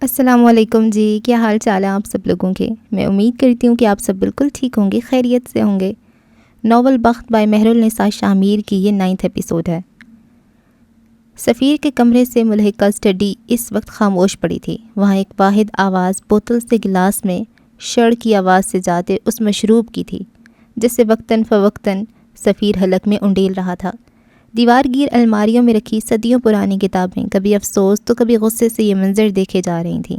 السلام علیکم جی، کیا حال چال ہے آپ سب لوگوں کے؟ میں امید کرتی ہوں کہ آپ سب بالکل ٹھیک ہوں گے، خیریت سے ہوں گے۔ ناول بخت بائی مہر النساء شاہ میر کی یہ 9واں ایپیسوڈ ہے۔ سفیر کے کمرے سے ملحقہ اسٹڈی اس وقت خاموش پڑی تھی۔ وہاں ایک واحد آواز بوتل سے گلاس میں شڑ کی آواز سے جاتے اس مشروب کی تھی جس سے وقتاً فوقتاً سفیر حلق میں انڈیل رہا تھا۔ دیوار گیر الماریوں میں رکھی صدیوں پرانی کتابیں کبھی افسوس تو کبھی غصے سے یہ منظر دیکھے جا رہی تھیں۔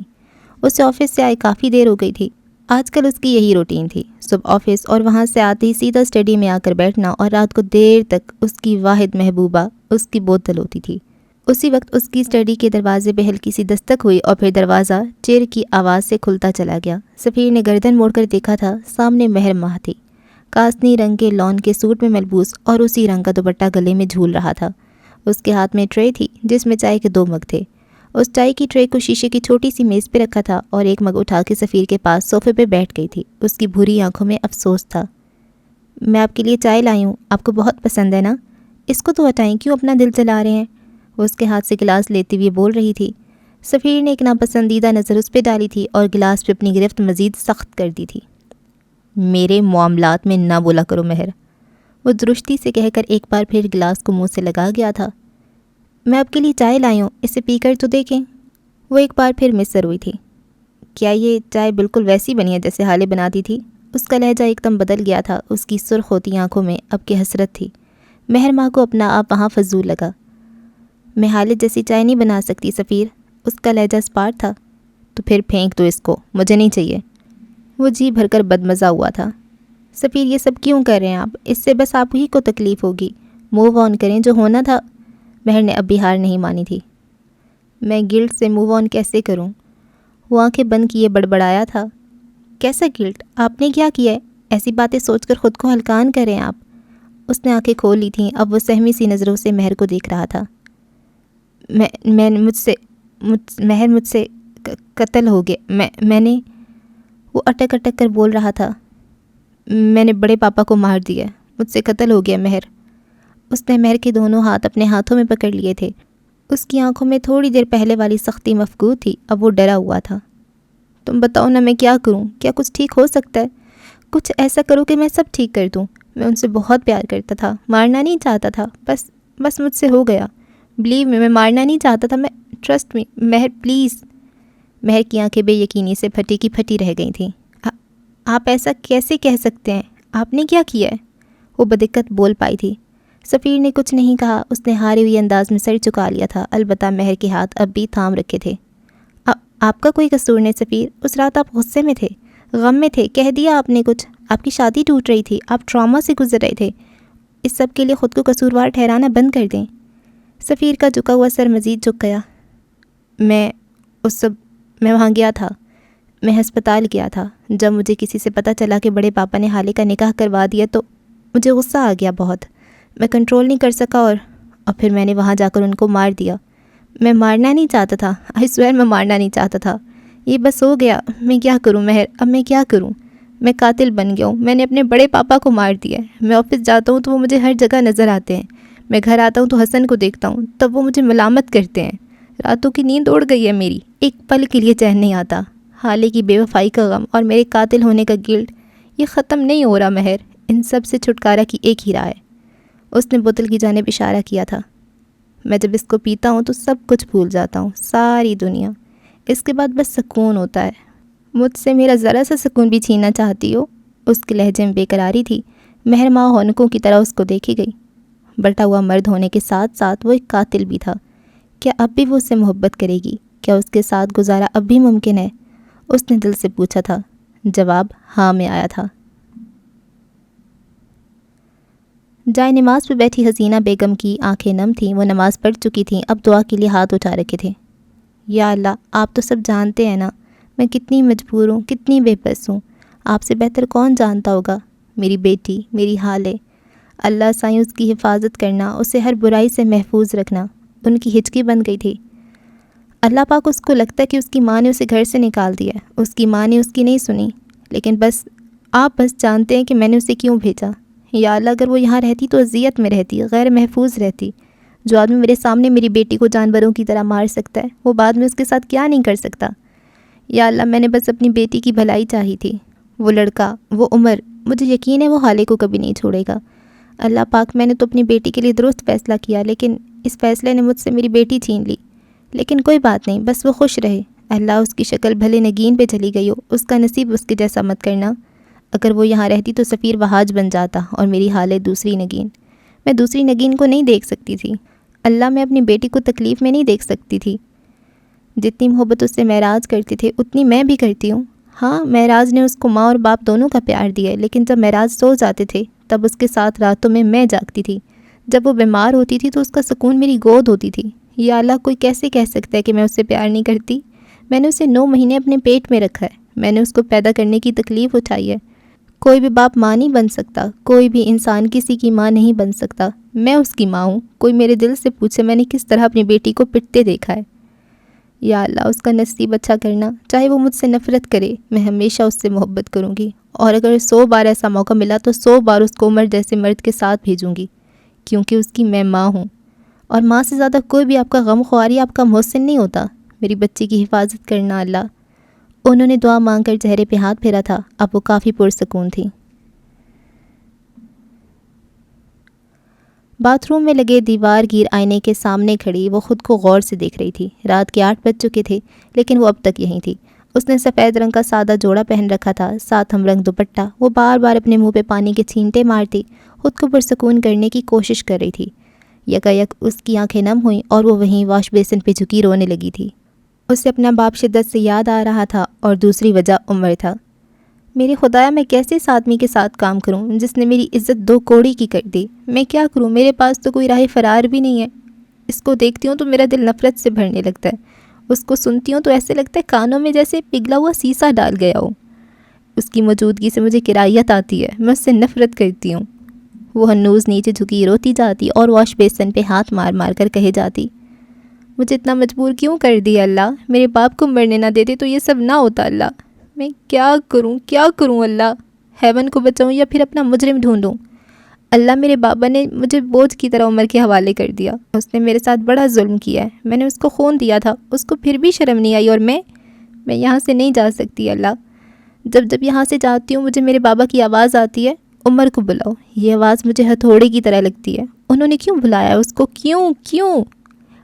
اسے آفس سے آئے کافی دیر ہو گئی تھی۔ آج کل اس کی یہی روٹین تھی، صبح آفس اور وہاں سے آتے ہی سیدھا اسٹڈی میں آ کر بیٹھنا، اور رات کو دیر تک اس کی واحد محبوبہ اس کی بوتل ہوتی تھی۔ اسی وقت اس کی اسٹڈی کے دروازے پہ ہلکی سی دستک ہوئی اور پھر دروازہ چیر کی آواز سے کھلتا چلا گیا۔ سفیر نے گردن موڑ کر دیکھا تھا، سامنے مہر ماہ تھی، کاسنی رنگ کے لون کے سوٹ میں ملبوس، اور اسی رنگ کا دوپٹہ گلے میں جھول رہا تھا۔ اس کے ہاتھ میں ٹرے تھی جس میں چائے کے 2 مگ تھے۔ اس چائے کی ٹرے کو شیشے کی چھوٹی سی میز پہ رکھا تھا اور ایک مگ اٹھا کے سفیر کے پاس صوفے پہ بیٹھ گئی تھی۔ اس کی بھوری آنکھوں میں افسوس تھا۔ میں آپ کے لیے چائے لائی ہوں، آپ کو بہت پسند ہے نا؟ اس کو تو ہٹائیں، کیوں اپنا دل جلا رہے ہیں؟ وہ اس کے ہاتھ سے گلاس لیتے ہوئے بول رہی تھی۔ سفیر نے ایک ناپسندیدہ نظر اس پہ ڈالی تھی اور گلاس پہ اپنی گرفت مزید سخت کر دی تھی۔ میرے معاملات میں نہ بولا کرو مہر، وہ درشتی سے کہہ کر ایک بار پھر گلاس کو منہ سے لگا گیا تھا۔ میں آپ کے لیے چائے لائی ہوں، اسے پی کر تو دیکھیں۔ وہ ایک بار پھر مصر ہوئی تھی۔ کیا یہ چائے بالکل ویسی بنی ہے جیسے حالے بناتی تھی؟ اس کا لہجہ ایک دم بدل گیا تھا۔ اس کی سرخ ہوتی آنکھوں میں اب کی حسرت تھی۔ مہر ماہ کو اپنا آپ وہاں فضول لگا۔ میں حالے جیسی چائے نہیں بنا سکتی سفیر، اس کا لہجہ اسپاٹ تھا۔ تو پھر پھینک دو اس کو، مجھے نہیں چاہیے۔ وہ جی بھر کر بدمزہ ہوا تھا۔ سفیر یہ سب کیوں کر رہے ہیں آپ؟ اس سے بس آپ ہی کو تکلیف ہوگی، موو آن کریں، جو ہونا تھا۔ مہر نے اب بھی ہار نہیں مانی تھی۔ میں گلٹ سے موو آن کیسے کروں؟ وہ آنکھیں بند کیے بڑبڑایا تھا۔ کیسا گلٹ؟ آپ نے کیا کیا ہے؟ ایسی باتیں سوچ کر خود کو ہلکان کریں آپ۔ اس نے آنکھیں کھول لی تھیں، اب وہ سہمی سی نظروں سے مہر کو دیکھ رہا تھا۔ مہر مجھ سے قتل ہو گیا۔ میں نے وہ اٹک اٹک کر بول رہا تھا۔ میں نے بڑے پاپا کو مار دیا، مجھ سے قتل ہو گیا مہر۔ اس نے مہر کے دونوں ہاتھ اپنے ہاتھوں میں پکڑ لیے تھے۔ اس کی آنکھوں میں تھوڑی دیر پہلے والی سختی مفقود تھی، اب وہ ڈرا ہوا تھا۔ تم بتاؤ نا، میں کیا کروں؟ کیا کچھ ٹھیک ہو سکتا ہے؟ کچھ ایسا کرو کہ میں سب ٹھیک کر دوں۔ میں ان سے بہت پیار کرتا تھا، مارنا نہیں چاہتا تھا، بس مجھ سے ہو گیا۔ بلیو میں مارنا نہیں چاہتا تھا، میں ٹرسٹ می مہر پلیز۔ مہر کی آنکھیں بے یقینی سے پھٹی کی پھٹی رہ گئی تھیں۔ آپ ایسا کیسے کہہ سکتے ہیں؟ آپ نے کیا کیا ہے؟ وہ بدقت بول پائی تھی۔ سفیر نے کچھ نہیں کہا، اس نے ہارے ہوئے انداز میں سر چکا لیا تھا، البتہ مہر کے ہاتھ اب بھی تھام رکھے تھے۔ آپ کا کوئی قصور نہیں سفیر، اس رات آپ غصے میں تھے، غم میں تھے، کہہ دیا آپ نے کچھ، آپ کی شادی ٹوٹ رہی تھی، آپ ٹراما سے گزر رہے تھے۔ اس سب کے لیے خود کو قصوروار ٹھہرانا بند کر دیں۔ سفیر کا جھکا ہوا سر مزید جھک گیا۔ میں وہاں گیا تھا، میں ہسپتال گیا تھا۔ جب مجھے کسی سے پتہ چلا کہ بڑے پاپا نے حالے کا نکاح کروا دیا تو مجھے غصہ آ گیا بہت، میں کنٹرول نہیں کر سکا اور پھر میں نے وہاں جا کر ان کو مار دیا۔ میں مارنا نہیں چاہتا تھا، آئی سویئر میں مارنا نہیں چاہتا تھا، یہ بس ہو گیا۔ میں کیا کروں مہر، اب میں کیا کروں؟ میں قاتل بن گیا ہوں، میں نے اپنے بڑے پاپا کو مار دیا ہے۔ میں آفس جاتا ہوں تو وہ مجھے ہر جگہ نظر آتے ہیں، میں گھر آتا ہوں تو حسن کو دیکھتا ہوں تب وہ مجھے ملامت کرتے ہیں۔ راتوں کی نیند اڑ گئی ہے میری، ایک پل کے لیے چین نہیں آتا۔ حالے کی بے وفائی کا غم اور میرے قاتل ہونے کا گلٹ، یہ ختم نہیں ہو رہا مہر۔ ان سب سے چھٹکارا کی ایک ہی راہ ہے۔ اس نے بوتل کی جانب اشارہ کیا تھا۔ میں جب اس کو پیتا ہوں تو سب کچھ بھول جاتا ہوں، ساری دنیا۔ اس کے بعد بس سکون ہوتا ہے۔ مجھ سے میرا ذرا سا سکون بھی چھیننا چاہتی ہو؟ اس کے لہجے میں بے قراری تھی۔ مہر ماہ ہونکوں کی طرح اس کو دیکھی گئی۔ بٹا ہوا مرد ہونے کے ساتھ ساتھ وہ ایک قاتل بھی تھا۔ کیا اب بھی وہ اس سے محبت کرے گی؟ کیا اس کے ساتھ گزارا اب بھی ممکن ہے؟ اس نے دل سے پوچھا تھا۔ جواب ہاں میں آیا تھا۔ جائے نماز پہ بیٹھی حسینہ بیگم کی آنکھیں نم تھیں، وہ نماز پڑھ چکی تھیں، اب دعا کے لیے ہاتھ اٹھا رکھے تھے۔ یا اللہ، آپ تو سب جانتے ہیں نا میں کتنی مجبور ہوں، کتنی بے بس ہوں۔ آپ سے بہتر کون جانتا ہوگا؟ میری بیٹی، میری حالے، اللہ سائیں اس کی حفاظت کرنا، اسے ہر برائی سے محفوظ رکھنا۔ ان کی ہچکی بن گئی تھی۔ اللہ پاک اس کو لگتا ہے کہ اس کی ماں نے اسے گھر سے نکال دیا، اس کی ماں نے اس کی نہیں سنی، لیکن آپ بس جانتے ہیں کہ میں نے اسے کیوں بھیجا۔ یا اللہ، اگر وہ یہاں رہتی تو اذیت میں رہتی، غیر محفوظ رہتی۔ جو آدمی میرے سامنے میری بیٹی کو جانوروں کی طرح مار سکتا ہے، وہ بعد میں اس کے ساتھ کیا نہیں کر سکتا۔ یا اللہ میں نے بس اپنی بیٹی کی بھلائی چاہی تھی، وہ لڑکا، وہ عمر، مجھے یقین ہے وہ حالے کو کبھی نہیں چھوڑے گا۔ اللہ پاک میں نے تو اپنی بیٹی کے لیے درست فیصلہ کیا، لیکن اس فیصلے نے مجھ سے میری بیٹی چھین لی، لیکن کوئی بات نہیں، بس وہ خوش رہے۔ اللہ اس کی شکل بھلے نگین پہ چلی گئی ہو، اس کا نصیب اس کے جیسا مت کرنا۔ اگر وہ یہاں رہتی تو سفیر وہاج بن جاتا اور میری حالت دوسری نگین۔ میں دوسری نگین کو نہیں دیکھ سکتی تھی۔ اللہ میں اپنی بیٹی کو تکلیف میں نہیں دیکھ سکتی تھی۔ جتنی محبت اس سے معراج کرتے تھے اتنی میں بھی کرتی ہوں۔ ہاں معراج نے اس کو ماں اور باپ دونوں کا پیار دیا ہے، لیکن جب معراج سو جاتے تھے تب اس کے ساتھ راتوں میں جاگتی تھی۔ جب وہ بیمار ہوتی تھی تو اس کا سکون میری گود ہوتی تھی۔ یا اللہ کوئی کیسے کہہ سکتا ہے کہ میں اس سے پیار نہیں کرتی؟ میں نے اسے 9 مہینے اپنے پیٹ میں رکھا ہے، میں نے اس کو پیدا کرنے کی تکلیف اٹھائی ہے۔ کوئی بھی باپ ماں نہیں بن سکتا، کوئی بھی انسان کسی کی ماں نہیں بن سکتا۔ میں اس کی ماں ہوں۔ کوئی میرے دل سے پوچھے میں نے کس طرح اپنی بیٹی کو پٹتے دیکھا ہے۔ یا اللہ اس کا نصیب اچھا کرنا، چاہے وہ مجھ سے نفرت کرے، میں ہمیشہ اس سے محبت کروں گی، اور اگر 100 بار ایسا موقع ملا تو 100 بار اس کو عمر جیسے مرد کے ساتھ بھیجوں گی، کیونکہ اس کی میں ماں ہوں، اور ماں سے زیادہ کوئی بھی آپ کا غم خواری آپ کا محسن نہیں ہوتا۔ میری بچی کی حفاظت کرنا اللہ۔ انہوں نے دعا مانگ کر چہرے پہ ہاتھ پھیرا تھا، اب وہ کافی پرسکون تھی۔ باتھ روم میں لگے دیوار گیر آئینے کے سامنے کھڑی وہ خود کو غور سے دیکھ رہی تھی۔ رات کے 8 بج چکے تھے، لیکن وہ اب تک یہیں تھی۔ اس نے سفید رنگ کا سادہ جوڑا پہن رکھا تھا، ساتھ ہم رنگ دوپٹہ۔ وہ بار بار اپنے منہ پہ پانی کے چھینٹے مارتی، خود کو پرسکون کرنے کی کوشش کر رہی تھی۔ یکایک اس کی آنکھیں نم ہوئیں اور وہ وہیں واش بیسن پہ جھکی رونے لگی تھی۔ اسے اپنا باپ شدت سے یاد آ رہا تھا، اور دوسری وجہ عمر تھا۔ میرے خدایا میں کیسے اس آدمی کے ساتھ کام کروں جس نے میری عزت 2 کوڑی کی کر دی؟ میں کیا کروں؟ میرے پاس تو کوئی راہ فرار بھی نہیں ہے۔ اس کو دیکھتی ہوں تو میرا دل نفرت سے بھرنے لگتا ہے، اس کو سنتی ہوں تو ایسے لگتا ہے کانوں میں جیسے پگھلا ہوا سیسا ڈال گیا ہو۔ اس کی موجودگی سے مجھے کرائیت آتی ہے، میں اس سے نفرت کرتی ہوں۔ وہ ہنوز نیچے جھکی روتی جاتی اور واش بیسن پہ ہاتھ مار مار کر کہے جاتی، مجھے اتنا مجبور کیوں کر دیا اللہ؟ میرے باپ کو مرنے نہ دیتے تو یہ سب نہ ہوتا اللہ۔ میں کیا کروں اللہ؟ ہیون کو بچاؤں یا پھر اپنا مجرم ڈھونڈوں؟ اللہ میرے بابا نے مجھے بوجھ کی طرح عمر کے حوالے کر دیا، اس نے میرے ساتھ بڑا ظلم کیا ہے، میں نے اس کو خون دیا تھا، اس کو پھر بھی شرم نہیں آئی، اور میں یہاں سے نہیں جا سکتی اللہ۔ جب یہاں سے جاتی ہوں مجھے میرے بابا کی آواز آتی ہے، عمر کو بلاؤ۔ یہ آواز مجھے ہتھوڑے کی طرح لگتی ہے، انہوں نے کیوں بلایا اس کو؟ کیوں؟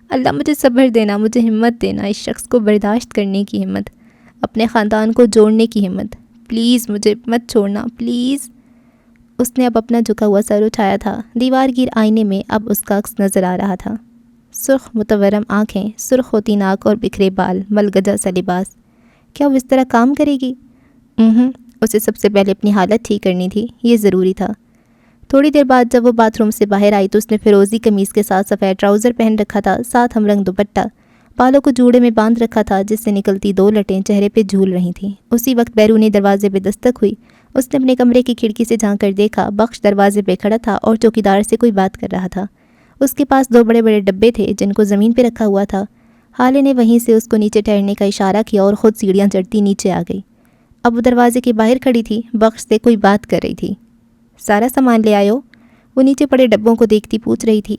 اللہ مجھے صبر دینا، مجھے ہمت دینا، اس شخص کو برداشت کرنے کی ہمت، اپنے خاندان کو جوڑنے کی ہمت۔ پلیز مجھے مت چھوڑنا پلیز۔ اس نے اب اپنا جھکا ہوا سر اٹھایا تھا۔ دیوار گیر آئینے میں اب اس کا عکس نظر آ رہا تھا، سرخ متورم آنکھیں، سرخ ہوتی ناک اور بکھرے بال، ملگجا سا لباس۔ کیا وہ اس طرح کام کرے گی؟ اسے سب سے پہلے اپنی حالت ٹھیک کرنی تھی، یہ ضروری تھا۔ تھوڑی دیر بعد جب وہ باتھ روم سے باہر آئی تو اس نے فیروزی قمیض کے ساتھ سفید ٹراؤزر پہن رکھا تھا، ساتھ ہم رنگ دوپٹہ، بالوں کو جوڑے میں باندھ رکھا تھا جس سے نکلتی 2 لٹیں چہرے پہ جھول رہی تھیں۔ اسی وقت بیرونی دروازے پہ دستک ہوئی۔ اس نے اپنے کمرے کی کھڑکی سے جھانک کر دیکھا، بخش دروازے پہ کھڑا تھا اور چوکیدار سے کوئی بات کر رہا تھا۔ اس کے پاس 2 بڑے بڑے ڈبے تھے جن کو زمین پہ رکھا ہوا تھا۔ حالے نے وہیں سے اس کو نیچے ٹھہرنے کا اشارہ کیا اور خود سیڑھیاں چڑھتی نیچے آ گئی۔ اب وہ دروازے کے باہر کھڑی تھی، بخش سے کوئی بات کر رہی تھی۔ سارا سامان لے آئے ہو؟ وہ نیچے پڑے ڈبوں کو دیکھتی پوچھ رہی تھی۔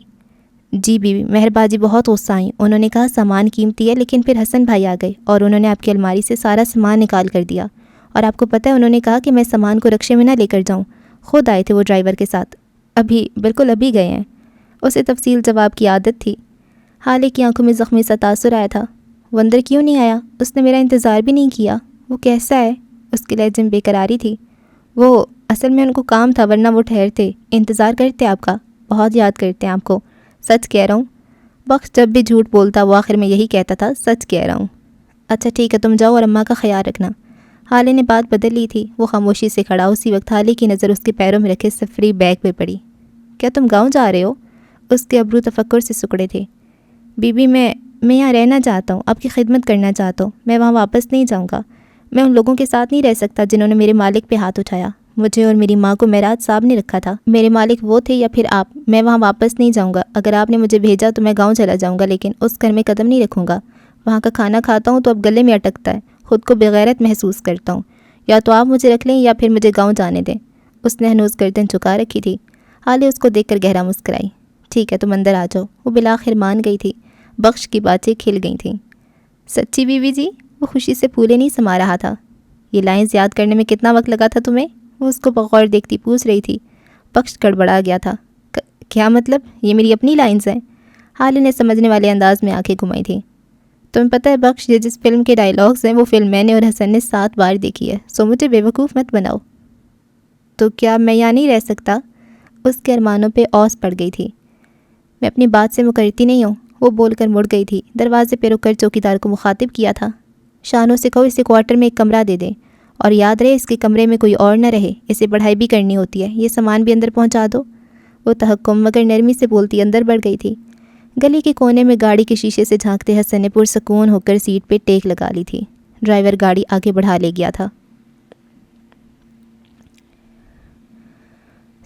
جی بیوی، مہر باجی بہت غصہ آئیں، انہوں نے کہا سامان قیمتی ہے، لیکن پھر حسن بھائی آ گئے اور انہوں نے آپ کی الماری سے سارا سامان نکال کر دیا، اور آپ کو پتہ ہے انہوں نے کہا کہ میں سامان کو رکشے میں نہ لے کر جاؤں، خود آئے تھے وہ ڈرائیور کے ساتھ، بالکل ابھی گئے ہیں۔ اسے تفصیل جواب کی عادت تھی۔ حالے کی آنکھوں میں زخمی سا تاثر آیا تھا۔ وہ اندر کیوں نہیں آیا؟ اس نے میرا انتظار بھی نہیں کیا۔ وہ کیسا ہے؟ اس کے لہجے میں بے قراری تھی۔ وہ اصل میں ان کو کام تھا، ورنہ وہ ٹھہرتے، انتظار کرتے آپ کا، بہت یاد کرتے ہیں آپ کو، سچ کہہ رہا ہوں۔ بخش جب بھی جھوٹ بولتا وہ آخر میں یہی کہتا تھا، سچ کہہ رہا ہوں۔ اچھا ٹھیک ہے، تم جاؤ اور اماں کا خیال رکھنا۔ حالے نے بات بدل لی تھی۔ وہ خاموشی سے کھڑا، اسی وقت حالے کی نظر اس کے پیروں میں رکھے سفری بیگ پہ پڑی۔ کیا تم گاؤں جا رہے ہو؟ اس کے ابرو تفکر سے سکڑے تھے۔ بی بی میں یہاں رہنا چاہتا ہوں، آپ کی خدمت کرنا چاہتا ہوں، میں وہاں واپس نہیں جاؤں گا۔ میں ان لوگوں کے ساتھ نہیں رہ سکتا جنہوں نے میرے مالک پہ ہاتھ اٹھایا۔ مجھے اور میری ماں کو معراج صاحب نے رکھا تھا، میرے مالک وہ تھے یا پھر آپ۔ میں وہاں واپس نہیں جاؤں گا۔ اگر آپ نے مجھے بھیجا تو میں گاؤں چلا جاؤں گا، لیکن اس گھر میں قدم نہیں رکھوں گا۔ وہاں کا کھانا کھاتا ہوں تو اب گلے میں اٹکتا ہے، خود کو بغیرت محسوس کرتا ہوں۔ یا تو آپ مجھے رکھ لیں یا پھر مجھے گاؤں جانے دیں۔ اس نے ہنوز گردن جھکا رکھی تھی۔ حالے اس کو دیکھ کر گہرا مسکرائی۔ ٹھیک ہے، تم اندر آ جاؤ۔ وہ بالآخر مان گئی تھی۔ بخش کی باتیں کھل گئی تھیں۔ سچی بیوی جی؟ وہ خوشی سے پھولے نہیں سما رہا تھا۔ یہ لائنز یاد کرنے میں کتنا وقت لگا تھا تمہیں؟ وہ اس کو بغور دیکھتی پوچھ رہی تھی۔ بخش گڑبڑا گیا تھا۔ کیا مطلب؟ یہ میری اپنی لائنز ہیں؟ حالے نے سمجھنے والے انداز میں آنکھیں گھمائی تھیں۔ تمہیں پتہ ہے بخش، یہ جس فلم کے ڈائیلاگز ہیں وہ فلم میں نے اور حسن نے 7 بار دیکھی ہے، سو مجھے بیوقوف مت بناؤ۔ تو کیا میں یہاں نہیں رہ سکتا؟ اس کے ارمانوں پہ اوس پڑ گئی تھی۔ میں اپنی بات سے مکرتی نہیں ہوں، وہ بول کر مڑ گئی تھی۔ دروازے پہ رک کر چوکیدار کو مخاطب کیا تھا۔ شانوں سے کہو اسے کوارٹر میں ایک کمرہ دے دیں، اور یاد رہے اس کے کمرے میں کوئی اور نہ رہے، اسے پڑھائی بھی کرنی ہوتی ہے، یہ سامان بھی اندر پہنچا دو۔ وہ تحکم مگر نرمی سے بولتی اندر بڑھ گئی تھی۔ گلی کے کونے میں گاڑی کے شیشے سے جھانکتے حسن نے پرسکون ہو کر سیٹ پہ ٹیک لگا لی تھی۔ ڈرائیور گاڑی آگے بڑھا لے گیا تھا۔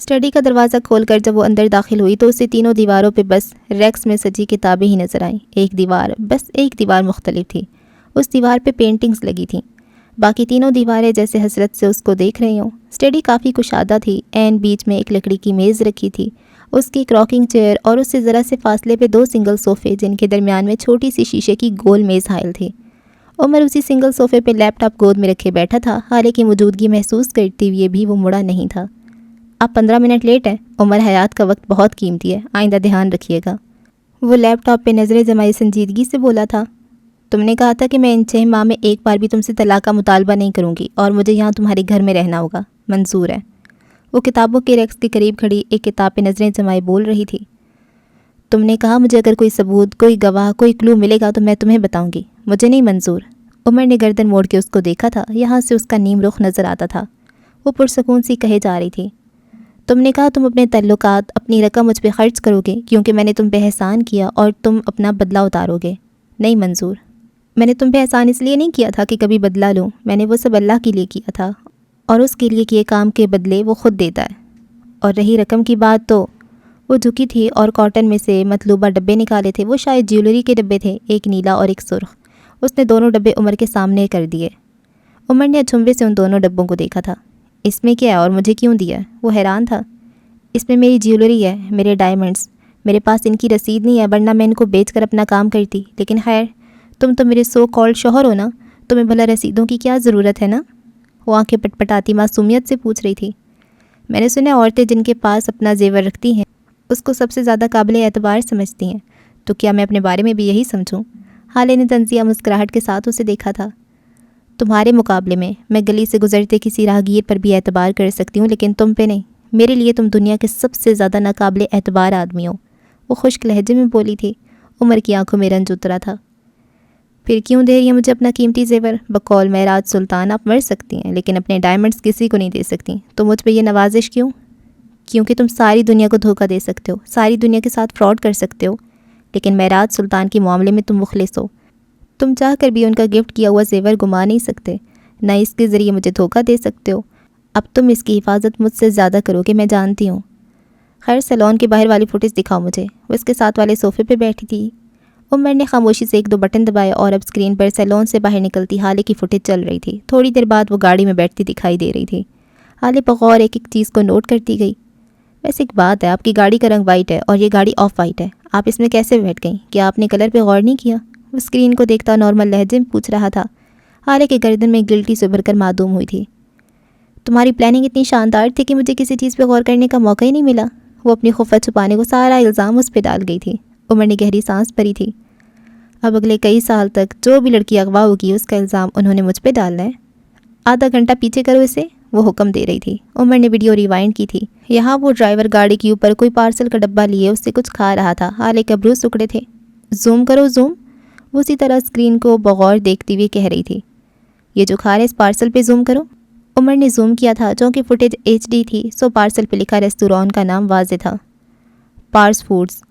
اسٹڈی کا دروازہ کھول کر جب وہ اندر داخل ہوئی تو اسے تینوں دیواروں پہ بس ریکس میں سجی کتابیں ہی نظر آئیں۔ ایک دیوار مختلف تھی۔ اس دیوار پہ پینٹنگز لگی تھیں، باقی تینوں دیواریں جیسے حسرت سے اس کو دیکھ رہی ہوں۔ اسٹڈی کافی کشادہ تھی، عین بیچ میں ایک لکڑی کی میز رکھی تھی، اس کی ایک راکنگ چیئر اور اس سے ذرا سے فاصلے پہ 2 سنگل صوفے جن کے درمیان میں چھوٹی سی شیشے کی گول میز حائل تھی۔ عمر اسی سنگل صوفے پہ لیپ ٹاپ گود میں رکھے بیٹھا تھا، حالانکہ موجودگی محسوس کرتے ہوئے بھی وہ مڑا نہیں تھا۔ آپ 15 منٹ لیٹ ہیں۔ عمر، حیات کا وقت بہت قیمتی ہے، آئندہ دھیان رکھیے گا۔ وہ لیپ ٹاپ پہ نظریں جمائے سنجیدگی سے بولا تھا۔ تم نے کہا تھا کہ میں ان 6 ماہ میں ایک بار بھی تم سے طلاق کا مطالبہ نہیں کروں گی اور مجھے یہاں تمہارے گھر میں رہنا ہوگا۔ منظور ہے۔ وہ کتابوں کے ریکس کے قریب کھڑی ایک کتاب پہ نظریں جمائے بول رہی تھی۔ تم نے کہا مجھے اگر کوئی ثبوت، کوئی گواہ، کوئی کلو ملے گا تو میں تمہیں بتاؤں گی۔ مجھے نہیں منظور۔ عمر نے گردن موڑ کے اس کو دیکھا تھا، یہاں سے اس کا نیم رخ نظر آتا تھا۔ وہ پرسکون سی کہے جا رہی تھی۔ تم نے کہا تم اپنے تعلقات، اپنی رقم مجھ پہ خرچ کرو گے کیونکہ میں نے تم پہ احسان کیا اور تم اپنا بدلہ اتارو گے۔ نہیں منظور، میں نے تم پہ احسان اس لیے نہیں کیا تھا کہ کبھی بدلہ لوں، میں نے وہ سب اللہ کے لیے کیا تھا، اور اس کے لیے کیے کام کے بدلے وہ خود دیتا ہے۔ اور رہی رقم کی بات تو وہ جھکی تھی اور کاٹن میں سے مطلوبہ ڈبے نکالے تھے۔ وہ شاید جیولری کے ڈبے تھے، ایک نیلا اور ایک سرخ۔ اس نے دونوں ڈبے عمر کے سامنے کر دیے۔ عمر نے اچھمبے سے ان دونوں ڈبوں کو دیکھا تھا۔ اس میں کیا ہے اور مجھے کیوں دیا؟ وہ حیران تھا۔ اس میں میری جیولری ہے، میرے ڈائمنڈز، میرے پاس ان کی رسید نہیں ہے ورنہ میں ان کو بیچ کر اپنا کام کرتی، لیکن خیر تم تو میرے سو کالڈ شوہر ہو نا، تمہیں بھلا رسیدوں کی کیا ضرورت ہے نا؟ وہ آنکھیں پٹپٹاتی معصومیت سے پوچھ رہی تھی۔ میں نے سنا عورتیں جن کے پاس اپنا زیور رکھتی ہیں اس کو سب سے زیادہ قابل اعتبار سمجھتی ہیں، تو کیا میں اپنے بارے میں بھی یہی سمجھوں؟ حالے نے تنزیہ مسکراہٹ کے ساتھ اسے دیکھا تھا۔ تمہارے مقابلے میں گلی سے گزرتے کسی راہگیر پر بھی اعتبار کر سکتی ہوں، لیکن تم پہ نہیں۔ میرے لیے تم دنیا کے سب سے زیادہ ناقابل اعتبار آدمی ہو، وہ خشک لہجے میں بولی تھی۔ عمر کی آنکھوں میں رنج اترا تھا۔ پھر کیوں دے رہی ہے مجھے اپنا قیمتی زیور؟ بقول معراج سلطان آپ مر سکتی ہیں لیکن اپنے ڈائمنڈز کسی کو نہیں دے سکتی، تو مجھ پہ یہ نوازش کیوں؟ کیونکہ تم ساری دنیا کو دھوکہ دے سکتے ہو، ساری دنیا کے ساتھ فراڈ کر سکتے ہو، لیکن معراج سلطان کے معاملے میں تم مخلص ہو۔ تم چاہ کر بھی ان کا گفٹ کیا ہوا زیور گما نہیں سکتے، نہ اس کے ذریعے مجھے دھوکہ دے سکتے ہو۔ اب تم اس کی حفاظت مجھ سے زیادہ کرو گے، میں جانتی ہوں۔ خیر سیلون کے باہر والی فوٹیج دکھاؤ مجھے۔ وہ اس کے ساتھ والے صوفے پہ بیٹھی تھی۔ عمر نے خاموشی سے 1-2 بٹن دبائے اور اب اسکرین پر سیلون سے باہر نکلتی حالے کی فوٹیج چل رہی تھی۔ تھوڑی دیر بعد وہ گاڑی میں بیٹھتی دکھائی دے رہی تھی۔ حالے بغور ایک ایک چیز کو نوٹ کرتی گئی۔ ویسے ایک بات ہے، آپ کی گاڑی کا رنگ وائٹ ہے اور یہ گاڑی آف وائٹ ہے، آپ اس میں کیسے بیٹھ گئیں؟ کیا آپ نے کلر پہ غور نہیں کیا؟ وہ اسکرین کو دیکھتا نارمل لہجے میں پوچھ رہا تھا۔ حالے کے گردن میں گلٹی سے ابھر کر معدوم ہوئی تھی۔ تمہاری پلاننگ اتنی شاندار تھی کہ مجھے کسی چیز پہ غور کرنے کا موقع ہی نہیں ملا۔ وہ اپنی خفت چھپانے کو سارا الزام اس پہ ڈال گئی تھی۔ عمر نے گہری سانس بھری تھی۔ اب اگلے کئی سال تک جو بھی لڑکی اغوا ہوگی اس کا الزام انہوں نے مجھ پہ ڈالنا ہے۔ آدھا گھنٹہ پیچھے کرو اسے، وہ حکم دے رہی تھی۔ عمر نے ویڈیو ریوائنڈ کی تھی۔ یہاں وہ ڈرائیور گاڑی کے اوپر کوئی پارسل کا ڈبہ لیے اس سے کچھ کھا رہا تھا، حالے کے ابروز سکڑے تھے۔ زوم کرو زوم، وہ اسی طرح اسکرین کو بغور دیکھتی ہوئی کہہ رہی تھی۔ یہ جو کھا رہے اس پارسل پہ زوم کرو۔ عمر نے زوم کیا تھا، چونکہ فوٹیج HD تھی سو پارسل پہ لکھا ریستوران کا نام واضح تھا، پارس فوڈز۔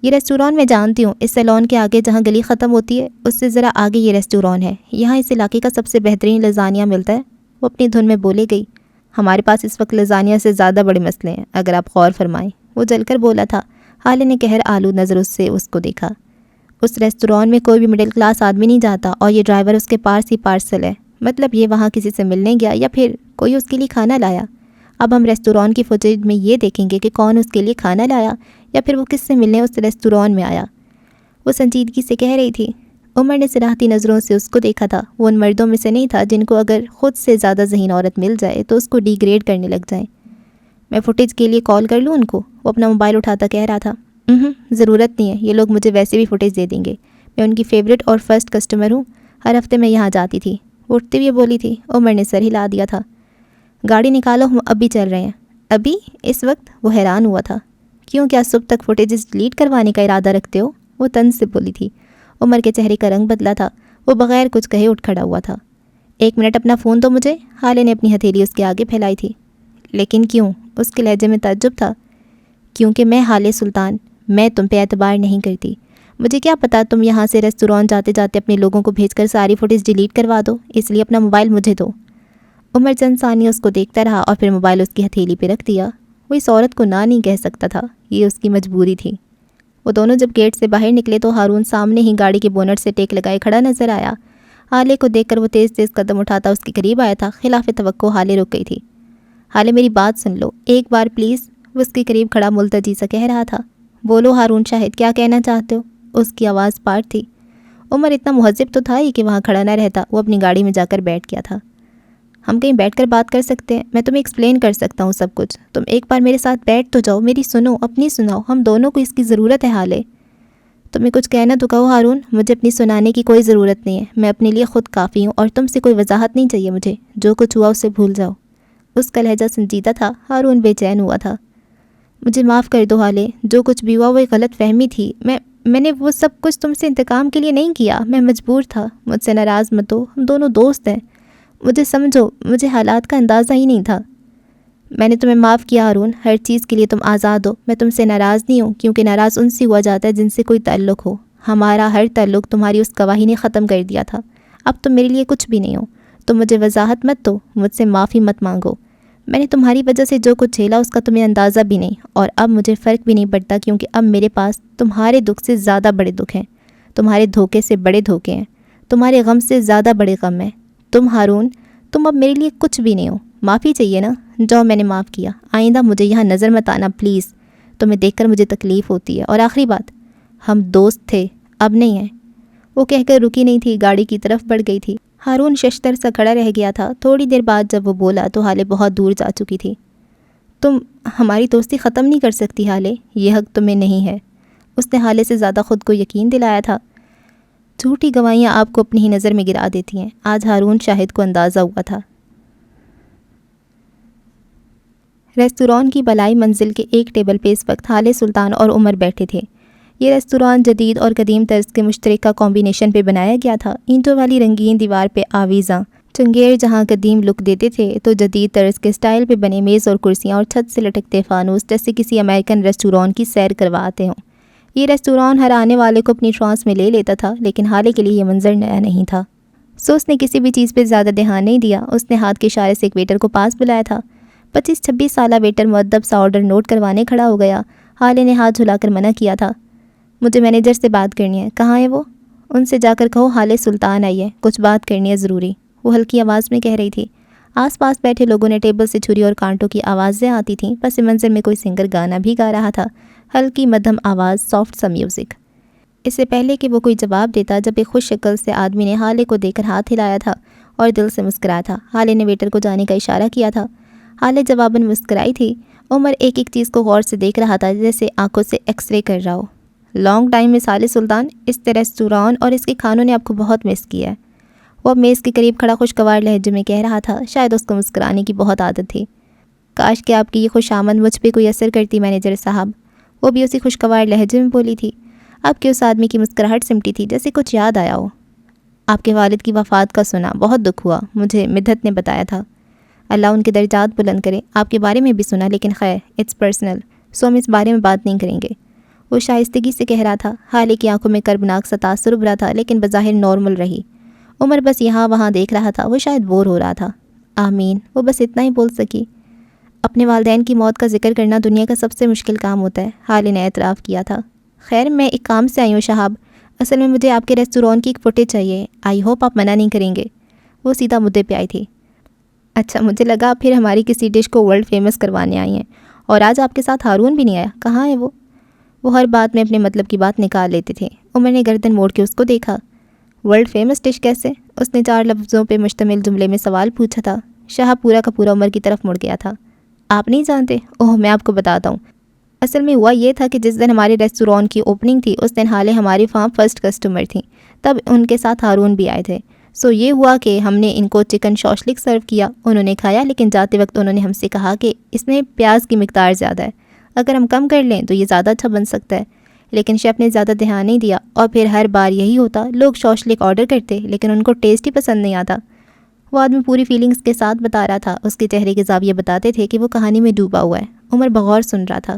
یہ ریستوران میں جانتی ہوں، اس سیلون کے آگے جہاں گلی ختم ہوتی ہے اس سے ذرا آگے یہ ریستوران ہے، یہاں اس علاقے کا سب سے بہترین لزانیہ ملتا ہے۔ وہ اپنی دھن میں بولے گئی۔ ہمارے پاس اس وقت لزانیہ سے زیادہ بڑے مسئلے ہیں اگر آپ غور فرمائیں، وہ جل کر بولا تھا۔ حالے نے قہر آلود نظر سے اس کو دیکھا۔ اس ریستوران میں کوئی بھی مڈل کلاس آدمی نہیں جاتا اور یہ ڈرائیور اس کے پاس ہی پارسل ہے، مطلب یہ وہاں کسی سے ملنے گیا یا پھر کوئی اس کے لیے کھانا لایا۔ اب ہم ریستوران کی فوٹیج میں یہ دیکھیں گے کہ کون اس کے لیے کھانا لایا یا پھر وہ کس سے ملنے اس ریستوران میں آیا۔ وہ سنجیدگی سے کہہ رہی تھی۔ عمر نے صراحتی نظروں سے اس کو دیکھا تھا۔ وہ ان مردوں میں سے نہیں تھا جن کو اگر خود سے زیادہ ذہین عورت مل جائے تو اس کو ڈی گریڈ کرنے لگ جائیں۔ میں فوٹیج کے لیے کال کر لوں ان کو؟ وہ اپنا موبائل اٹھاتا کہہ رہا تھا۔ ضرورت نہیں ہے، یہ لوگ مجھے ویسے بھی فوٹیج دے دیں گے، میں ان کی فیوریٹ اور فرسٹ کسٹمر ہوں، ہر ہفتے میں یہاں جاتی تھی۔ وہ اٹھتے ہوئے بولی تھی۔ عمر نے سر ہلا دیا تھا۔ گاڑی نکالو، ہم ابھی چل رہے ہیں۔ ابھی؟ اس وقت؟ وہ حیران ہوا تھا۔ کیوں، کیا صبح تک فوٹیجز ڈیلیٹ کروانے کا ارادہ رکھتے ہو؟ وہ طنز سے بولی تھی۔ عمر کے چہرے کا رنگ بدلا تھا، وہ بغیر کچھ کہے اٹھ کھڑا ہوا تھا۔ 1 منٹ اپنا فون دو مجھے۔ حالے نے اپنی ہتھیلی اس کے آگے پھیلائی تھی۔ لیکن کیوں؟ اس کے لہجے میں تعجب تھا۔ کیونکہ میں حالے سلطان، میں تم پہ اعتبار نہیں کرتی۔ مجھے کیا پتا تم یہاں سے ریستوران جاتے جاتے اپنے لوگوں کو بھیج کر ساری فوٹیج ڈیلیٹ کروا دو، اس لیے اپنا موبائل مجھے دو۔ عمر چند ثانیہ اس کو دیکھتا رہا اور پھر موبائل اس کی ہتھیلی پہ رکھ دیا۔ وہ اس عورت کو نہ نہیں کہہ سکتا تھا، یہ اس کی مجبوری تھی۔ وہ دونوں جب گیٹ سے باہر نکلے تو ہارون سامنے ہی گاڑی کے بونٹ سے ٹیک لگائے کھڑا نظر آیا۔ حالے کو دیکھ کر وہ تیز تیز قدم اٹھاتا اس کے قریب آیا تھا۔ خلاف توقع حالے رک گئی تھی۔ حالے میری بات سن لو ایک بار پلیز، وہ اس کے قریب کھڑا ملتجی سا کہہ رہا تھا۔ بولو ہارون شاہد، کیا کہنا چاہتے ہو؟ اس کی آواز پارٹ تھی۔ عمر اتنا مہذب تو تھا ہی کہ وہاں کھڑا نہ رہتا، وہ اپنی گاڑی میں جا کر بیٹھ گیا تھا۔ ہم کہیں بیٹھ کر بات کر سکتے ہیں، میں تمہیں ایکسپلین کر سکتا ہوں سب کچھ، تم ایک بار میرے ساتھ بیٹھ تو جاؤ، میری سنو، اپنی سناؤ، ہم دونوں کو اس کی ضرورت ہے حالے۔ تمہیں کچھ کہنا تو کہو ہارون، مجھے اپنی سنانے کی کوئی ضرورت نہیں ہے، میں اپنے لیے خود کافی ہوں اور تم سے کوئی وضاحت نہیں چاہیے مجھے، جو کچھ ہوا اسے بھول جاؤ۔ اس کا لہجہ سنجیدہ تھا۔ ہارون بے چین ہوا تھا۔ مجھے معاف کر دو حالے، جو کچھ بھی ہوا وہ ایک غلط فہمی تھی، میں نے وہ سب کچھ تم سے انتقام کے لیے نہیں کیا، میں مجبور تھا، مجھ سے ناراض مت ہو، ہم دونوں دوست ہیں، مجھے سمجھو، مجھے حالات کا اندازہ ہی نہیں تھا۔ میں نے تمہیں معاف کیا ہارون، ہر چیز کے لیے تم آزاد ہو، میں تم سے ناراض نہیں ہوں، کیونکہ ناراض ان سے ہوا جاتا ہے جن سے کوئی تعلق ہو، ہمارا ہر تعلق تمہاری اس گواہی نے ختم کر دیا تھا، اب تم میرے لیے کچھ بھی نہیں ہو، تم مجھے وضاحت مت دو، مجھ سے معافی مت مانگو، میں نے تمہاری وجہ سے جو کچھ جھیلا اس کا تمہیں اندازہ بھی نہیں، اور اب مجھے فرق بھی نہیں پڑتا، کیونکہ اب میرے پاس تمہارے دکھ سے زیادہ بڑے دکھ ہیں، تمہارے دھوکے سے بڑے دھوکے ہیں، تمہارے غم سے زیادہ بڑے غم ہیں۔ تم ہارون، تم اب میرے لیے کچھ بھی نہیں ہو، معافی چاہیے نا؟ جاؤ، میں نے معاف کیا، آئندہ مجھے یہاں نظر مت آنا پلیز، تمہیں دیکھ کر مجھے تکلیف ہوتی ہے، اور آخری بات، ہم دوست تھے، اب نہیں ہیں۔ وہ کہہ کر رکی نہیں تھی، گاڑی کی طرف بڑھ گئی تھی۔ ہارون ششتر سا کھڑا رہ گیا تھا۔ تھوڑی دیر بعد جب وہ بولا تو حالے بہت دور جا چکی تھی۔ تم ہماری دوستی ختم نہیں کر سکتی حالے، یہ حق تمہیں نہیں ہے۔ اس نے حالے سے زیادہ خود کو یقین دلایا تھا۔ جھوٹی گواہیاں آپ کو اپنی ہی نظر میں گرا دیتی ہیں۔ آج ہارون شاہد کو اندازہ ہوا تھا۔ ریستوران کی بالائی منزل کے ایک ٹیبل پہ اس وقت حالے سلطان اور عمر بیٹھے تھے۔ یہ ریستوران جدید اور قدیم طرز کے مشترکہ کمبینیشن پہ بنایا گیا تھا۔ اینٹوں والی رنگین دیوار پہ آویزاں چنگیڑ جہاں قدیم لک دیتے تھے تو جدید طرز کے سٹائل پہ بنے میز اور کرسیاں اور چھت سے لٹکتے فانوس جیسے کسی امریکن ریستوران کی سیر کرواتے ہوں۔ یہ ریستوران ہر آنے والے کو اپنی ٹرانس میں لے لیتا تھا، لیکن حالے کے لیے یہ منظر نیا نہیں تھا۔ اس نے کسی بھی چیز پہ زیادہ دھیان نہیں دیا۔ اس نے ہاتھ کے اشارے سے ایک ویٹر کو پاس بلایا تھا۔ 25-26 سالہ ویٹر مؤدب سا آرڈر نوٹ کروانے کھڑا ہو گیا۔ حالے نے ہاتھ جھلا کر منع کیا تھا۔ مجھے مینیجر سے بات کرنی ہے۔ کہاں ہے وہ؟ ان سے جا کر کہو حالے سلطان آئی ہے، کچھ بات کرنی ہے ضروری، وہ ہلکی آواز میں کہہ رہی تھی۔ آس پاس بیٹھے لوگوں نے ٹیبل سے چھری اور کانٹوں کی آوازیں آتی تھیں۔ پس منظر میں کوئی سنگر گانا بھی گا رہا تھا، ہلکی مدھم آواز، سافٹ سا میوزک۔ اس سے پہلے کہ وہ کوئی جواب دیتا، جب ایک خوش شکل سے آدمی نے حالے کو دیکھ کر ہاتھ ہلایا تھا اور دل سے مسکرایا تھا۔ حالے نے ویٹر کو جانے کا اشارہ کیا تھا۔ حالے جواباً مسکرائی تھی۔ عمر ایک ایک چیز کو غور سے دیکھ رہا تھا، جیسے آنکھوں سے ایکس رے کر رہا ہو۔ لانگ ٹائم مس حالے سلطان، اس ریستوران اور اس کے کھانوں نے آپ کو بہت مس کیا ہے۔ وہ اب میز کے قریب کھڑا خوشگوار لہجے میں کہہ رہا تھا۔ شاید اس کو مسکرانے کی بہت عادت تھی۔ کاش کہ آپ کی یہ خوش آمد مجھ پہ کوئی اثر کرتی مینیجر صاحب، وہ بھی اسی خوشگوار لہجے میں بولی تھی۔ اب کہ اس آدمی کی مسکراہٹ سمٹی تھی، جیسے کچھ یاد آیا ہو۔ آپ کے والد کی وفات کا سنا، بہت دکھ ہوا، مجھے مدحت نے بتایا تھا۔ اللہ ان کے درجات بلند کرے۔ آپ کے بارے میں بھی سنا، لیکن خیر اٹس پرسنل، سو ہم اس بارے میں بات نہیں کریں گے، وہ شائستگی سے کہہ رہا تھا۔ حالے کی آنکھوں میں کربناک سا تاثر ابھرا تھا، لیکن بظاہر نارمل رہی۔ عمر بس یہاں وہاں دیکھ رہا تھا، وہ شاید بور ہو رہا تھا۔ آمین، وہ بس اتنا ہی بول سکی۔ اپنے والدین کی موت کا ذکر کرنا دنیا کا سب سے مشکل کام ہوتا ہے، حالے نے اعتراف کیا تھا۔ خیر میں ایک کام سے آئی ہوں شہاب، اصل میں مجھے آپ کے ریستوران کی ایک فوٹیج چاہیے، آئی ہوپ آپ منع نہیں کریں گے۔ وہ سیدھا مدعے پہ آئی تھی۔ اچھا، مجھے لگا پھر ہماری کسی ڈش کو ورلڈ فیمس کروانے آئی ہیں، اور آج آپ کے ساتھ ہارون بھی نہیں آیا، کہاں ہے وہ؟ وہ ہر بات میں اپنے مطلب کی بات نکال لیتے تھے۔ عمر نے گردن موڑ کے اس کو دیکھا۔ ورلڈ فیمس ڈش کیسے؟ اس نے 4 لفظوں پہ مشتمل جملے میں سوال پوچھا تھا۔ شہاب پورا کا پورا عمر کی طرف مڑ گیا تھا۔ آپ نہیں جانتے؟ اوہ میں آپ کو بتاتا ہوں۔ اصل میں ہوا یہ تھا کہ جس دن ہمارے ریسٹوران کی اوپننگ تھی اس دن حالے ہماری فارم فرسٹ کسٹمر تھیں، تب ان کے ساتھ ہارون بھی آئے تھے۔ یہ ہوا کہ ہم نے ان کو چکن شوشلک سرو کیا، انہوں نے کھایا، لیکن جاتے وقت انہوں نے ہم سے کہا کہ اس میں پیاز کی مقدار زیادہ ہے، اگر ہم کم کر لیں تو یہ زیادہ اچھا بن سکتا ہے۔ لیکن شیف نے زیادہ دھیان نہیں دیا، اور پھر ہر بار یہی ہوتا، لوگ شوشلک آرڈر کرتے لیکن ان کو ٹیسٹ ہی پسند نہیں آتا۔ وہ آدمی پوری فیلنگز کے ساتھ بتا رہا تھا، اس کے چہرے کے زاویے بتاتے تھے کہ وہ کہانی میں ڈوبا ہوا ہے۔ عمر بغور سن رہا تھا۔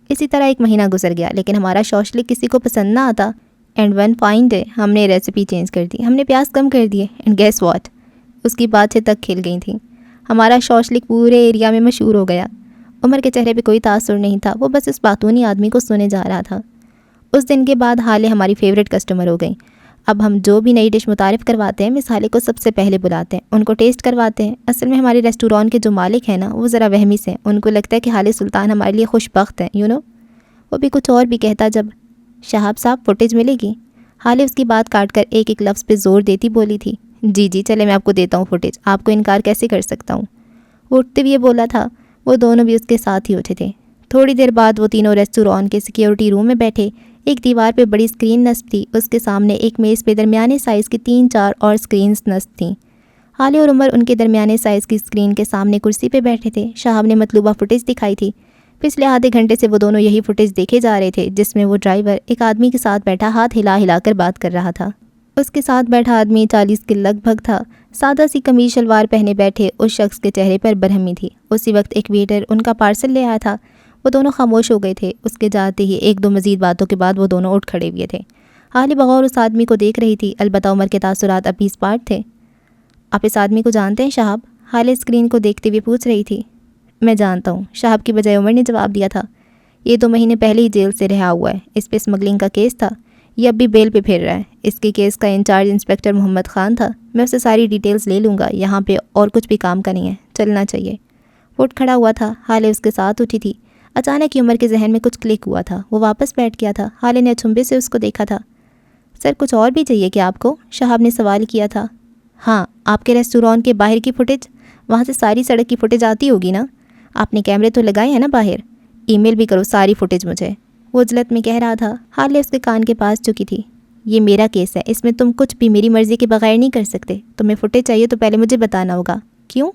اسی طرح 1 مہینہ گزر گیا، لیکن ہمارا شوشلک کسی کو پسند نہ آتا۔ اینڈ ون فائن ڈے ہم نے ریسیپی چینج کر دی، ہم نے پیاز کم کر دیے، اینڈ گیس واٹ، اس کی باتیں تک کھل گئی تھیں۔ ہمارا شوشلک پورے ایریا میں مشہور ہو گیا۔ عمر کے چہرے پہ کوئی تاثر نہیں تھا، وہ بس اس باتونی آدمی کو سنے جا رہا تھا۔ اس دن کے بعد حالے ہماری فیوریٹ کسٹمر ہو گئیں۔ اب ہم جو بھی نئی ڈش متعارف کرواتے ہیں، مس حالے کو سب سے پہلے بلاتے ہیں، ان کو ٹیسٹ کرواتے ہیں۔ اصل میں ہمارے ریسٹوران کے جو مالک ہیں نا، وہ ذرا وہمی سے ہیں، ان کو لگتا ہے کہ حالے سلطان ہمارے لیے خوش بخت ہیں، وہ بھی کچھ اور بھی کہتا جب شہاب صاحب فوٹیج ملے گی؟ حالے اس کی بات کاٹ کر ایک ایک لفظ پہ زور دیتی بولی تھی، جی چلے میں آپ کو دیتا ہوں فوٹیج، آپ کو انکار کیسے کر سکتا ہوں۔ وہ اٹھتے ہوئے بولا تھا۔ وہ دونوں بھی اس کے ساتھ ہی اٹھے تھے۔ تھوڑی دیر بعد وہ تینوں ریسٹوران کے سیکیورٹی روم میں بیٹھے۔ ایک دیوار پہ بڑی اسکرین نصب تھی، اس کے سامنے ایک میز پہ درمیانے سائز کی 3-4 اور اسکرینز نصب تھیں۔ حالے اور عمر ان کے درمیانے سائز کی اسکرین کے سامنے کرسی پہ بیٹھے تھے۔ شہاب نے مطلوبہ فوٹیج دکھائی تھی۔ پچھلے آدھے گھنٹے سے وہ دونوں یہی فوٹیج دیکھے جا رہے تھے، جس میں وہ ڈرائیور ایک آدمی کے ساتھ بیٹھا ہاتھ ہلا ہلا کر بات کر رہا تھا۔ اس کے ساتھ بیٹھا آدمی 40 کے لگ بھگ تھا، سادہ سی قمیض شلوار پہنے بیٹھے اس شخص کے چہرے پر برہمی تھی۔ اسی وقت ایک ویٹر ان کا پارسل لے آیا تھا۔ وہ دونوں خاموش ہو گئے تھے۔ اس کے جاتے ہی 1-2 مزید باتوں کے بعد وہ دونوں اٹھ کھڑے ہوئے تھے۔ حالے بغور اس آدمی کو دیکھ رہی تھی، البتہ عمر کے تاثرات ابھی اسپاٹ تھے۔ آپ اس آدمی کو جانتے ہیں شہاب؟ حالے اسکرین کو دیکھتے ہوئے پوچھ رہی تھی۔ میں جانتا ہوں، شہاب کی بجائے عمر نے جواب دیا تھا۔ یہ 2 مہینے پہلے ہی جیل سے رہا ہوا ہے، اس پہ اسمگلنگ کا کیس تھا، یہ اب بھی بیل پہ پھر رہا ہے۔ اس کے کیس کا انچارج انسپکٹر محمد خان تھا، میں اسے ساری ڈیٹیلز لے لوں گا، یہاں پہ اور کچھ بھی کام کا نہیں ہے، چلنا چاہیے۔ وہ اٹھ کھڑا ہوا تھا، حالے اس کے ساتھ اٹھی تھی۔ اچانک ہی عمر کے ذہن میں کچھ کلک ہوا تھا، وہ واپس بیٹھ گیا تھا۔ حالے نے اچھمبے سے اس کو دیکھا تھا۔ سر کچھ اور بھی چاہیے کیا آپ کو؟ شہاب نے سوال کیا تھا۔ ہاں، آپ کے ریسٹوران کے باہر کی فوٹیج، وہاں سے ساری سڑک کی فوٹیج آتی ہوگی نا؟ آپ نے کیمرے تو لگائے ہیں نا باہر؟ ای میل بھی کرو ساری فوٹیج مجھے، وہ عجلت میں کہہ رہا تھا۔ حالے اس کے کان کے پاس چکی تھی۔ یہ میرا کیس ہے، اس میں تم کچھ بھی میری مرضی کے بغیر نہیں کر سکتے، تمہیں فوٹیج چاہیے تو پہلے مجھے بتانا ہوگا۔ کیوں؟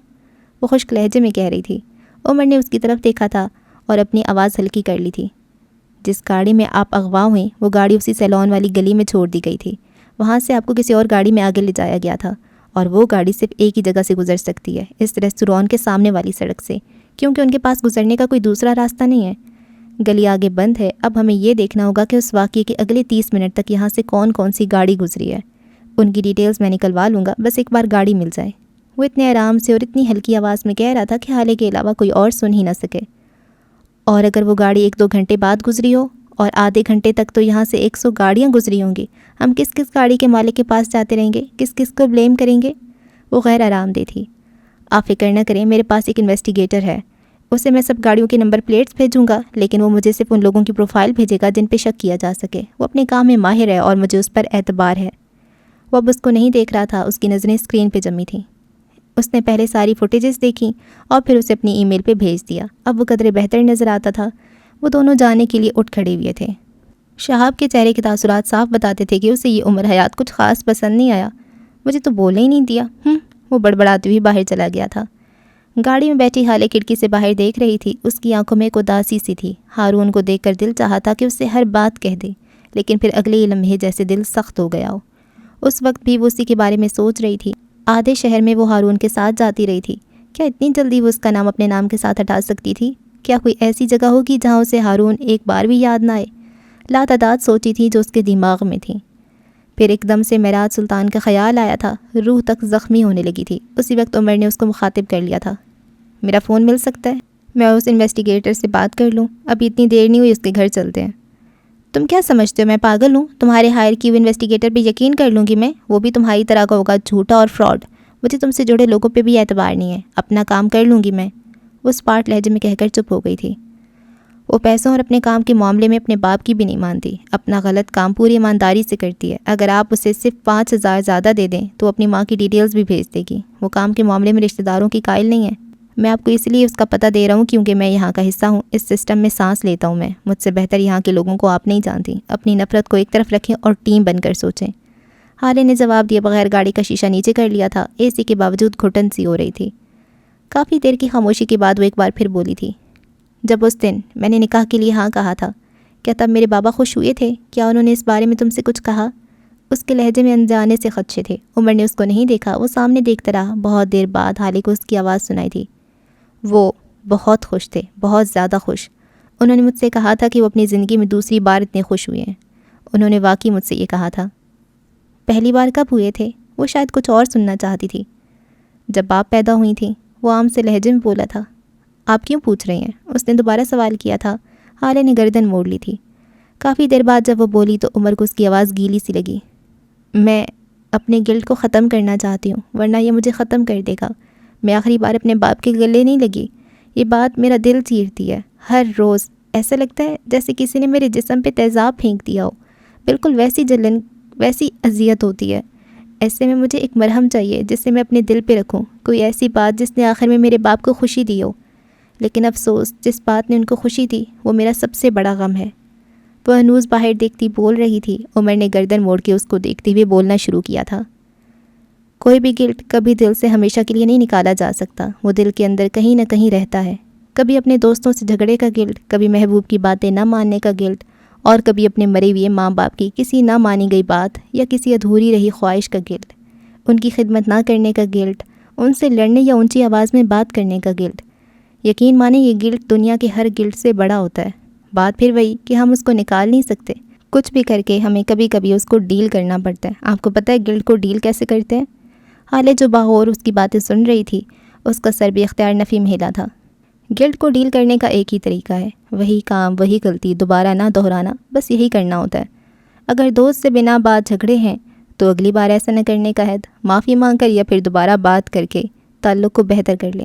وہ خشک لہجے میں کہہ رہی تھی۔ عمر نے اس کی طرف دیکھا تھا اور اپنی آواز ہلکی کر لی تھی۔ جس گاڑی میں آپ اغوا ہوئیں وہ گاڑی اسی سیلون والی گلی میں چھوڑ دی گئی تھی، وہاں سے آپ کو کسی اور گاڑی میں آگے لے جایا گیا تھا، اور وہ گاڑی صرف ایک ہی جگہ سے گزر سکتی ہے، اس ریسٹوران کے سامنے والی سڑک سے، کیونکہ ان کے پاس گزرنے کا کوئی دوسرا راستہ نہیں ہے۔ گلی آگے بند ہے۔ اب ہمیں یہ دیکھنا ہوگا کہ اس واقعے کے اگلے 30 منٹ تک یہاں سے کون کون سی گاڑی گزری ہے۔ ان کی ڈیٹیلز میں نکلوا لوں گا، بس ایک بار گاڑی مل جائے۔ وہ اتنے آرام سے اور اتنی ہلکی آواز میں کہہ رہا تھا کہ حالے کے علاوہ کوئی اور سن ہی نہ سکے۔ اور اگر وہ گاڑی 1-2 گھنٹے بعد گزری ہو، اور آدھے گھنٹے تک تو یہاں سے 100 گاڑیاں گزری ہوں گی، ہم کس کس گاڑی کے مالک کے پاس جاتے رہیں گے، کس کس کو بلیم کریں گے؟ وہ غیر آرام دہ تھی۔ آپ فکر نہ کریں، میرے پاس ایک انویسٹیگیٹر ہے، اسے میں سب گاڑیوں کے نمبر پلیٹس بھیجوں گا، لیکن وہ مجھے صرف ان لوگوں کی پروفائل بھیجے گا جن پہ شک کیا جا سکے۔ وہ اپنے کام میں ماہر ہے اور مجھے اس پر اعتبار ہے۔ وہ اب اس کو نہیں دیکھ رہا تھا، اس کی نظریں اسکرین پہ جمی تھیں۔ اس نے پہلے ساری فوٹیجز دیکھیں اور پھر اسے اپنی ای میل پہ بھیج دیا۔ اب وہ قدرے بہتر نظر آتا تھا۔ وہ دونوں جانے کے لیے اٹھ کھڑے ہوئے تھے۔ شہاب کے چہرے کے تاثرات صاف بتاتے تھے کہ اسے یہ عمر حیات کچھ خاص پسند نہیں آیا۔ مجھے تو بولنے ہی نہیں دیا، وہ بڑبڑاتے ہوئے باہر چلا گیا تھا۔ گاڑی میں بیٹھی حالے کھڑکی سے باہر دیکھ رہی تھی، اس کی آنکھوں میں ایک اداسی سی تھی۔ ہارون کو دیکھ کر دل چاہا تھا کہ اس سے ہر بات کہہ دے، لیکن پھر اگلے ہی لمحے جیسے دل سخت ہو گیا ہو۔ اس وقت بھی وہ اسی کے بارے میں سوچ رہی تھی۔ آدھے شہر میں وہ ہارون کے ساتھ جاتی رہی تھی، کیا اتنی جلدی وہ اس کا نام اپنے نام کے ساتھ ہٹا سکتی تھی؟ کیا کوئی ایسی جگہ ہوگی جہاں اسے ہارون ایک بار بھی یاد نہ آئے؟ لاتعداد سوچی تھی جو اس کے دماغ میں تھیں۔ پھر ایک دم سے معراج سلطان کا خیال آیا تھا، روح تک زخمی ہونے لگی تھی۔ اسی وقت عمر نے اس کو مخاطب کر لیا تھا۔ میرا فون مل سکتا ہے؟ میں اس انویسٹیگیٹر سے بات کر لوں؟ ابھی اتنی دیر نہیں ہوئی، اس کے گھر چلتے ہیں۔ تم کیا سمجھتے ہو میں پاگل ہوں؟ تمہارے ہائر کی ہوئے انویسٹیگیٹر پہ یقین کر لوں گی میں؟ وہ بھی تمہاری طرح کا ہوگا، جھوٹا اور فراڈ۔ مجھے تم سے جڑے لوگوں پہ بھی اعتبار نہیں ہے، اپنا کام کر لوں گی میں۔ وہ اسپاٹ لہجے میں کہہ کر چپ ہو گئی تھی۔ وہ پیسوں اور اپنے کام کے معاملے میں اپنے باپ کی بھی نہیں مانتی، اپنا غلط کام پوری ایمانداری سے کرتی ہے۔ اگر آپ اسے صرف 5,000 زیادہ دے دیں تو اپنی ماں کی ڈیٹیلز بھی بھیج دے گی۔ وہ کام کے معاملے میں رشتہ داروں کی قائل نہیں ہے۔ میں آپ کو اس لیے اس کا پتہ دے رہا ہوں کیونکہ میں یہاں کا حصہ ہوں، اس سسٹم میں سانس لیتا ہوں میں۔ مجھ سے بہتر یہاں کے لوگوں کو آپ نہیں جانتی۔ اپنی نفرت کو ایک طرف رکھیں اور ٹیم بن کر سوچیں۔ ہالے نے جواب دیے بغیر گاڑی کا شیشہ نیچے کر لیا تھا۔ اے سی کے باوجود گھٹن سی ہو رہی تھی۔ کافی دیر کی خاموشی کے بعد وہ ایک بار پھر بولی تھی، جب اس دن میں نے نکاح کے لیے ہاں کہا تھا، کیا تب میرے بابا خوش ہوئے تھے؟ کیا انہوں نے اس بارے میں تم سے کچھ کہا؟ اس کے لہجے میں انجانے سے خدشے تھے۔ عمر نے اس کو نہیں دیکھا، وہ سامنے دیکھتا رہا۔ بہت دیر بعد ہالے کو اس کی آواز سنائی تھی۔ وہ بہت خوش تھے، بہت زیادہ خوش۔ انہوں نے مجھ سے کہا تھا کہ وہ اپنی زندگی میں دوسری بار اتنے خوش ہوئے ہیں۔ انہوں نے واقعی مجھ سے یہ کہا تھا۔ پہلی بار کب ہوئے تھے؟ وہ شاید کچھ اور سننا چاہتی تھی۔ جب آپ پیدا ہوئی تھیں، وہ عام سے لہجے میں بولا تھا۔ آپ کیوں پوچھ رہی ہیں؟ اس نے دوبارہ سوال کیا تھا۔ ہالے نے گردن موڑ لی تھی۔ کافی دیر بعد جب وہ بولی تو عمر کو اس کی آواز گیلی سی لگی۔ میں اپنے گلٹ کو ختم کرنا چاہتی ہوں، ورنہ یہ مجھے ختم کر دے گا۔ میں آخری بار اپنے باپ کے گلے نہیں لگی۔ یہ بات میرا دل چیرتی ہے۔ ہر روز ایسا لگتا ہے جیسے کسی نے میرے جسم پہ تیزاب پھینک دیا ہو۔ بالکل ویسی جلن، ویسی اذیت ہوتی ہے۔ ایسے میں مجھے ایک مرہم چاہیے جسے میں اپنے دل پہ رکھوں، کوئی ایسی بات جس نے آخر میں میرے باپ کو خوشی دی ہو۔ لیکن افسوس، جس بات نے ان کو خوشی دی وہ میرا سب سے بڑا غم ہے۔ وہ ہنوز باہر دیکھتی بول رہی تھی۔ عمر نے گردن موڑ کے اس کو دیکھتے ہوئے بولنا شروع کیا تھا۔ کوئی بھی گلٹ کبھی دل سے ہمیشہ کے لیے نہیں نکالا جا سکتا۔ وہ دل کے اندر کہیں نہ کہیں رہتا ہے۔ کبھی اپنے دوستوں سے جھگڑے کا گلٹ، کبھی محبوب کی باتیں نہ ماننے کا گلٹ، اور کبھی اپنے مرے ہوئے ماں باپ کی کسی نہ مانی گئی بات یا کسی ادھوری رہی خواہش کا گلٹ، ان کی خدمت نہ کرنے کا گلٹ، ان سے لڑنے یا اونچی آواز میں بات کرنے کا گلٹ۔ یقین مانیں یہ گلٹ دنیا کے ہر گلٹ سے بڑا ہوتا ہے۔ بات پھر وہی کہ ہم اس کو نکال نہیں سکتے۔ کچھ بھی کر کے ہمیں کبھی کبھی اس کو ڈیل کرنا پڑتا ہے۔ آپ کو پتہ ہے گلٹ کو ڈیل کیسے کرتے ہیں؟ حالے جو باغور اس کی باتیں سن رہی تھی، اس کا سر بے اختیار نفی میں ہلا تھا۔ گلٹ کو ڈیل کرنے کا ایک ہی طریقہ ہے، وہی کام، وہی غلطی دوبارہ نہ دہرانا، بس یہی کرنا ہوتا ہے۔ اگر دوست سے بنا بات جھگڑے ہیں تو اگلی بار ایسا نہ کرنے کا عہد، معافی مانگ کر یا پھر دوبارہ بات کر کے تعلق کو بہتر کر لیں۔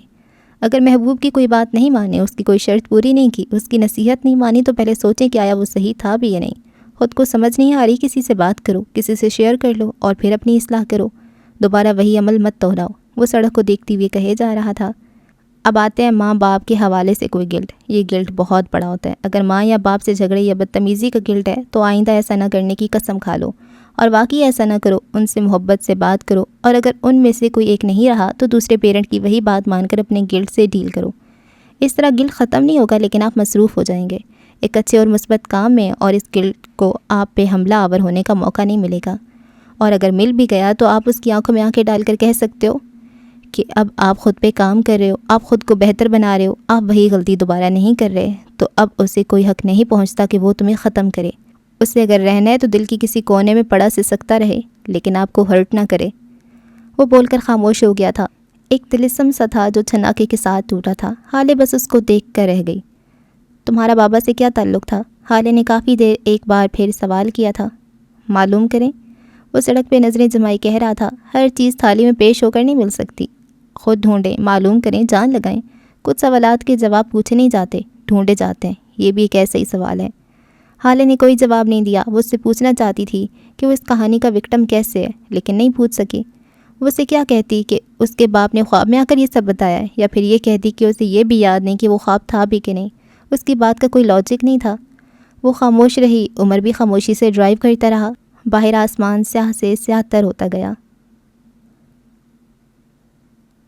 اگر محبوب کی کوئی بات نہیں مانے، اس کی کوئی شرط پوری نہیں کی، اس کی نصیحت نہیں مانی، تو پہلے سوچیں کہ آیا وہ صحیح تھا بھی یا نہیں۔ خود کو سمجھ نہیں آ رہی، کسی سے بات کرو، کسی سے شیئر کر لو اور پھر اپنی اصلاح کرو۔ دوبارہ وہی عمل مت دہراؤ۔ وہ سڑک کو دیکھتی ہوئے کہے جا رہا تھا۔ اب آتے ہیں ماں باپ کے حوالے سے کوئی گلٹ۔ یہ گلٹ بہت بڑا ہوتا ہے۔ اگر ماں یا باپ سے جھگڑے یا بدتمیزی کا گلٹ ہے تو آئندہ ایسا نہ کرنے کی قسم کھا لو، اور واقعی ایسا نہ کرو۔ ان سے محبت سے بات کرو، اور اگر ان میں سے کوئی ایک نہیں رہا تو دوسرے پیرنٹ کی وہی بات مان کر اپنے گلٹ سے ڈیل کرو۔ اس طرح گلٹ ختم نہیں ہوگا، لیکن آپ مصروف ہو جائیں گے ایک اچھے اور مثبت کام میں، اور اس گلٹ کو آپ پہ حملہ آور ہونے کا موقع نہیں ملے گا۔ اور اگر مل بھی گیا تو آپ اس کی آنکھوں میں آنکھیں ڈال کر کہہ سکتے ہو کہ اب آپ خود پہ کام کر رہے ہو، آپ خود کو بہتر بنا رہے ہو، آپ وہی غلطی دوبارہ نہیں کر رہے، تو اب اسے کوئی حق نہیں پہنچتا کہ وہ تمہیں ختم کرے۔ اسے اگر رہنا ہے تو دل کی کسی کونے میں پڑا سسکتا رہے، لیکن آپ کو ہرٹ نہ کرے۔ وہ بول کر خاموش ہو گیا تھا۔ ایک طلسم سا تھا جو چھناکے کے ساتھ ٹوٹا تھا۔ حالے بس اس کو دیکھ کر رہ گئی۔ تمہارا بابا سے کیا تعلق تھا؟ حالے نے کافی دیر ایک بار پھر سوال کیا تھا۔ معلوم کریں؟ وہ سڑک پہ نظریں جمائی کہہ رہا تھا۔ ہر چیز تھالی میں پیش ہو کر نہیں مل سکتی، خود ڈھونڈیں، معلوم کریں، جان لگائیں۔ کچھ سوالات کے جواب پوچھے نہیں جاتے، ڈھونڈے جاتے ہیں۔ یہ بھی ایک ایسا ہی سوال ہے۔ حالے نے کوئی جواب نہیں دیا۔ وہ اس سے پوچھنا چاہتی تھی کہ وہ اس کہانی کا وکٹم کیسے ہے، لیکن نہیں پوچھ سکی۔ وہ اسے کیا کہتی کہ اس کے باپ نے خواب میں آ کر یہ سب بتایا ہے، یا پھر یہ کہتی کہ اسے یہ بھی یاد نہیں کہ وہ خواب تھا بھی کہ نہیں۔ اس کی بات کا کوئی لاجک نہیں تھا۔ وہ خاموش رہی۔ عمر بھی خاموشی سے ڈرائیو کرتا رہا۔ باہر آسمان سیاہ سے سیاہ تر ہوتا گیا۔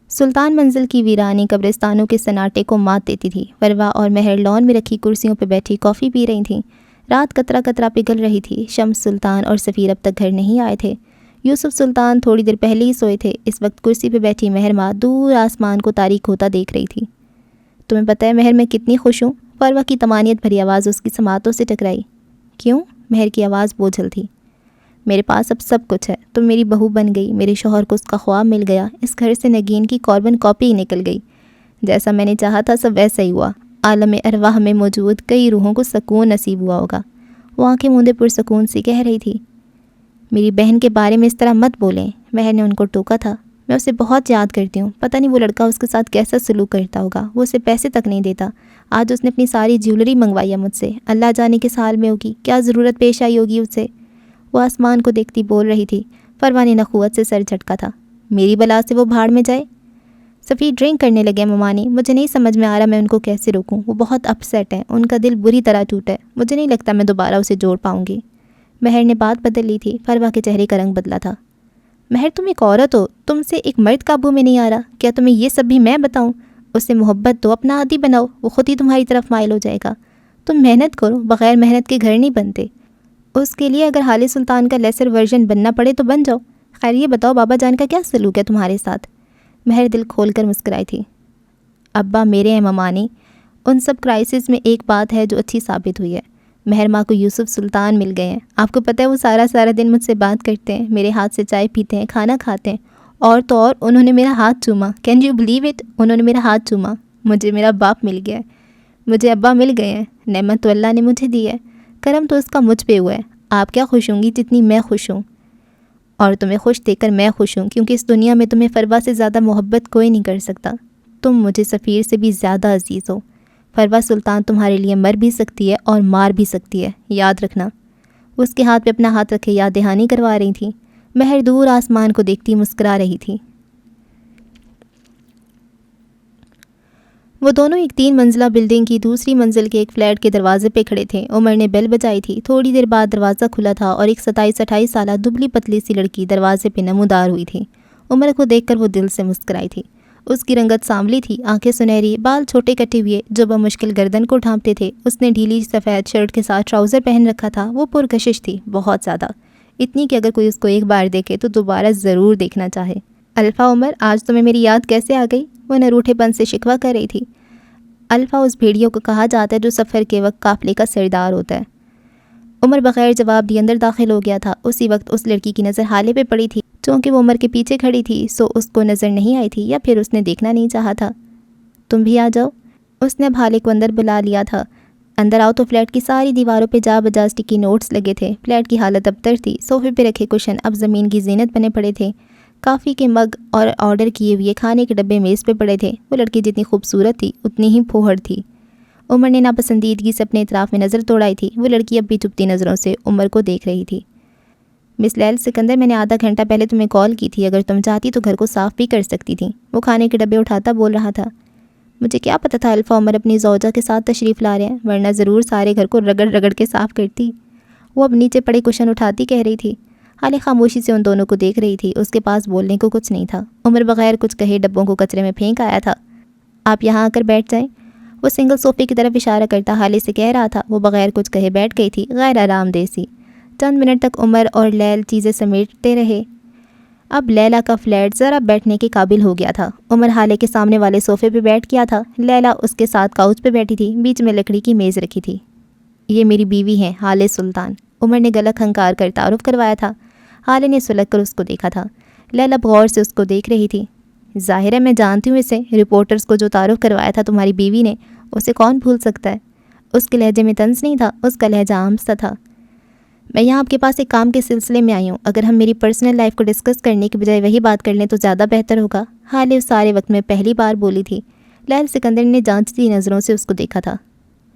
سلطان منزل کی ویرانی قبرستانوں کے سناٹے کو مات دیتی تھی۔ وروا اور مہر لان میں رکھی کرسیوں پہ بیٹھی کافی پی رہی تھیں۔ رات قطرہ قطرہ پگھل رہی تھی۔ شمس سلطان اور سفیر اب تک گھر نہیں آئے تھے۔ یوسف سلطان تھوڑی دیر پہلے ہی سوئے تھے۔ اس وقت کرسی پہ بیٹھی مہر ماں دور آسمان کو تاریک ہوتا دیکھ رہی تھی۔ تمہیں پتہ ہے مہر، میں کتنی خوش ہوں؟ وروا کی طمانیت بھری آواز اس کی سماعتوں سے ٹکرائی۔ کیوں؟ مہر کی آواز بوجھل تھی۔ میرے پاس اب سب کچھ ہے۔ تم میری بہو بن گئی، میرے شوہر کو اس کا خواب مل گیا، اس گھر سے نگین کی کاربن کاپی ہی نکل گئی۔ جیسا میں نے چاہا تھا سب ویسا ہی ہوا۔ عالم ارواح میں موجود کئی روحوں کو سکون نصیب ہوا ہوگا۔ وہ آنکھیں موندے پرسکون سے کہہ رہی تھی۔ میری بہن کے بارے میں اس طرح مت بولیں، مہر نے ان کو ٹوکا تھا۔ میں اسے بہت یاد کرتی ہوں. پتہ نہیں وہ لڑکا اس کے ساتھ کیسا سلوک کرتا ہوگا. وہ اسے پیسے تک نہیں دیتا. آج اس نے اپنی ساری جیولری منگوائی ہے مجھ سے. اللہ جانے کس حال میں ہوگی, کیا ضرورت پیش آئی ہوگی اسے. وہ آسمان کو دیکھتی بول رہی تھی. فروا نے نخوت سے سر جھٹکا تھا. میری بلا سے وہ بھاڑ میں جائے. سفیر ڈرنک کرنے لگے ممانی. مجھے نہیں سمجھ میں آ رہا میں ان کو کیسے روکوں. وہ بہت اپسیٹ ہیں, ان کا دل بری طرح ٹوٹا ہے. مجھے نہیں لگتا میں دوبارہ اسے جوڑ پاؤں گی. مہر نے بات بدل لی تھی. فروا کے چہرے کا رنگ بدلا تھا. مہر تم ایک عورت ہو, تم سے ایک مرد قابو میں نہیں آ رہا. کیا تمہیں یہ سب بھی میں بتاؤں؟ اس سے محبت تو اپنا عادی بناؤ, وہ خود ہی تمہاری طرف مائل ہو جائے گا. تم محنت کرو, بغیر محنت کے گھر نہیں بنتے. اس کے لیے اگر حال سلطان کا لیسر ورژن بننا پڑے تو بن جاؤ. خیر یہ بتاؤ بابا جان کا کیا سلوک ہے تمہارے ساتھ؟ مہر دل کھول کر مسکرائی تھی. ابا میرے ہیں ممانی. ان سب کرائسس میں ایک بات ہے جو اچھی ثابت ہوئی ہے. مہر ماں کو یوسف سلطان مل گئے ہیں. آپ کو پتہ ہے وہ سارا دن مجھ سے بات کرتے ہیں, میرے ہاتھ سے چائے پیتے ہیں, کھانا کھاتے ہیں. اور تو اور انہوں نے میرا ہاتھ چوما. کین یو بلیو اٹ, انہوں نے میرا ہاتھ چوما. مجھے میرا باپ مل گیا ہے, مجھے ابا مل گئے ہیں. نعمت تو اللہ نے مجھے دی ہے, کرم تو اس کا مجھ پہ ہوا ہے. آپ کیا خوش ہوں گی جتنی میں خوش ہوں, اور تمہیں خوش دیکھ کر میں خوش ہوں, کیونکہ اس دنیا میں تمہیں فروا سے زیادہ محبت کوئی نہیں کر سکتا. تم مجھے سفیر سے بھی زیادہ عزیز ہو. فروا سلطان تمہارے لیے مر بھی سکتی ہے اور مار بھی سکتی ہے, یاد رکھنا. اس کے ہاتھ پہ اپنا ہاتھ رکھے یاد دہانی کروا رہی تھی. مہر دور آسمان کو دیکھتی مسکرا رہی تھی. وہ دونوں ایک 3 منزلہ بلڈنگ کی دوسری منزل کے ایک فلیٹ کے دروازے پہ کھڑے تھے. عمر نے بیل بجائی تھی. تھوڑی دیر بعد دروازہ کھلا تھا اور ایک 27-28 سالہ دبلی پتلی سی لڑکی دروازے پہ نمودار ہوئی تھی. عمر کو دیکھ کر وہ دل سے مسکرائی تھی. اس کی رنگت سانولی تھی, آنکھیں سنہری, بال چھوٹے کٹے ہوئے جو بمشکل گردن کو ڈھانپتے تھے. اس نے ڈھیلی سفید شرٹ کے ساتھ ٹراؤزر پہن رکھا تھا. وہ پرکشش تھی, بہت زیادہ, اتنی کہ اگر کوئی اس کو ایک بار دیکھے تو دوبارہ ضرور دیکھنا چاہے. الفا عمر, آج تمہیں میری یاد کیسے آ گئی؟ وہ نروٹھے پن سے شکوہ کر رہی تھی. الفا اس بھیڑیوں کو کہا جاتا ہے جو سفر کے وقت قافلے کا سردار ہوتا ہے. عمر بغیر جواب دیے اندر داخل ہو گیا تھا. اسی وقت اس لڑکی کی نظر حالے پہ پڑی تھی. چونکہ وہ عمر کے پیچھے کھڑی تھی سو اس کو نظر نہیں آئی تھی, یا پھر اس نے دیکھنا نہیں چاہا تھا. تم بھی آ جاؤ. اس نے اب حالے کو اندر بلا لیا تھا. اندر آؤ تو فلیٹ کی ساری دیواروں پہ جا بجا اسٹکی نوٹس لگے تھے. فلیٹ کی حالت ابتر تھی. صوفے پہ رکھے کشن اب زمین کی زینت بنے پڑے تھے. کافی کے مگ اور آرڈر کیے ہوئے کھانے کے ڈبے میز پہ پڑے تھے. وہ لڑکی جتنی خوبصورت تھی اتنی ہی پھوہڑ تھی. عمر نے ناپسندیدگی سے اپنے اطراف میں نظر دوڑائی تھی. وہ لڑکی اب بھی چپتی نظروں سے عمر کو دیکھ رہی تھی. مس لیل سکندر, میں نے آدھا گھنٹہ پہلے تمہیں کال کی تھی. اگر تم چاہتی تو گھر کو صاف بھی کر سکتی تھی. وہ کھانے کے ڈبے اٹھاتا بول رہا تھا. مجھے کیا پتہ تھا الفا عمر اپنی زوجہ کے ساتھ تشریف لا رہے ہیں, ورنہ ضرور سارے گھر کو رگڑ رگڑ کے صاف کرتی. وہ اب نیچے پڑے کشن اٹھاتی کہہ رہی تھی. حالے خاموشی سے ان دونوں کو دیکھ رہی تھی. اس کے پاس بولنے کو کچھ نہیں تھا. عمر بغیر کچھ کہے ڈبوں کو کچرے میں پھینک آیا تھا. آپ یہاں آ کر بیٹھ جائیں. وہ سنگل صوفے کی طرف اشارہ کرتا حالے سے کہہ رہا تھا. وہ بغیر کچھ کہے بیٹھ گئی تھی, غیر آرام دہ سی. چند منٹ تک عمر اور لیل چیزیں سمیٹتے رہے. اب لیلا کا فلیٹ ذرا بیٹھنے کے قابل ہو گیا تھا. عمر حالے کے سامنے والے صوفے پہ بیٹھ گیا تھا. لیلا اس کے ساتھ کاؤچ پہ بیٹھی تھی. بیچ میں لکڑی کی میز رکھی تھی. یہ میری بیوی ہیں حالے سلطان. عمر نے گلا کھنکار کر تعارف کروایا تھا. حالے نے سلگ کر اس کو دیکھا تھا. لیلا غور سے اس کو دیکھ رہی تھی. ظاہر ہے میں جانتی ہوں اسے. رپورٹرز کو جو تعارف کروایا تھا تمہاری بیوی نے, اسے کون بھول سکتا ہے. اس کے لہجے میں طنز نہیں تھا, اس کا لہجہ عام سا تھا. میں یہاں آپ کے پاس ایک کام کے سلسلے میں آئی ہوں. اگر ہم میری پرسنل لائف کو ڈسکس کرنے کے بجائے وہی بات کر لیں تو زیادہ بہتر ہوگا. حالے اس سارے وقت میں پہلی بار بولی تھی. لیل سکندر نے جانچتی نظروں سے اس کو دیکھا تھا.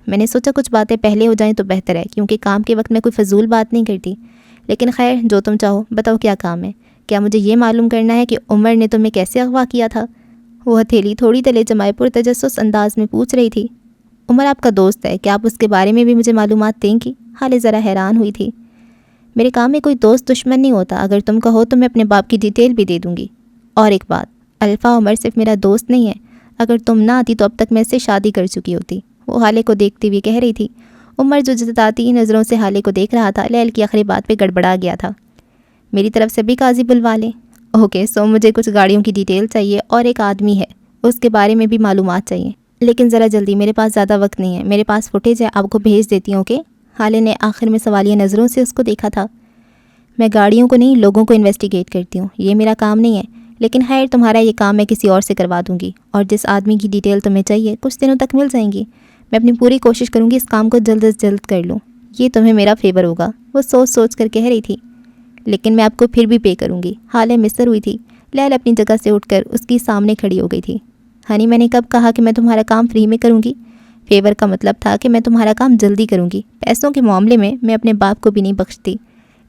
میں نے سوچا کچھ باتیں پہلے ہو جائیں تو بہتر ہے, کیونکہ کام کے وقت میں کوئی فضول بات نہیں کرتی. لیکن خیر جو تم چاہو. بتاؤ کیا کام ہے؟ کیا مجھے یہ معلوم کرنا ہے کہ عمر نے تمہیں کیسے اغوا کیا تھا؟ وہ ہتھیلی تھوڑی تلے جمائے پرتجسس انداز میں پوچھ رہی تھی. عمر آپ کا دوست ہے, کیا آپ اس کے بارے میں بھی مجھے معلومات دیں گی؟ حالے ذرا حیران ہوئی تھی. میرے کام میں کوئی دوست دشمن نہیں ہوتا. اگر تم کہو تو میں اپنے باپ کی ڈیٹیل بھی دے دوں گی. اور ایک بات, الفا عمر صرف میرا دوست نہیں ہے. اگر تم نہ آتی تو اب تک میں اس سے شادی کر چکی ہوتی. وہ حالے کو دیکھتی ہوئی کہہ رہی تھی. عمر جو جتاتی نظروں سے حالے کو دیکھ رہا تھا, لیل کی آخری بات پہ گڑبڑا گیا تھا. میری طرف سے بھی قاضی بلوا لیں. اوکے سو مجھے کچھ گاڑیوں کی ڈیٹیل چاہیے اور ایک آدمی ہے, اس کے بارے میں بھی معلومات چاہیے. لیکن ذرا جلدی, میرے پاس زیادہ وقت نہیں ہے. میرے پاس فوٹیج ہے, آپ کو بھیج دیتی ہوں. اوکے. حالے نے آخر میں سوالیہ نظروں سے اس کو دیکھا تھا. میں گاڑیوں کو نہیں لوگوں کو انویسٹیگیٹ کرتی ہوں, یہ میرا کام نہیں ہے. لیکن خیر تمہارا یہ کام میں کسی اور سے کروا دوں گی, اور جس آدمی کی ڈیٹیل تمہیں چاہیے کچھ دنوں تک مل جائیں گی. میں اپنی پوری کوشش کروں گی اس کام کو جلد از جلد کر لوں. یہ تمہیں میرا فیور ہوگا. وہ سوچ سوچ کر کہہ رہی تھی. لیکن میں آپ کو پھر بھی پے کروں گی. حالے مصر ہوئی تھی. لیل اپنی جگہ سے اٹھ کر اس کی سامنے کھڑی ہو گئی تھی۔ ہنی، میں نے کب کہا کہ میں تمہارا کام فری میں کروں گی؟ فیور کا مطلب تھا کہ میں تمہارا کام جلدی کروں گی۔ پیسوں کے معاملے میں اپنے باپ کو بھی نہیں بخشتی۔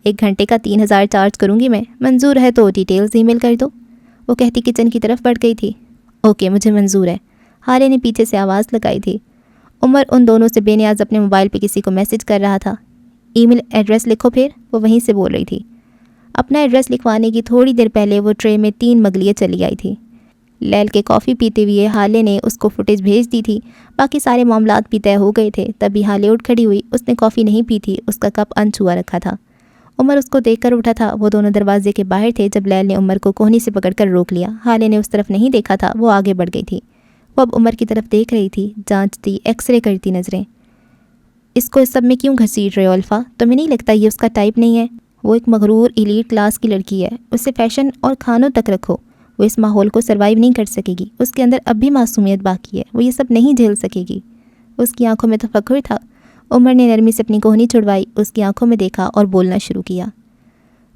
1 گھنٹے کا 3000 چارج کروں گی میں، منظور ہے تو ڈیٹیلز ای میل کر دو، وہ کہتی کچن کی طرف بڑھ گئی تھی۔ اوکے، مجھے منظور ہے، حالے نے پیچھے سے آواز لگائی تھی۔ عمر ان دونوں سے بے نیاز اپنے موبائل پہ کسی کو میسج کر رہا تھا۔ ای میل ایڈریس لکھو پھر، وہ وہیں سے بول رہی تھی۔ اپنا ایڈریس لکھوانے کی تھوڑی دیر پہلے وہ ٹرے میں 3 مگلیے چلی آئی تھی۔ لیل کے کافی پیتے ہوئے حالے نے اس کو فوٹیج بھیج دی تھی۔ باقی سارے معاملات بھی طے ہو گئے تھے۔ تبھی حالے اٹھ کھڑی ہوئی۔ اس نے کافی نہیں پی تھی، اس کا کپ انچھوا رکھا تھا۔ عمر اس کو دیکھ کر اٹھا تھا۔ وہ دونوں دروازے کے باہر تھے جب لیل نے عمر کو کوہنی سے پکڑ کر روک لیا۔ حالے نے اس طرف نہیں دیکھا تھا، وہ آگے بڑھ گئی تھی۔ وہ اب عمر کی طرف دیکھ رہی تھی، جانچتی، ایکس رے کرتی نظریں۔ اس کو اس سب میں کیوں گھسیٹ رہے ہو الفا؟ تمہیں نہیں لگتا یہ اس کا ٹائپ نہیں ہے؟ وہ ایک مغرور ایلیٹ کلاس کی لڑکی ہے، اسے فیشن اور کھانوں تک رکھو، وہ اس ماحول کو سروائیو نہیں کر سکے گی۔ اس کے اندر اب بھی معصومیت باقی ہے، وہ یہ سب نہیں جھیل سکے گی۔ اس کی آنکھوں میں تفکر تھا۔ عمر نے نرمی سے اپنی کوہنی چھڑوائی، اس کی آنکھوں میں دیکھا اور بولنا شروع کیا۔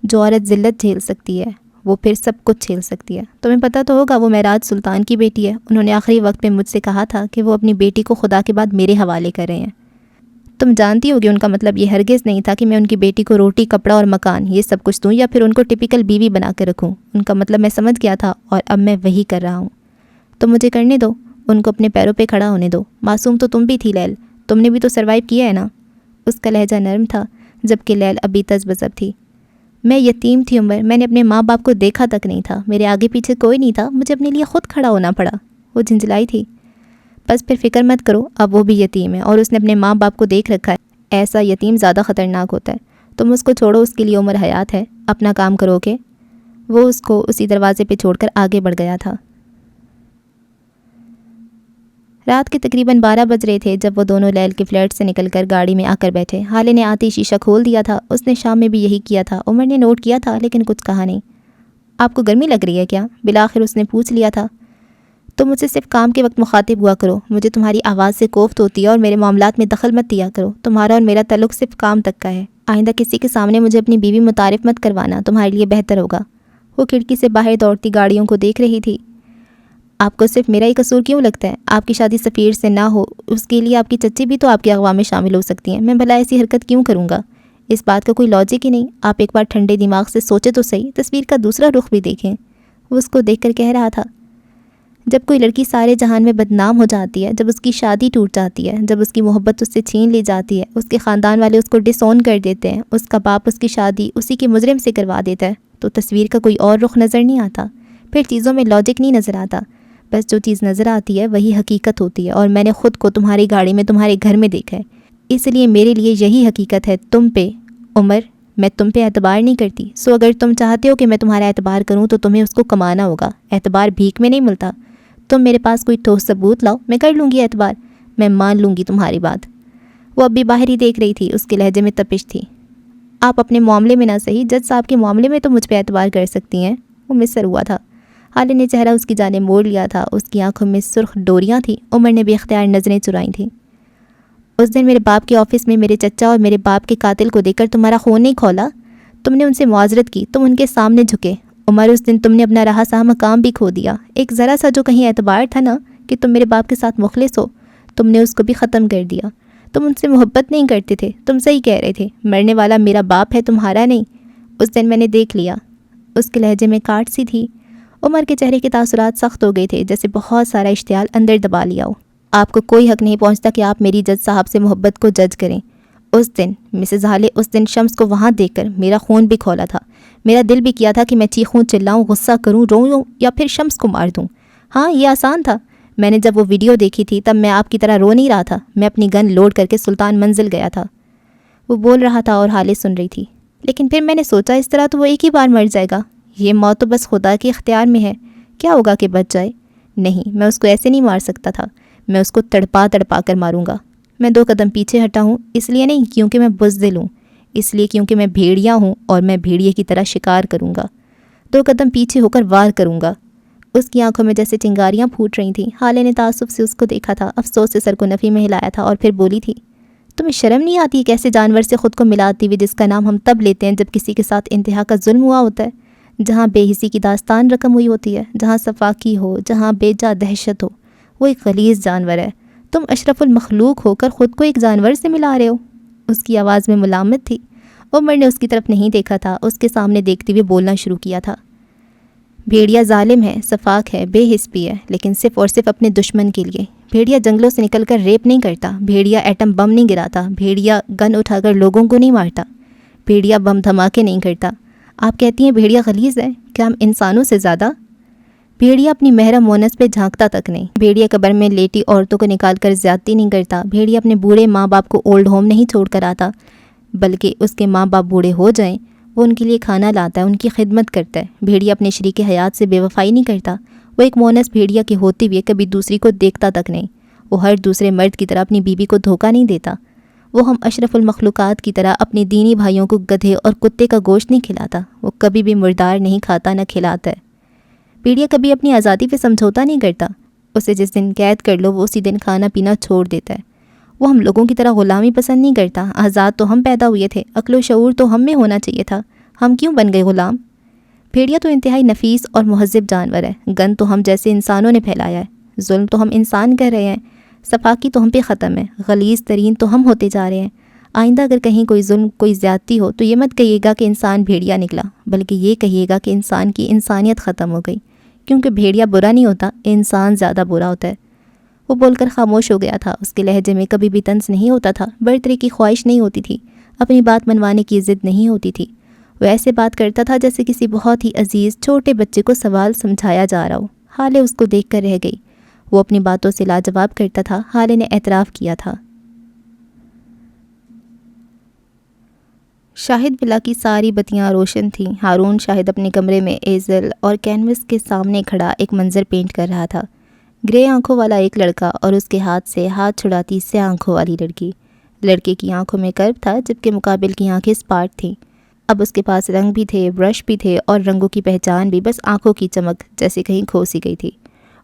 جو عورت ذلت جھیل سکتی ہے وہ پھر سب کچھ جھیل سکتی ہے۔ تمہیں پتہ تو ہوگا وہ معراج سلطان کی بیٹی ہے۔ انہوں نے آخری وقت میں مجھ سے کہا تھا کہ وہ اپنی بیٹی کو خدا کے بعد میرے حوالے کر رہے ہیں۔ تم جانتی ہوگی ان کا مطلب یہ ہرگز نہیں تھا کہ میں ان کی بیٹی کو روٹی، کپڑا اور مکان یہ سب کچھ دوں یا پھر ان کو ٹپیکل بیوی بنا کے رکھوں۔ ان کا مطلب میں سمجھ گیا تھا اور اب میں وہی کر رہا ہوں۔ تو مجھے کرنے دو، ان کو اپنے پیروں پہ کھڑا ہونے دو۔ معصوم تو تم بھی تھی لیل، تم نے بھی تو سروائیو کیا ہے نا۔ اس کا لہجہ نرم تھا جبکہ لیل ابھی تذبذب تھی۔ میں یتیم تھی عمر، میں نے اپنے ماں باپ کو دیکھا تک نہیں تھا، میرے آگے پیچھے کوئی نہیں تھا، مجھے اپنے لیے خود کھڑا ہونا پڑا۔ وہ جھنجھلائی تھی۔ بس پھر فکر مت کرو، اب وہ بھی یتیم ہے اور اس نے اپنے ماں باپ کو دیکھ رکھا ہے۔ ایسا یتیم زیادہ خطرناک ہوتا ہے۔ تم اس کو چھوڑو، اس کے لیے عمر حیات ہے، اپنا کام کرو گے۔ وہ اس کو اسی دروازے پہ چھوڑ کر آگے بڑھ گیا تھا۔ رات کے تقریباً 12 بج رہے تھے جب وہ دونوں لیل کے فلیٹ سے نکل کر گاڑی میں آ کر بیٹھے۔ حالے نے آتے ہی شیشہ کھول دیا تھا، اس نے شام میں بھی یہی کیا تھا۔ عمر نے نوٹ کیا تھا لیکن کچھ کہا نہیں۔ آپ کو گرمی لگ رہی ہے کیا؟ بالآخر اس نے پوچھ لیا تھا۔ تم مجھ سے صرف کام کے وقت مخاطب ہوا کرو، مجھے تمہاری آواز سے کوفت ہوتی ہے اور میرے معاملات میں دخل مت دیا کرو۔ تمہارا اور میرا تعلق صرف کام تک کا ہے۔ آئندہ کسی کے سامنے مجھے اپنی بیوی متعارف مت کروانا، تمہارے لیے بہتر ہوگا۔ وہ کھڑکی سے باہر دوڑتی گاڑیوں کو دیکھ رہی تھی۔ آپ کو صرف میرا ہی قصور کیوں لگتا ہے؟ آپ کی شادی سفیر سے نہ ہو، اس کے لیے آپ کی چچی بھی تو آپ کے اغوا میں شامل ہو سکتی ہیں۔ میں بھلا ایسی حرکت کیوں کروں گا؟ اس بات کا کوئی لاجک ہی نہیں۔ آپ ایک بار ٹھنڈے دماغ سے سوچے تو صحیح، تصویر کا دوسرا رخ بھی دیکھیں۔ وہ اس کو دیکھ کر کہہ رہا تھا، جب کوئی لڑکی سارے جہان میں بدنام ہو جاتی ہے، جب اس کی شادی ٹوٹ جاتی ہے، جب اس کی محبت اس سے چھین لی جاتی ہے، اس کے خاندان والے اس کو ڈس اون کر دیتے ہیں، اس کا باپ اس کی شادی اسی کے مجرم سے کروا دیتا ہے، تو تصویر کا کوئی اور رخ نظر نہیں آتا، پھر چیزوں میں لاجک نہیں نظر آتا۔ بس جو چیز نظر آتی ہے وہی حقیقت ہوتی ہے، اور میں نے خود کو تمہاری گاڑی میں تمہارے گھر میں دیکھا ہے، اس لیے میرے لیے یہی حقیقت ہے تم پہ۔ عمر، میں تم پہ اعتبار نہیں کرتی، سو اگر تم چاہتے ہو کہ میں تمہارا اعتبار کروں تو تمہیں اس کو کمانا ہوگا۔ اعتبار بھیک میں نہیں ملتا۔ تم میرے پاس کوئی ٹھوس ثبوت لاؤ، میں کر لوں گی اعتبار، میں مان لوں گی تمہاری بات۔ وہ اب بھی باہر ہی دیکھ رہی تھی، اس کے لہجے میں تپش تھی۔ آپ اپنے معاملے میں نہ صحیح، جج صاحب کے معاملے میں تو مجھ پہ اعتبار کر سکتی ہیں۔ وہ مصر ہوا تھا۔ حالے نے چہرہ اس کی جانب موڑ لیا تھا، اس کی آنکھوں میں سرخ ڈوریاں تھیں۔ عمر نے بے اختیار نظریں چرائیں تھیں۔ اس دن میرے باپ کے آفس میں میرے چچا اور میرے باپ کے قاتل کو دیکھ کر تمہارا خون نہیں کھولا؟ تم نے ان سے معذرت کی، تم ان کے سامنے جھکے۔ عمر، اس دن تم نے اپنا رہا سہا مقام بھی کھو دیا۔ ایک ذرا سا جو کہیں اعتبار تھا نا کہ تم میرے باپ کے ساتھ مخلص ہو، تم نے اس کو بھی ختم کر دیا۔ تم ان سے محبت نہیں کرتے تھے، تم صحیح کہہ رہے تھے، مرنے والا میرا باپ ہے، تمہارا نہیں۔ اس دن میں نے دیکھ لیا۔ اس کے لہجے میں کاٹ سی تھی۔ عمر کے چہرے کے تاثرات سخت ہو گئے تھے، جیسے بہت سارا اشتعال اندر دبا لیا ہو۔ آپ کو کوئی حق نہیں پہنچتا کہ آپ میری جج صاحب سے محبت کو جج کریں۔ اس دن مسز ہالے، اس دن شمس کو وہاں دیکھ کر میرا خون بھی کھولا تھا، میرا دل بھی کیا تھا کہ میں چیخوں، چلاؤں، غصہ کروں، روؤں یا پھر شمس کو مار دوں۔ ہاں، یہ آسان تھا۔ میں نے جب وہ ویڈیو دیکھی تھی تب میں آپ کی طرح رو نہیں رہا تھا، میں اپنی گن لوڈ کر کے سلطان منزل گیا تھا۔ وہ بول رہا تھا اور ہالے سن رہی تھی۔ لیکن پھر میں نے سوچا اس طرح تو وہ ایک ہی بار مر جائے گا، یہ موت تو بس خدا کے اختیار میں ہے، کیا ہوگا کہ بچ جائے؟ نہیں، میں اس کو ایسے نہیں مار سکتا تھا، میں اس کو تڑپا تڑپا کر ماروں گا۔ میں 2 قدم پیچھے ہٹا ہوں، اس لیے نہیں کیونکہ میں بزدل ہوں، اس لیے کیونکہ میں بھیڑیا ہوں اور میں بھیڑیے کی طرح شکار کروں گا۔ 2 قدم پیچھے ہو کر وار کروں گا۔ اس کی آنکھوں میں جیسے چنگاریاں پھوٹ رہی تھیں۔ حالے نے تعصب سے اس کو دیکھا تھا، افسوس سے سر کو نفی میں ہلایا تھا اور پھر بولی تھی، تمہیں شرم نہیں آتی کیسے جانور سے خود کو ملاتی ہوئی جس کا نام ہم تب لیتے ہیں جب کسی کے ساتھ انتہا کا ظلم ہوا ہوتا ہے، جہاں بے حسی کی داستان رقم ہوئی ہوتی ہے، جہاں صفاقی ہو، جہاں بے جا دہشت ہو، وہ ایک غلیظ جانور ہے۔ تم اشرف المخلوق ہو کر خود کو ایک جانور سے ملا رہے ہو۔ اس کی آواز میں ملامت تھی۔ عمر نے اس کی طرف نہیں دیکھا تھا، اس کے سامنے دیکھتے ہوئے بولنا شروع کیا تھا۔ بھیڑیا ظالم ہے، صفاق ہے، بے حس بھی ہے، لیکن صرف اور صرف اپنے دشمن کے لیے۔ بھیڑیا جنگلوں سے نکل کر ریپ نہیں کرتا، بھیڑیا ایٹم بم نہیں گراتا، بھیڑیا گن اٹھا کر لوگوں کو نہیں مارتا، بھیڑیا بم دھماکے نہیں کرتا۔ آپ کہتی ہیں بھیڑیا غلیظ ہے؟ کیا ہم انسانوں سے زیادہ؟ بھیڑیا اپنی محرم مونس پہ جھانکتا تک نہیں، بھیڑیا قبر میں لیٹی عورتوں کو نکال کر زیادتی نہیں کرتا، بھیڑیا اپنے بوڑھے ماں باپ کو اولڈ ہوم نہیں چھوڑ کر آتا، بلکہ اس کے ماں باپ بوڑھے ہو جائیں وہ ان کے لیے کھانا لاتا ہے، ان کی خدمت کرتا ہے۔ بھیڑیا اپنے شریک حیات سے بے وفائی نہیں کرتا، وہ ایک مونس بھیڑیا کے ہوتے ہوئے کبھی دوسری کو دیکھتا تک نہیں، وہ ہر دوسرے مرد کی طرح اپنی بیوی کو دھوکہ نہیں دیتا، وہ ہم اشرف المخلوقات کی طرح اپنے دینی بھائیوں کو گدھے اور کتے کا گوشت نہیں کھلاتا، وہ کبھی بھی مردار نہیں کھاتا نہ کھلاتا ہے۔ بھیڑیا کبھی اپنی آزادی پہ سمجھوتا نہیں کرتا، اسے جس دن قید کر لو وہ اسی دن کھانا پینا چھوڑ دیتا ہے۔ وہ ہم لوگوں کی طرح غلامی پسند نہیں کرتا، آزاد تو ہم پیدا ہوئے تھے، عقل و شعور تو ہم میں ہونا چاہیے تھا، ہم کیوں بن گئے غلام؟ بھیڑیا تو انتہائی نفیس اور مہذب جانور ہے، گن تو ہم جیسے انسانوں نے پھیلایا ہے، ظلم تو ہم انسان کر رہے ہیں، صفاقی تو ہم پہ ختم ہے، غلیظ ترین تو ہم ہوتے جا رہے ہیں۔ آئندہ اگر کہیں کوئی ظلم کوئی زیادتی ہو تو یہ مت کہیے گا کہ انسان بھیڑیا نکلا، بلکہ یہ کہیے گا کہ انسان کی انسانیت ختم ہو گئی، کیونکہ بھیڑیا برا نہیں ہوتا، انسان زیادہ برا ہوتا ہے۔ وہ بول کر خاموش ہو گیا تھا، اس کے لہجے میں کبھی بھی طنز نہیں ہوتا تھا، برتری کی خواہش نہیں ہوتی تھی، اپنی بات منوانے کی ضد نہیں ہوتی تھی، وہ ایسے بات کرتا تھا جیسے کسی بہت ہی عزیز چھوٹے بچے کو سوال سمجھایا جا رہا ہو۔ حالے اس کو دیکھ کر رہ گئی، وہ اپنی باتوں سے لاجواب کرتا تھا، حالے نے اعتراف کیا تھا۔ شاہد ولا کی ساری بتیاں روشن تھیں، ہارون شاہد اپنے کمرے میں ایزل اور کینوس کے سامنے کھڑا ایک منظر پینٹ کر رہا تھا۔ گرے آنکھوں والا ایک لڑکا اور اس کے ہاتھ سے ہاتھ چھڑاتی سیاہ آنکھوں والی لڑکی۔ لڑکے کی آنکھوں میں کرب تھا جبکہ مقابل کی آنکھیں اسپاٹ تھیں۔ اب اس کے پاس رنگ بھی تھے، برش بھی تھے اور رنگوں کی پہچان بھی، بس آنکھوں کی چمک جیسے کہیں کھو سی گئی تھی۔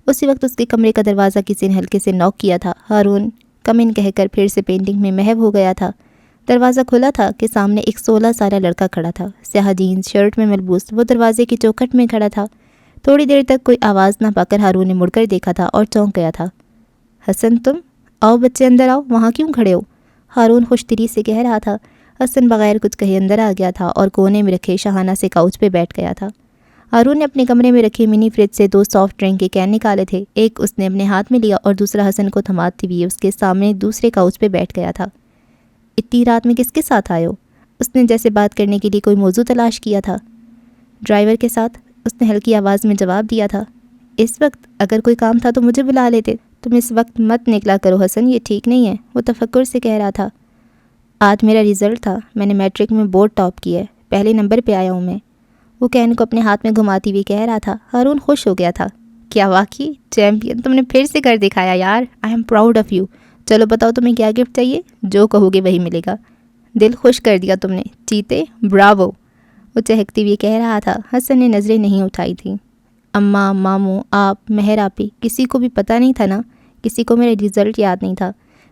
اسی وقت اس کے کمرے کا دروازہ کسی نے ہلکے سے نوک کیا تھا۔ ہارون کم ان کہہ کر پھر سے پینٹنگ میں محو ہو گیا تھا۔ دروازہ کھلا تھا کہ سامنے ایک 16 سالہ لڑکا کھڑا تھا، سیاہ جینز شرٹ میں ملبوس، وہ دروازے کی چوکھٹ میں کھڑا تھا۔ تھوڑی دیر تک کوئی آواز نہ پا کر ہارون نے مڑ کر دیکھا تھا اور چونک گیا تھا۔ حسن تم؟ آؤ بچے اندر آؤ، وہاں کیوں کھڑے ہو؟ ہارون خوش دلی سے کہہ رہا تھا۔ حسن بغیر کچھ کہے اندر آ گیا تھا اور کونے میں رکھے شاہانہ سے کاؤچ پہ بیٹھ گیا تھا۔ ہارون نے اپنے کمرے میں رکھے منی فریج سے 2 سافٹ ڈرنک کے کین نکالے تھے، ایک اس نے اپنے ہاتھ میں لیا اور دوسرا حسن کو تھماتے ہوئے اس کے سامنے دوسرے کاؤچ پہ بیٹھ گیا تھا۔ اتنی رات میں کس کے ساتھ آئے ہو؟ اس نے جیسے بات کرنے کے لیے کوئی موضوع تلاش کیا تھا۔ ڈرائیور کے ساتھ، اس نے ہلکی آواز میں جواب دیا تھا۔ اس وقت اگر کوئی کام تھا تو مجھے بلا لیتے، تم اس وقت مت نکلا کرو حسن، یہ ٹھیک نہیں ہے، وہ تفکر سے کہہ رہا تھا۔ آج میرا رزلٹ تھا، میں نے میٹرک میں بورڈ ٹاپ کی ہے، پہلے نمبر پہ آیا ہوں میں، وہ کین کو اپنے ہاتھ میں گھماتی ہوئی کہہ رہا تھا۔ ہارون خوش ہو گیا تھا۔ کیا واقعی چیمپئن، تم نے پھر سے کر دکھایا یار، I am proud of you. چلو بتاؤ تمہیں کیا گفٹ چاہیے، جو کہو گے وہی ملے گا۔ دل خوش کر دیا تم نے، چیتے، براوو، وہ چہکتے ہوئے کہہ رہا تھا۔ حسن نے نظریں نہیں اٹھائی تھیں۔ اماں، ماموں، آپ، مہر آپی، کسی کو بھی پتہ نہیں تھا نا، کسی کو میرا رزلٹ یاد نہیں تھا۔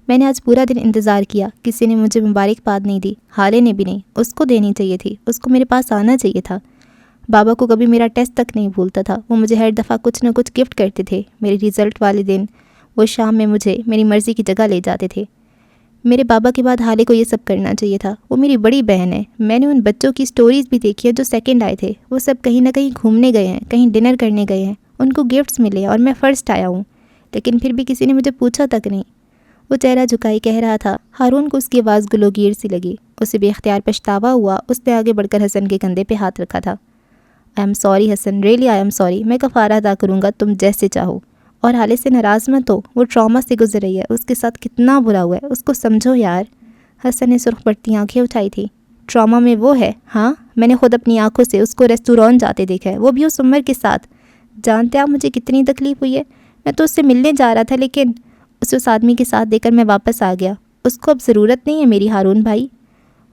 میں نے آج پورا دن انتظار کیا، کسی نے مجھے مبارکباد نہیں دی، حالے نے بھی نہیں، اس کو دینی چاہیے تھی، اس کو میرے پاس آنا چاہیے تھا۔ بابا کو کبھی میرا ٹیسٹ تک نہیں بھولتا تھا، وہ مجھے ہر دفعہ کچھ نہ کچھ گفٹ کرتے تھے۔ میرے رزلٹ والے دن وہ شام میں مجھے میری مرضی کی جگہ لے جاتے تھے۔ میرے بابا کے بعد حالے کو یہ سب کرنا چاہیے تھا، وہ میری بڑی بہن ہے۔ میں نے ان بچوں کی سٹوریز بھی دیکھی ہے جو سیکنڈ آئے تھے، وہ سب کہیں نہ کہیں گھومنے گئے ہیں، کہیں ڈنر کرنے گئے ہیں، ان کو گفٹس ملے اور میں فرسٹ آیا ہوں، لیکن پھر بھی کسی نے مجھے پوچھا تک نہیں۔ وہ چہرہ جھکائی کہہ رہا تھا۔ ہارون کو اس کی آواز گلوگیر سی لگی، اسے بے اختیار پچھتاوا ہوا۔ اس نے آگے بڑھ کر حسن کے کندھے پہ ہاتھ رکھا تھا۔ I am sorry Hassan, really I am sorry, میں کفارہ ادا کروں گا، تم جیسے چاہو، اور حالے سے ناراض مت ہو، وہ ٹراما سے گزر رہی ہے، اس کے ساتھ کتنا برا ہوا ہے، اس کو سمجھو یار۔ حسن نے سرخ پڑتی آنکھیں اٹھائی تھی۔ ٹراما میں وہ ہے؟ ہاں، میں نے خود اپنی آنکھوں سے اس کو ریسٹورانٹ جاتے دیکھا ہے، وہ بھی اس عمر کے ساتھ۔ جانتے آپ مجھے کتنی تکلیف ہوئی ہے؟ میں تو اس سے ملنے جا رہا تھا، لیکن اسے اس آدمی کے ساتھ دیکھ کر میں واپس آ گیا۔ اس کو اب ضرورت نہیں ہے میری ہارون بھائی،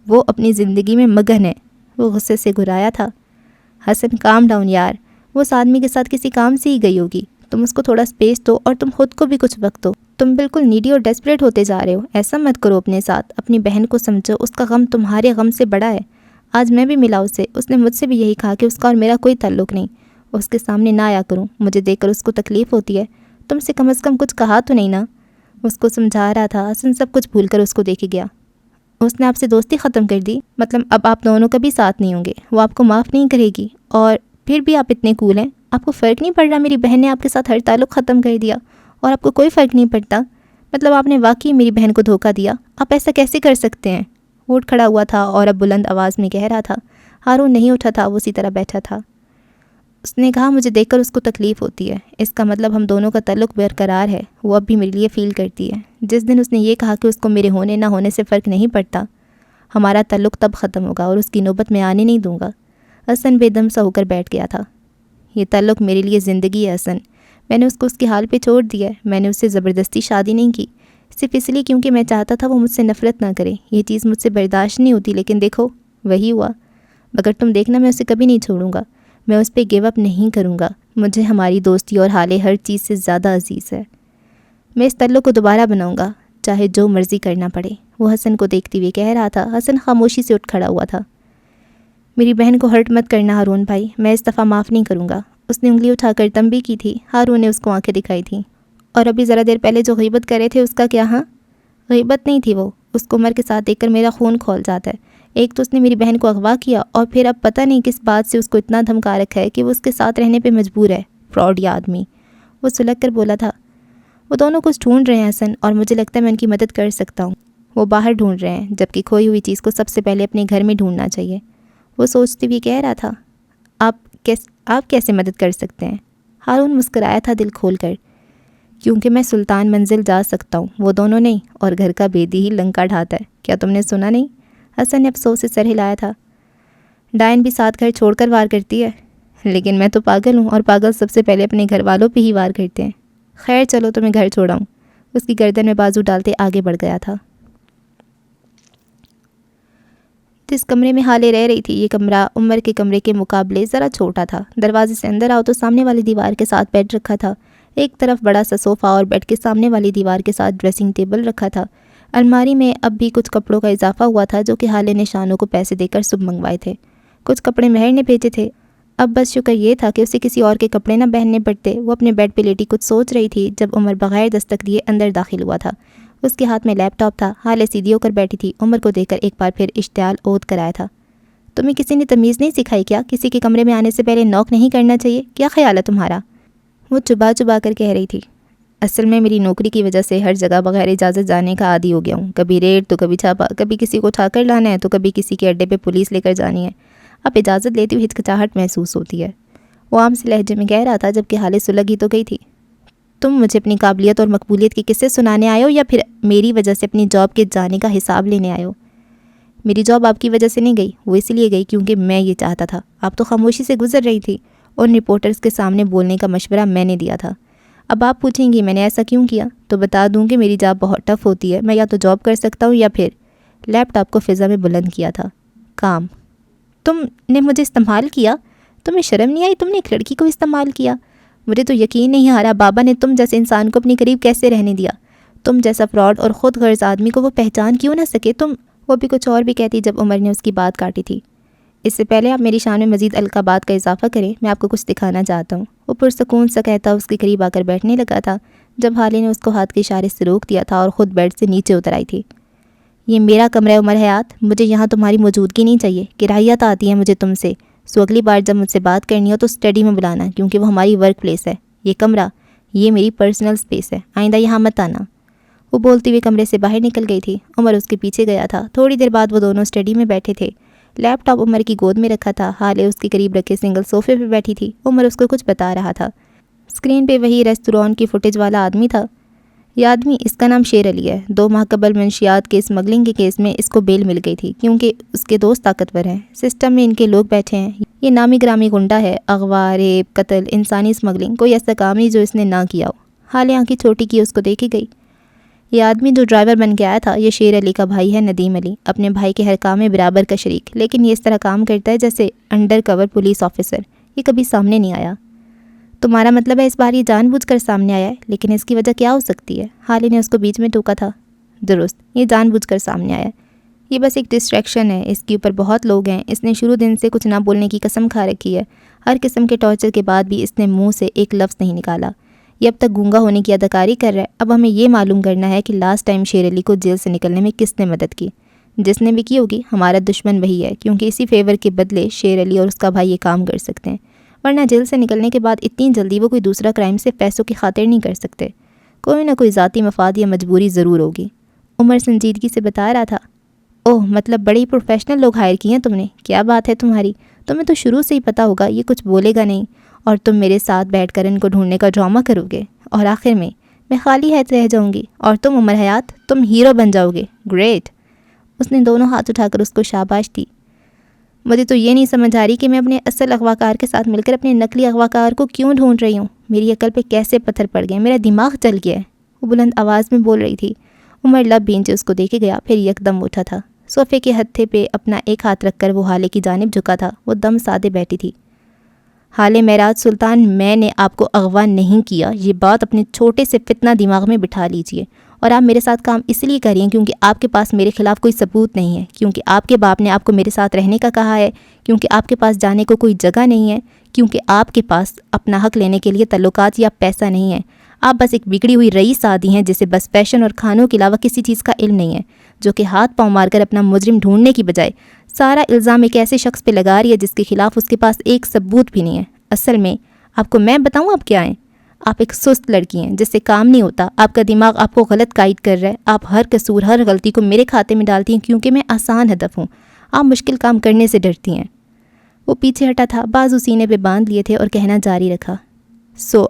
وہ اپنی زندگی میں مگن ہے۔ وہ غصے سے گھرایا تھا۔ حسن کام ڈاؤن یار، وہ اس آدمی کے ساتھ کسی کام سے ہی گئی ہوگی، تم اس کو تھوڑا سپیس دو اور تم خود کو بھی کچھ وقت دو، تم بالکل نیڈی اور ڈیسپریٹ ہوتے جا رہے ہو، ایسا مت کرو اپنے ساتھ، اپنی بہن کو سمجھو، اس کا غم تمہارے غم سے بڑا ہے۔ آج میں بھی ملا اسے، اس نے مجھ سے بھی یہی کہا کہ اس کا اور میرا کوئی تعلق نہیں، اس کے سامنے نہ آیا کروں، مجھے دیکھ کر اس کو تکلیف ہوتی ہے، تم سے کم از کم کچھ کہا تو نہیں نا۔ اس کو سمجھا رہا تھا۔ حسن سب کچھ بھول کر اس کو دیکھے گیا۔ اس نے آپ سے دوستی ختم کر دی؟ مطلب اب آپ دونوں کبھی ساتھ نہیں ہوں گے؟ وہ آپ کو معاف نہیں کرے گی؟ اور پھر بھی آپ اتنے کول ہیں، آپ کو فرق نہیں پڑ رہا میری بہن نے آپ کے ساتھ ہر تعلق ختم کر دیا اور آپ کو کوئی فرق نہیں پڑتا؟ مطلب آپ نے واقعی میری بہن کو دھوکہ دیا؟ آپ ایسا کیسے کر سکتے ہیں؟ وہ اٹھ کھڑا ہوا تھا اور اب بلند آواز میں کہہ رہا تھا۔ ہارون نہیں اٹھا تھا، وہ اسی طرح بیٹھا تھا۔ اس نے کہا مجھے دیکھ کر اس کو تکلیف ہوتی ہے، اس کا مطلب ہم دونوں کا تعلق برقرار ہے، وہ اب بھی میرے لیے فیل کرتی ہے۔ جس دن اس نے یہ کہا کہ اس کو میرے ہونے نہ ہونے سے فرق نہیں پڑتا، ہمارا تعلق تب ختم ہوگا اور اس کی نوبت میں آنے نہیں دوں گا۔ حسن بے دم سا ہو کر بیٹھ گیا تھا۔ یہ تعلق میرے لیے زندگی ہے حسن، میں نے اس کو اس کے حال پہ چھوڑ دیا ہے، میں نے اس سے زبردستی شادی نہیں کی، صرف اس لیے کیونکہ میں چاہتا تھا وہ مجھ سے نفرت نہ کرے۔ یہ چیز مجھ سے برداشت نہیں ہوتی، لیکن دیکھو وہی ہوا۔ مگر تم دیکھنا میں اسے کبھی نہیں چھوڑوں گا، میں اس پہ گیو اپ نہیں کروں گا، مجھے ہماری دوستی اور حالے ہر چیز سے زیادہ عزیز ہے، میں اس تعلق کو دوبارہ بناؤں گا چاہے جو مرضی کرنا پڑے۔ وہ حسن کو دیکھتے ہوئے کہہ رہا تھا۔ حسن خاموشی سے اٹھ کھڑا ہوا تھا۔ میری بہن کو ہرٹ مت کرنا ہارون بھائی، میں اس دفعہ معاف نہیں کروں گا۔ اس نے انگلی اٹھا کر تنبیہ کی تھی۔ ہارون نے اس کو آنکھیں دکھائی تھیں۔ اور ابھی ذرا دیر پہلے جو غیبت کر رہے تھے اس کا کیا؟ ہاں غیبت نہیں تھی وہ، اس کو عمر کے ساتھ دیکھ کر میرا خون کھول جاتا ہے۔ ایک تو اس نے میری بہن کو اغوا کیا اور پھر اب پتہ نہیں کس بات سے اس کو اتنا دھمکا رکھا ہے کہ وہ اس کے ساتھ رہنے پہ مجبور ہے۔ فراڈ یہ آدمی، وہ سلگ کر بولا تھا۔ وہ دونوں کچھ ڈھونڈ رہے ہیں حسن، اور مجھے لگتا ہے میں ان کی مدد کر سکتا ہوں۔ وہ باہر ڈھونڈ رہے ہیں، جبکہ کھوئی ہوئی چیز کو سب سے پہلے اپنے گھر میں ڈھونڈنا چاہیے۔ وہ سوچتے ہوئے کہہ رہا تھا آپ کیسے مدد کر سکتے ہیں؟ ہارون مسکرایا تھا دل کھول کر۔ کیونکہ میں سلطان منزل جا سکتا ہوں، وہ دونوں نہیں، اور گھر کا بیدی ہی لنکا ڈھاتا ہے، کیا تم نے سنا نہیں؟ حسن نے افسوس سے سر ہلایا تھا۔ ڈائن بھی ساتھ گھر چھوڑ کر وار کرتی ہے، لیکن میں تو پاگل ہوں، اور پاگل سب سے پہلے اپنے گھر والوں پہ ہی وار کرتے ہیں۔ خیر چلو تمہیں گھر چھوڑاؤں۔ اس کی گردن میں بازو ڈالتے آگے بڑھ گیا تھا۔ جس کمرے میں حالے رہ رہی تھی، یہ کمرہ عمر کے کمرے کے مقابلے ذرا چھوٹا تھا۔ دروازے سے اندر آؤ تو سامنے والی دیوار کے ساتھ بیڈ رکھا تھا، ایک طرف بڑا سا صوفہ اور بیڈ کے سامنے والی دیوار کے ساتھ ڈریسنگ ٹیبل رکھا تھا۔ الماری میں اب بھی کچھ کپڑوں کا اضافہ ہوا تھا جو کہ حالے نے شانوں کو پیسے دے کر صبح منگوائے تھے۔ کچھ کپڑے مہر نے بھیجے تھے۔ اب بس شکر یہ تھا کہ اسے کسی اور کے کپڑے نہ پہننے پڑتے۔ وہ اپنے بیڈ پہ لیٹی کچھ سوچ رہی تھی جب عمر بغیر دستک دیے اندر داخل ہوا تھا۔ اس کے ہاتھ میں لیپ ٹاپ تھا۔ حالے سیدھی ہو کر بیٹھی تھی۔ عمر کو دیکھ کر ایک بار پھر اشتعال عود کرایا تھا۔ تمہیں کسی نے تمیز نہیں سکھائی کیا؟ کسی کے کمرے میں آنے سے پہلے نوک نہیں کرنا چاہیے؟ کیا خیال ہے تمہارا؟ وہ چبا چبا کر کہہ رہی تھی۔ اصل میں میری نوکری کی وجہ سے ہر جگہ بغیر اجازت جانے کا عادی ہو گیا ہوں، کبھی ریڈ تو کبھی چھاپا، کبھی کسی کو اٹھا کر لانا ہے تو کبھی کسی کے اڈے پہ پولیس لے کر جانی ہے۔ اب اجازت لیتی ہوئی ہچکچاہٹ محسوس ہوتی ہے، وہ عام سے لہجے میں کہہ رہا تھا، جبکہ حالے سلگ ہی تو گئی تھی۔ تم مجھے اپنی قابلیت اور مقبولیت کے قصے سنانے آئے ہو یا پھر میری وجہ سے اپنی جاب کے جانے کا حساب لینے آئے ہو؟ میری جاب آپ کی وجہ سے نہیں گئی، وہ اس لیے گئی کیونکہ میں یہ چاہتا تھا۔ آپ تو خاموشی سے گزر رہی تھی، ان رپورٹرز کے سامنے بولنے کا مشورہ میں نے دیا تھا۔ اب آپ پوچھیں گی میں نے ایسا کیوں کیا، تو بتا دوں کہ میری جاب بہت ٹف ہوتی ہے، میں یا تو جاب کر سکتا ہوں یا پھر لیپ ٹاپ کو فضا میں بلند کیا تھا کام۔ تم نے مجھے استعمال کیا؟ تمہیں شرم نہیں آئی؟ تم نے ایک لڑکی کو استعمال کیا؟ مجھے تو یقین نہیں آ رہا بابا نے تم جیسے انسان کو اپنی قریب کیسے رہنے دیا؟ تم جیسا فراڈ اور خود غرض آدمی کو وہ پہچان کیوں نہ سکے؟ وہ بھی کچھ اور بھی کہتی جب عمر نے اس کی بات کاٹی تھی۔ اس سے پہلے آپ میری شان میں مزید القابات کا اضافہ کریں، میں آپ کو کچھ دکھانا چاہتا ہوں۔ وہ پرسکون سا کہتا اس کے قریب آ کر بیٹھنے لگا تھا جب حالے نے اس کو ہاتھ کے اشارے سے روک دیا تھا اور خود بیڈ سے نیچے اتر آئی تھی۔ یہ میرا کمرہ ہے عمر حیات، مجھے یہاں تمہاری موجودگی نہیں چاہیے، کرائیات آتی ہے مجھے تم سے، سو اگلی بار جب مجھ سے بات کرنی ہو تو اسٹڈی میں بلانا، کیونکہ وہ ہماری ورک پلیس ہے۔ یہ کمرہ، یہ میری پرسنل سپیس ہے، آئندہ یہاں مت آنا۔ وہ بولتی ہوئے کمرے سے باہر نکل گئی تھی۔ عمر اس کے پیچھے گیا تھا۔ تھوڑی دیر بعد وہ دونوں اسٹڈی میں بیٹھے تھے۔ لیپ ٹاپ عمر کی گود میں رکھا تھا، حالے اس کے قریب رکھے سنگل صوفے پہ بیٹھی تھی۔ عمر اس کو کچھ بتا رہا تھا۔ اسکرین پہ وہی ریستوران کی فوٹیج والا آدمی تھا۔ یہ آدمی، اس کا نام شیر علی ہے۔ 2 ماہ قبل منشیات کے اسمگلنگ کے کیس میں اس کو بیل مل گئی تھی کیونکہ اس کے دوست طاقتور ہیں۔ سسٹم میں ان کے لوگ بیٹھے ہیں۔ یہ نامی گرامی گنڈا ہے، اغوا، ریپ، قتل، انسانی اسمگلنگ، کوئی ایسا کام نہیں جو اس نے نہ کیا ہو۔ حالے آنکھیں چھوٹی کی اس کو دیکھی گئی۔ یہ آدمی جو ڈرائیور بن کے آیا تھا، یہ شیر علی کا بھائی ہے ندیم علی، اپنے بھائی کے ہر کام میں برابر کا شریک، لیکن یہ اس طرح کام کرتا ہے جیسے انڈر کور پولیس آفیسر۔ یہ کبھی سامنے نہیں آیا۔ تمہارا مطلب ہے اس بار یہ جان بوجھ کر سامنے آیا ہے؟ لیکن اس کی وجہ کیا ہو سکتی ہے؟ حالے نے اس کو بیچ میں ٹوکا تھا۔ درست، یہ جان بوجھ کر سامنے آیا ہے۔ یہ بس ایک ڈسٹریکشن ہے، اس کے اوپر بہت لوگ ہیں، اس نے شروع دن سے کچھ نہ بولنے کی قسم کھا رکھی ہے، ہر قسم کے ٹارچر کے بعد بھی اس نے منہ سے ایک لفظ نہیں نکالا، یہ اب تک گونگا ہونے کی اداکاری کر رہا ہے۔ اب ہمیں یہ معلوم کرنا ہے کہ لاسٹ ٹائم شیر علی کو جیل سے نکلنے میں کس نے مدد کی، جس نے بھی کی ہوگی ہمارا دشمن وہی ہے، کیونکہ اسی فیور کے بدلے شیر علی اور اس کا بھائی یہ کام کر سکتے ہیں، ورنہ جیل سے نکلنے کے بعد اتنی جلدی وہ کوئی دوسرا کرائم سے پیسوں کی خاطر نہیں کر سکتے، کوئی نہ کوئی ذاتی مفاد یا مجبوری ضرور ہوگی۔ عمر سنجیدگی سے بتا رہا تھا۔ اوہ، مطلب بڑے ہی پروفیشنل لوگ ہائر کیے ہیں تم نے، کیا بات ہے تمہاری، تمہیں تو شروع سے ہی پتہ ہوگا یہ کچھ بولے گا نہیں، اور تم میرے ساتھ بیٹھ کر ان کو ڈھونڈنے کا ڈرامہ کرو گے، اور آخر میں خالی ہاتھ رہ جاؤں گی، اور تم عمر حیات، تم ہیرو بن جاؤ گے، گریٹ۔ اس نے دونوں ہاتھ اٹھا کر اس کو شاباش دی۔ مجھے تو یہ نہیں سمجھ آ رہی کہ میں اپنے اصل اغواکار کے ساتھ مل کر اپنے نقلی اغواکار کو کیوں ڈھونڈ رہی ہوں، میری عقل پہ کیسے پتھر پڑ گئے، میرا دماغ چل گیا ہے، وہ بلند آواز میں بول رہی تھی۔ عمر لب بھینچے اس کو دیکھے گیا، پھر یکدم اٹھا تھا، صوفے کے ہتھے پہ اپنا ایک ہاتھ رکھ کر وہ حالے کی جانب جھکا تھا، وہ دم سادے بیٹھی تھی۔ حالے معراج سلطان، میں نے آپ کو اغوا نہیں کیا، یہ بات اپنے چھوٹے سے فتنہ دماغ میں بٹھا لیجئے، اور آپ میرے ساتھ کام اس لیے کر رہی ہیں کیونکہ آپ کے پاس میرے خلاف کوئی ثبوت نہیں ہے، کیونکہ آپ کے باپ نے آپ کو میرے ساتھ رہنے کا کہا ہے، کیونکہ آپ کے پاس جانے کو کوئی جگہ نہیں ہے، کیونکہ آپ کے پاس اپنا حق لینے کے لیے تعلقات یا پیسہ نہیں ہے، آپ بس ایک بگڑی ہوئی رئیس آدھی ہیں جسے بس فیشن اور کھانوں کے علاوہ کسی چیز کا علم نہیں ہے، جو کہ ہاتھ پاؤں مار کر اپنا مجرم ڈھونڈنے کی بجائے سارا الزام ایک ایسے شخص پہ لگا رہی ہے جس کے خلاف اس کے پاس ایک ثبوت بھی نہیں ہے۔ اصل میں آپ کو میں بتاؤں آپ کیا ہیں؟ آپ ایک سست لڑکی ہیں جس سے کام نہیں ہوتا، آپ کا دماغ آپ کو غلط گائیڈ کر رہا ہے، آپ ہر قصور ہر غلطی کو میرے کھاتے میں ڈالتی ہیں کیونکہ میں آسان ہدف ہوں، آپ مشکل کام کرنے سے ڈرتی ہیں۔ وہ پیچھے ہٹا تھا، بازو سینے پہ باندھ لیے تھے اور کہنا جاری رکھا،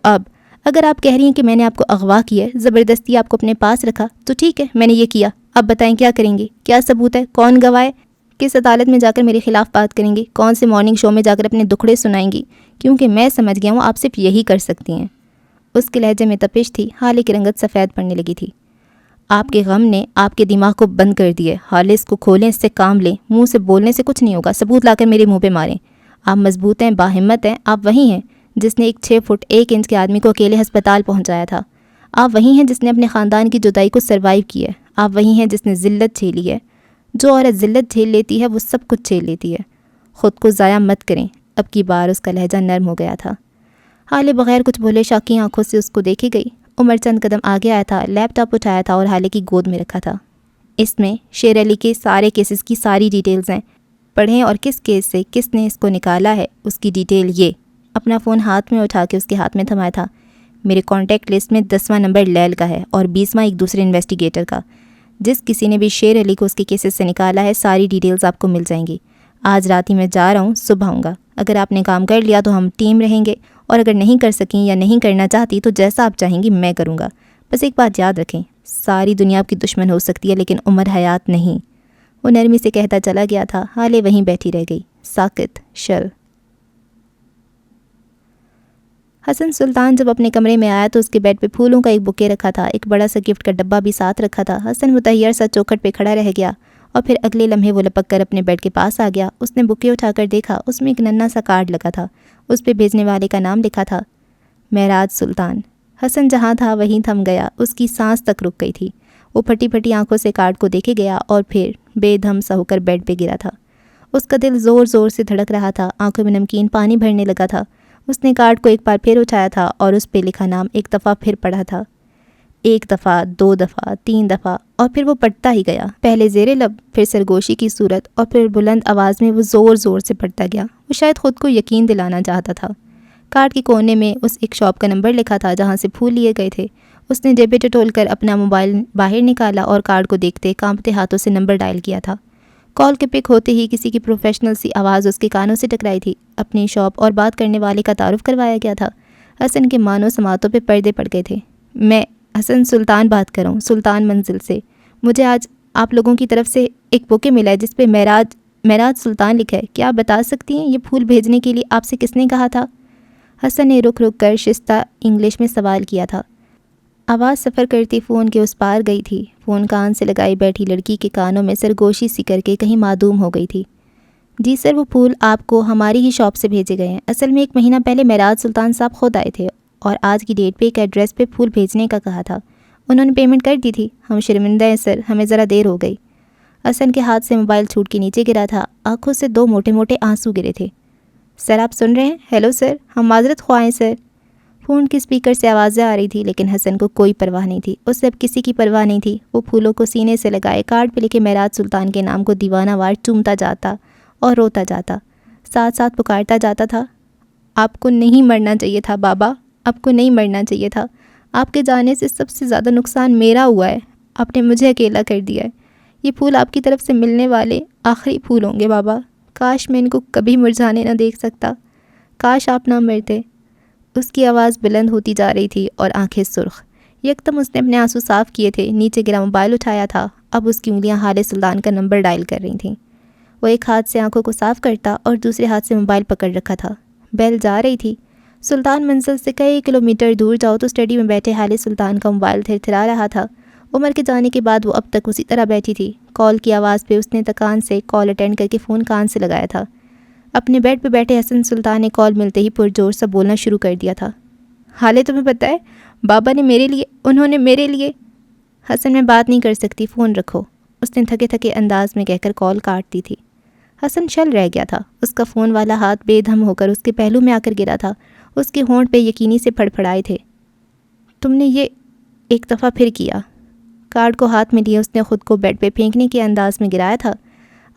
اب اگر آپ کہہ رہی ہیں کہ میں نے آپ کو اغوا کیا ہے، زبردستی آپ کو اپنے پاس رکھا، تو ٹھیک ہے، میں نے یہ کیا، اب بتائیں کیا کریں گے، کیا ثبوت ہے، کون گواہ ہے، کس عدالت میں جا کر میرے خلاف بات کریں گی، کون سے مارننگ شو میں جا کر اپنے دکھڑے سنائیں گی، کیونکہ میں سمجھ گیا ہوں آپ صرف یہی کر سکتی ہیں۔ اس کے لہجے میں تپش تھی، حالے کی رنگت سفید پڑنے لگی تھی۔ آپ کے غم نے آپ کے دماغ کو بند کر دیا ہے، حالے اس کو کھولیں، اس سے کام لیں، منہ سے بولنے سے کچھ نہیں ہوگا، ثبوت لا کر میرے منہ پہ ماریں۔ آپ مضبوط ہیں، باہمت ہیں، آپ وہی ہیں جس نے ایک 6 فٹ 1 انچ کے آدمی کو اکیلے ہسپتال پہنچایا تھا، آپ وہی ہیں جس نے اپنے خاندان کی جدائی کو سروائیو کیا ہے، آپ وہی ہیں جس نے ذلت جھیلی ہے، جو عورت ذلت جھیل لیتی ہے وہ سب کچھ جھیل لیتی ہے، خود کو ضائع مت کریں۔ اب کی بار اس کا لہجہ نرم ہو گیا تھا۔ حالے بغیر کچھ بولے شاکی آنکھوں سے اس کو دیکھے گئی۔ عمر چند قدم آگے آیا تھا، لیپ ٹاپ اٹھایا تھا اور حالے کی گود میں رکھا تھا۔ اس میں شیر علی کے سارے کیسز کی ساری ڈیٹیلز ہیں، پڑھیں، اور کس کیس سے کس نے اس کو نکالا ہے اس کی ڈیٹیل یہ۔ اپنا فون ہاتھ میں اٹھا کے اس کے ہاتھ میں تھمایا تھا۔ میرے کانٹیکٹ لسٹ میں 10واں نمبر لیل کا ہے اور 20واں ایک دوسرے انویسٹیگیٹر کا۔ جس کسی نے بھی شیر علی کو اس کے کیسز سے نکالا ہے، ساری ڈیٹیلز آپ کو مل جائیں گی۔ آج رات ہی میں جا رہا ہوں، صبح آؤں گا۔ اگر آپ نے کام کر لیا تو ہم ٹیم رہیں گے، اور اگر نہیں کر سکیں یا نہیں کرنا چاہتی تو جیسا آپ چاہیں گی میں کروں گا۔ بس ایک بات یاد رکھیں، ساری دنیا آپ کی دشمن ہو سکتی ہے لیکن عمر حیات نہیں۔ وہ نرمی سے کہتا چلا گیا تھا۔ حالے وہیں بیٹھی رہ گئی، ساکت، شل۔ حسن سلطان جب اپنے کمرے میں آیا تو اس کے بیڈ پہ پھولوں کا ایک بکے رکھا تھا، ایک بڑا سا گفٹ کا ڈبہ بھی ساتھ رکھا تھا۔ حسن متحیر سا چوکھٹ پہ کھڑا رہ گیا اور پھر اگلے لمحے وہ لپک کر اپنے بیڈ کے پاس آ گیا۔ اس نے بکے اٹھا کر دیکھا، اس میں ایک ننھا سا کارڈ لگا تھا، اس پہ بھیجنے والے کا نام لکھا تھا، معراج سلطان۔ حسن جہاں تھا وہیں تھم گیا، اس کی سانس تک رک گئی تھی۔ وہ پھٹی پھٹی آنکھوں سے کارڈ کو دیکھے گیا اور پھر بے دھم سا ہو کر بیڈ پہ گرا تھا۔ اس کا دل زور زور سے دھڑک رہا تھا، آنکھوں میں نمکین پانی بھرنے لگا تھا۔ اس نے کارڈ کو ایک بار پھر اٹھایا تھا اور اس پہ لکھا نام ایک دفعہ پھر پڑھا تھا، 1 دفعہ، 2 دفعہ، 3 دفعہ، اور پھر وہ پڑھتا ہی گیا، پہلے زیر لب، پھر سرگوشی کی صورت، اور پھر بلند آواز میں وہ زور زور سے پڑھتا گیا۔ وہ شاید خود کو یقین دلانا چاہتا تھا۔ کارڈ کے کونے میں اس ایک شاپ کا نمبر لکھا تھا جہاں سے پھول لیے گئے تھے۔ اس نے جیبیں ٹٹول کر اپنا موبائل باہر نکالا اور کارڈ کو دیکھتے کانپتے ہاتھوں سے نمبر ڈائل کیا تھا۔ کال کے پک ہوتے ہی کسی کی پروفیشنل سی آواز اس کے کانوں سے ٹکرائی تھی۔ اپنی شاپ اور بات کرنے والے کا تعارف کروایا گیا تھا۔ حسن کے معنوں سماعتوں پہ پردے پڑ گئے تھے۔ میں حسن سلطان بات کر رہا ہوں، سلطان منزل سے۔ مجھے آج آپ لوگوں کی طرف سے ایک بوکے ملا ہے جس پہ معراج سلطان لکھا ہے۔ کیا آپ بتا سکتی ہیں یہ پھول بھیجنے کے لیے آپ سے کس نے کہا تھا؟ حسن نے رک کر شستہ انگلش میں سوال کیا تھا۔ آواز سفر کرتی فون کے اس پار گئی تھی۔ فون کان سے لگائی بیٹھی لڑکی کے کانوں میں سرگوشی سی کر کے کہیں معدوم ہو گئی تھی۔ جی سر، وہ پھول آپ کو ہماری ہی شاپ سے بھیجے گئے ہیں۔ اصل میں 1 مہینہ پہلے معراج سلطان صاحب خود آئے تھے اور آج کی ڈیٹ پہ ایک ایڈریس پہ پھول بھیجنے کا کہا تھا۔ انہوں نے پیمنٹ کر دی تھی۔ ہم شرمندہ ہیں سر، ہمیں ذرا دیر ہو گئی۔ حسن کے ہاتھ سے موبائل چھوٹ کے نیچے گرا تھا، آنکھوں سے 2 موٹے موٹے آنسو گرے تھے۔ سر آپ سن رہے ہیں؟ ہیلو سر، ہم معذرت خواہ ہیں سر۔ فون کے اسپیکر سے آوازیں آ رہی تھی لیکن حسن کو کوئی پرواہ نہیں تھی، اسے اب کسی کی پرواہ نہیں تھی۔ وہ پھولوں کو سینے سے لگائے کارڈ پہ لکھے معراج سلطان کے نام کو دیوانہ وار چومتا جاتا اور روتا جاتا، ساتھ ساتھ پکارتا جاتا تھا، آپ کو نہیں مرنا چاہیے تھا بابا، آپ کو نہیں مرنا چاہیے تھا، آپ کے جانے سے سب سے زیادہ نقصان میرا ہوا ہے، آپ نے مجھے اکیلا کر دیا ہے، یہ پھول آپ کی طرف سے ملنے والے آخری پھول ہوں گے بابا، کاش میں ان کو کبھی مرجھانے نہ دیکھ سکتا، کاش آپ نہ مرتے۔ اس کی آواز بلند ہوتی جا رہی تھی اور آنکھیں سرخ۔ یکدم اس نے اپنے آنسو صاف کیے تھے، نیچے گرا موبائل اٹھایا تھا، اب اس کی انگلیاں حال سلطان کا نمبر ڈائل کر رہی تھیں۔ وہ ایک ہاتھ سے آنکھوں کو صاف کرتا اور دوسرے ہاتھ سے موبائل پکڑ رکھا تھا۔ بیل جا رہی تھی۔ سلطان منزل سے کئی کلومیٹر دور جاؤ تو اسٹڈی میں بیٹھے حال سلطان کا موبائل تھرتھرا رہا تھا۔ عمر کے جانے کے بعد وہ اب تک اسی طرح بیٹھی تھی۔ کال کی آواز پہ اس نے تکان سے کال اٹینڈ کر کے فون کان سے لگایا تھا۔ اپنے بیڈ پہ بیٹھے حسن سلطان نے کال ملتے ہی پرجوش سے بولنا شروع کر دیا تھا، حالے تمہیں پتہ ہے بابا نے میرے لیے، انہوں نے میرے لیے۔ حسن میں بات نہیں کر سکتی، فون رکھو، اس نے تھکے تھکے انداز میں کہہ کر کال کاٹ دی تھی۔ حسن شل رہ گیا تھا، اس کا فون والا ہاتھ بے دھم ہو کر اس کے پہلو میں آ کر گرا تھا، اس کے ہونٹ پہ یقینی سے پھڑپھڑائے تھے۔ تم نے یہ ایک دفعہ پھر کیا۔ کارڈ کو ہاتھ میں لیے اس نے خود کو بیڈ پہ پھینکنے کے انداز میں گرایا تھا۔